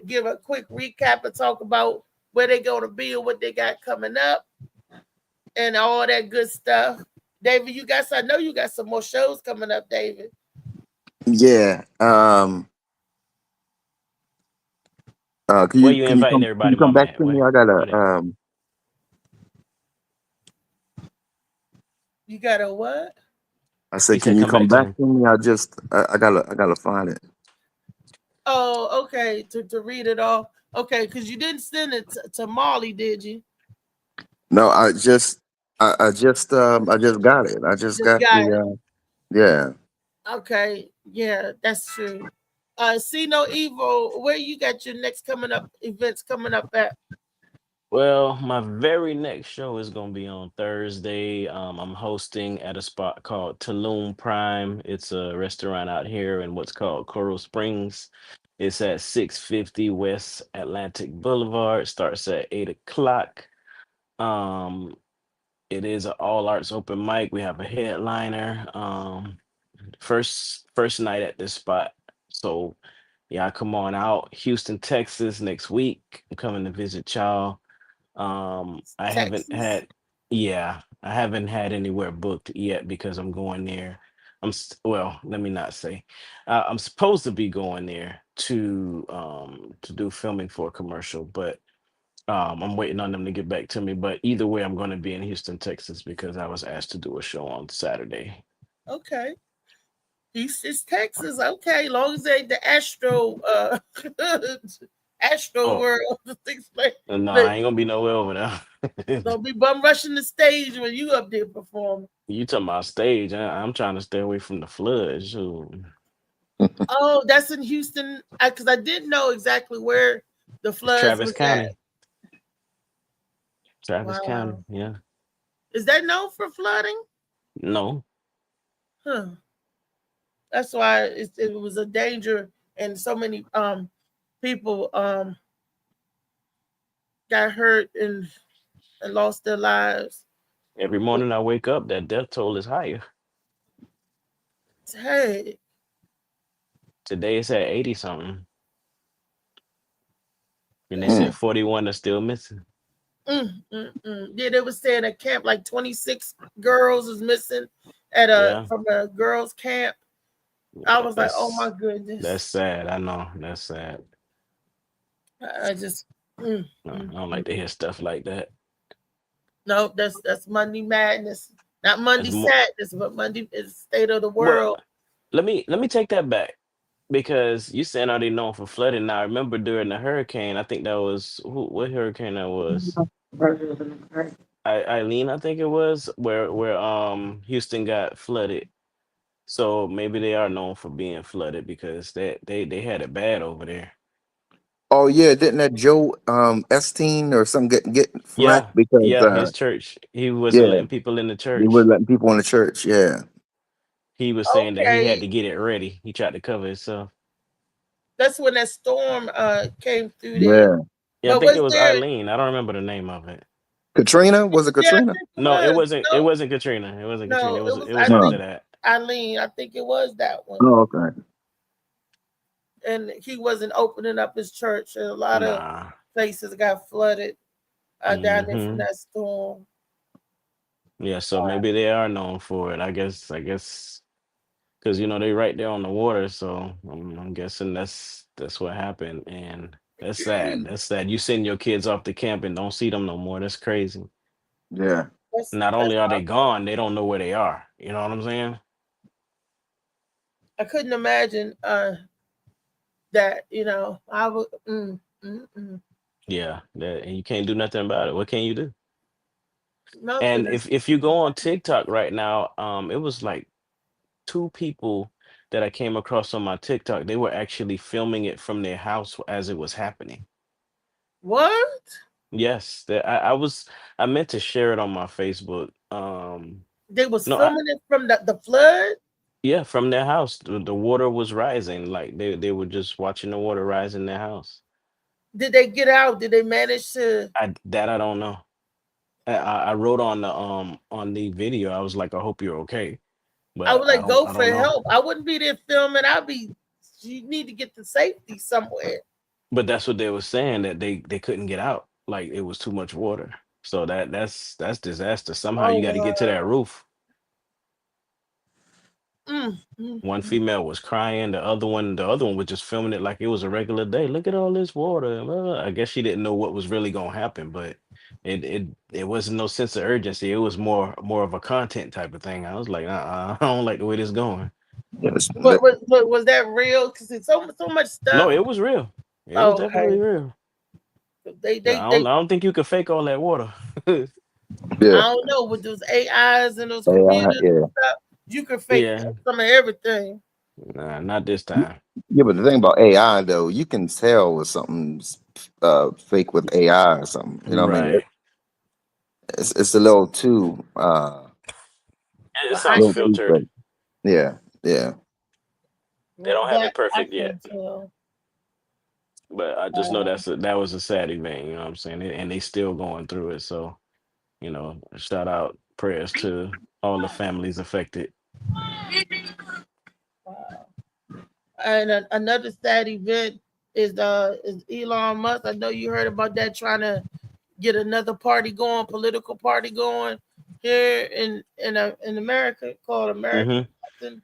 S2: give a quick recap and talk about where they're going to be and what they got coming up and all that good stuff. David, I know you got some more shows coming up, David.
S4: Yeah. Can
S9: Where
S4: you
S9: you inviting everybody,
S4: come
S9: Mama?
S4: back to me? I gotta
S2: You got a what?
S4: I
S9: He
S4: said,
S9: said,
S4: can you
S9: "Come
S4: come
S9: back to
S4: back
S9: me."
S4: to me? I gotta find it.
S2: Oh, okay. To read it off. Okay, because you didn't send it to Molly, did you?
S4: No, I just got it. I just
S2: Just
S4: got
S2: got it.
S4: yeah.
S2: Okay. Yeah, that's true. See no evil. Where you got your next coming up events coming up at?
S9: Well, my very next show is gonna be on Thursday. I'm hosting at a spot called Tulum Prime. It's a restaurant out here in what's called Coral Springs. It's at 650 West Atlantic Boulevard. Starts at 8 o'clock. Um, it is an all arts open mic. We have a headliner. First night at this spot. So yeah, come on out. Houston, Texas next week. I'm coming to visit y'all. I haven't
S2: Texas.
S9: had, yeah, I haven't had anywhere booked yet because I'm going there. Well, let me not say. I'm supposed to be going there to do filming for a commercial, but I'm waiting on them to get back to me. But either way, I'm going to be in Houston, Texas because I was asked to do a show on Saturday.
S2: Okay. East is Texas. Okay, long as they the Astro Astro
S9: Oh,
S2: world. Things like
S9: no,
S2: look,
S9: I ain't gonna be nowhere over there.
S2: don't be bum rushing the stage when you up there performing.
S9: You talking about stage? I'm trying to stay away from the floods. Shoot.
S2: Oh, that's in Houston. Because I didn't know exactly where the
S9: It's
S2: floods
S9: Travis
S2: was at.
S9: County. Travis County.
S2: Wow.
S9: Yeah.
S2: Is that known for flooding?
S9: No.
S2: Huh. That's why it was a danger, and so many people got hurt and lost their lives.
S9: Every morning I wake up, that death toll is higher.
S2: Hey,
S9: Today it's at 80 something. And they said
S4: Mm.
S9: 41 are still missing.
S2: Yeah, they were saying at camp like 26 girls was missing at
S9: Yeah.
S2: from a girls' camp. I was like, oh my
S9: That's
S2: goodness.
S9: sad. I know. That's sad.
S2: I just
S9: No, I don't
S2: mm.
S9: like to hear stuff like that.
S2: No, that's Monday madness. Not Monday
S9: It's more
S2: sadness, but Monday is state of the
S9: well,
S2: world.
S9: let me take that back because you saying are they known for flooding. Now I remember during the hurricane, I think that was what hurricane that was? Eileen, I think it was, where Houston got flooded. So maybe they are known for being flooded because they had it bad over there.
S4: Oh yeah, didn't that Joe Esteen or some get flack
S9: Yeah,
S4: because
S9: yeah, his church. He wasn't
S4: yeah,
S9: letting people in the
S4: they were
S9: church.
S4: letting people in the church. Yeah.
S9: He was saying that he had
S2: Okay,
S9: to get it ready. He tried to cover himself.
S2: that's when that storm came through there.
S4: Yeah.
S9: Yeah, I
S2: But
S9: think it
S2: was
S9: was
S2: there?
S9: Eileen. I don't remember the name of it.
S4: Katrina? Was it
S2: Yeah, I
S4: Katrina?
S2: think it
S9: No, it
S2: was.
S9: wasn't. It
S2: No,
S9: wasn't Katrina. It wasn't Katrina.
S2: no, it was.
S9: It
S2: I
S9: was
S4: No.
S9: after
S2: think
S9: that.
S2: Eileen. I think it was that one.
S4: Oh, okay.
S2: And he wasn't opening up his church, and a lot of
S9: Nah.
S2: places got flooded down there from
S9: Hmm.
S2: that storm.
S9: Yeah, so maybe they are known for it. I guess because they right there on the water. So I'm guessing that's what happened, and that's sad. That's sad. You send your kids off to camp and don't see them no more. That's crazy.
S4: Yeah.
S9: Not
S2: That's
S9: only are they
S2: awful.
S9: gone, they don't know where they are. You know what I'm saying?
S2: I couldn't imagine that. I would.
S9: Yeah, and you can't do nothing about it. What can you do?
S2: Nothing.
S9: And if you go on TikTok right now, it was like two people that I came across on my TikTok. They were actually filming it from their house as it was happening.
S2: What?
S9: Yes, I meant to share it on my Facebook.
S2: They was
S9: No,
S2: filming it from the flood.
S9: yeah, from their house. The water was rising. Like they were just watching the water rise in their house.
S2: Did they get out? Did they manage to?
S9: I don't know. I wrote on the video. I was like, I hope you're okay,
S2: I
S9: but
S2: would like go
S9: I
S2: for
S9: don't know.
S2: help. I wouldn't be there filming. I'd be. You need to get to safety somewhere.
S9: But that's what they were saying that they couldn't get out. Like it was too much water. So that's disaster. Somehow
S2: Oh
S9: you got to get to
S2: wow.
S9: that roof. One female was crying, the other one was just filming it like it was a regular day. Look at all this water. Blah, blah. I guess she didn't know what was really gonna happen, but it wasn't no sense of urgency. It was more of a content type of thing. I was like, I don't like the way this going.
S4: Yes.
S2: But was that real? Because it's so much
S9: No,
S2: stuff.
S9: it was real. It was
S2: Oh,
S9: definitely
S2: okay.
S9: real.
S2: They
S9: But
S2: they
S9: I
S2: they.
S9: don't think you could fake all that water.
S2: I
S4: Yeah.
S2: don't know with those AIs and those
S4: AI,
S2: computers
S4: yeah.
S2: and stuff. You can fake
S9: Yeah,
S2: some of everything.
S9: nah, not this time.
S4: Yeah, but the thing about AI though, you can tell if something's fake with AI or something. You know what I mean?
S9: Right.
S4: It's a little too
S9: It
S2: Well, I
S4: a
S9: sounds
S4: little
S2: can
S4: too
S9: filtered.
S4: fake. Yeah, yeah.
S9: They don't have
S2: that
S9: it
S2: I
S9: perfect yet.
S2: can tell.
S9: But I just know that was a sad event, you know what I'm saying? And they still going through it. So, shout out prayers to all the families affected.
S2: Wow. And another sad event is Elon Musk. I know you heard about that, trying to get another party going, political party going here in America called American
S9: Mm-hmm.
S2: something.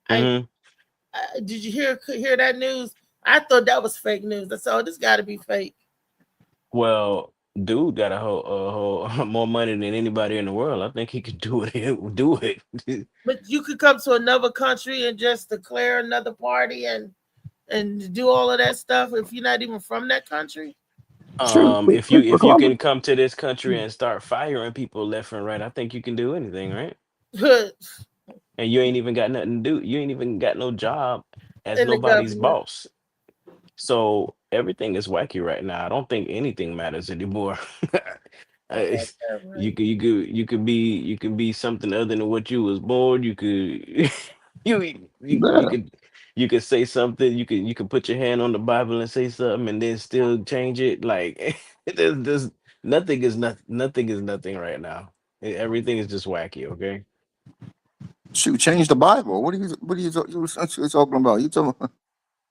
S2: I,
S9: Mm-hmm.
S2: did you hear that news? I thought that was fake news. I said, oh, this got to be fake.
S9: Well, dude got a whole more money than anybody in the world. I think he could do it. Do it.
S2: But you could come to another country and just declare another party and do all of that stuff if you're not even from that country.
S4: True. Christopher
S9: If you
S4: Columbus.
S9: can come to this country and start firing people left and right, I think you can do anything, right?
S2: in
S9: And you ain't even got nothing to do. You ain't even got no job as
S2: the
S9: nobody's
S2: government.
S9: boss. So everything is wacky right now. I don't think anything matters anymore.
S2: Okay,
S9: It's-
S2: right.
S9: you could be something other than what you was born. You could
S4: Yeah.
S9: you could say something. You could put your hand on the Bible and say something, and then still change it. Like there's nothing is nothing right now. Everything is just wacky. Okay.
S4: Shoot, change the Bible. You talking about? You talking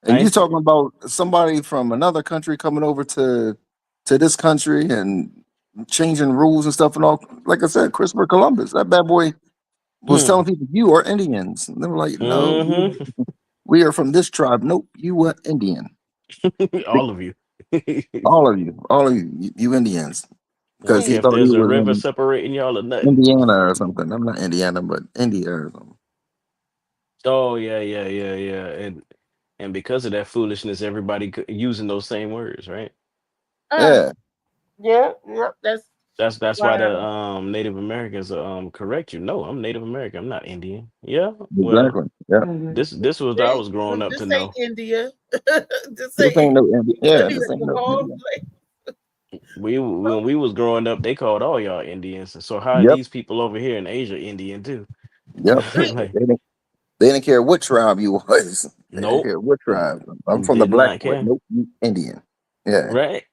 S9: I
S4: and you
S9: ain't,
S4: talking about somebody from another country coming over to this country and changing rules and stuff and all. Like I said, Christopher Columbus, that bad boy was
S9: hmm.
S4: telling people you are Indians. And they were like, no,
S9: Mm-hmm.
S4: we are from this tribe. Nope, you are Indian.
S9: All of you.
S4: All of you Indians.
S9: I don't
S4: Because he
S9: care if
S4: thought he
S9: there's a
S4: was
S9: river
S4: in
S9: separating y'all or nothing.
S4: Indiana or something. I'm not Indiana, but India or something.
S9: Oh yeah. And because of that foolishness, everybody using those same words, right?
S2: Uh,
S4: Yeah,
S2: yeah. That's
S9: That's why the
S2: wow.
S9: Native Americans correct you. No, I'm Native American. I'm not Indian. Yeah, well,
S4: exactly. Yeah.
S9: this was what I was growing up to
S2: This ain't
S9: know.
S2: India. This
S4: This
S2: ain't
S4: ain't no India. Yeah,
S2: India.
S4: this ain't
S2: The
S4: no
S2: whole
S4: India.
S9: When we was growing up, they called all y'all Indians. So how are
S4: Yep,
S9: these people over here in Asia Indian too?
S4: yep.
S9: Like,
S4: They didn't care what tribe you was. They didn't
S9: nope,
S4: care what tribe. I'm from the
S9: did
S4: black
S9: not
S4: boy.
S9: care.
S4: Nope, you Indian. Yeah.
S9: Right?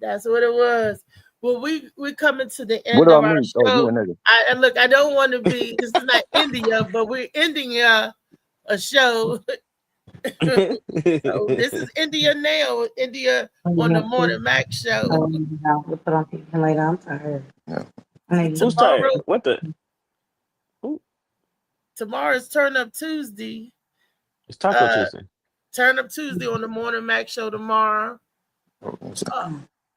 S2: That's what it was. Well, we coming to the
S4: What
S2: end
S4: do I
S2: of our
S4: mean? Oh, you a
S2: show.
S4: nigga.
S2: And look, I don't want to be. This is not India, but we're ending a show. So this is India now. India on the Morning Mac show.
S4: Yeah.
S9: Who's tired?
S2: Tomorrow,
S9: What the? Who?
S2: tomorrow's Turn Up Tuesday.
S9: It's Taco
S2: Uh,
S9: Tuesday.
S2: Turn Up Tuesday on the Morning Mac show tomorrow.
S4: What's that?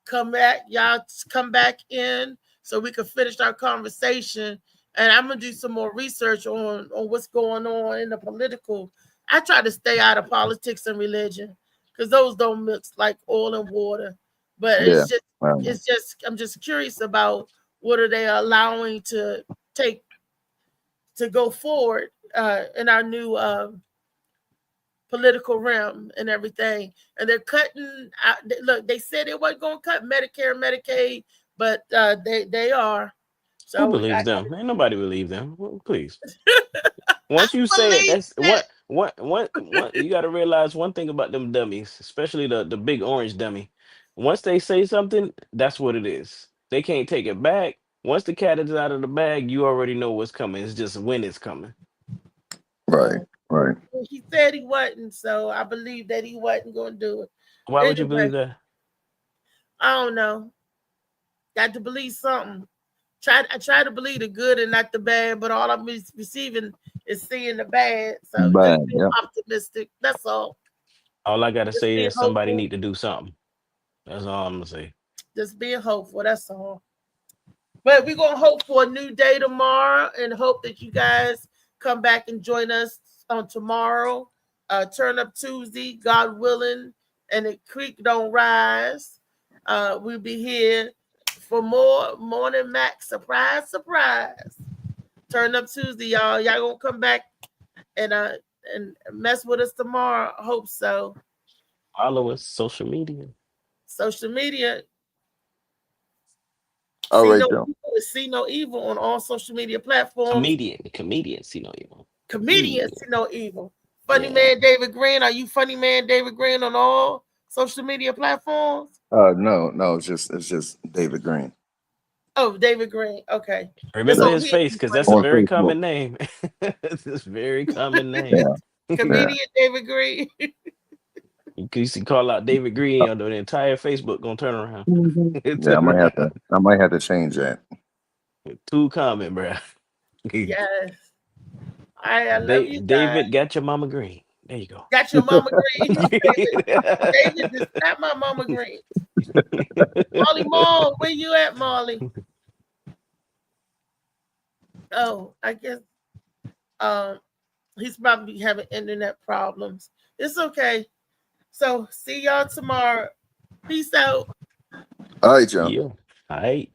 S2: Come back, y'all come back in so we can finish our conversation. And I'm gonna do some more research on what's going on in the political. I try to stay out of politics and religion because those don't mix like oil and water. But
S4: Yeah.
S2: I'm just curious about what are they allowing to take to go forward in our new political realm and everything. And they're cutting out, look, they said they weren't going to cut Medicare and Medicaid, but they are.
S9: Who
S2: So
S9: believes
S2: I
S9: them? Ain't nobody believe them. Well, please. Once you say it,
S2: believe
S9: that's
S2: that.
S9: what you got to realize one thing about them dummies, especially the big orange dummy. Once they say something, that's what it is. They can't take it back. Once the cat is out of the bag, you already know what's coming. It's just when it's coming.
S4: Right. Right.
S2: He said he wasn't, so I believe that he wasn't going to do it.
S9: Why would you believe
S2: Anyway,
S9: that?
S2: I don't know. Got to believe something. I try to believe the good and not the bad, but all I'm receiving is seeing the bad. So
S10: Bad,
S2: just being
S10: yeah.
S2: optimistic. That's all.
S9: All I gotta
S2: Just
S9: say
S2: being
S9: is somebody
S2: hopeful.
S9: need to do something. That's all I'm gonna say.
S2: Just being hopeful. That's all. But we're gonna hope for a new day tomorrow and hope that you guys come back and join us on tomorrow. Turn up Tuesday, God willing, and the creek don't rise. We'll be here for more Morning Mac. Surprise, surprise. Turn up Tuesday, y'all. Y'all gonna come back and mess with us tomorrow. I hope so.
S9: Follow us, social media.
S2: Social media.
S10: All
S2: See
S10: right,
S2: no
S10: Joe.
S2: evil is see no evil on all social media platforms.
S9: Comedian, see no evil.
S2: Comedians see no evil. Funny
S9: Yeah.
S2: Man David Green. Are you Funny Man David Green on all social media platforms?
S10: No, it's just David Green
S2: Oh, David Green. Okay. It's
S9: Remember
S2: on
S9: his
S2: here.
S9: face, because that's a
S10: on
S9: very
S10: Facebook.
S9: common name. It's a very common name.
S10: Yeah,
S2: Comedian David Green.
S9: You can call out David Green, or the entire Facebook gonna turn around.
S10: yeah. I might have to change that.
S9: Too common, bro.
S2: Yes. I love you guys.
S9: David got your mama green. There you go.
S2: Got your mama green. David is not my mama green. Molly Mall, where you at, Molly? Oh, I guess he's probably having internet problems. It's okay. So see y'all tomorrow. Peace out.
S10: All right, Joe.
S9: Yeah. All right.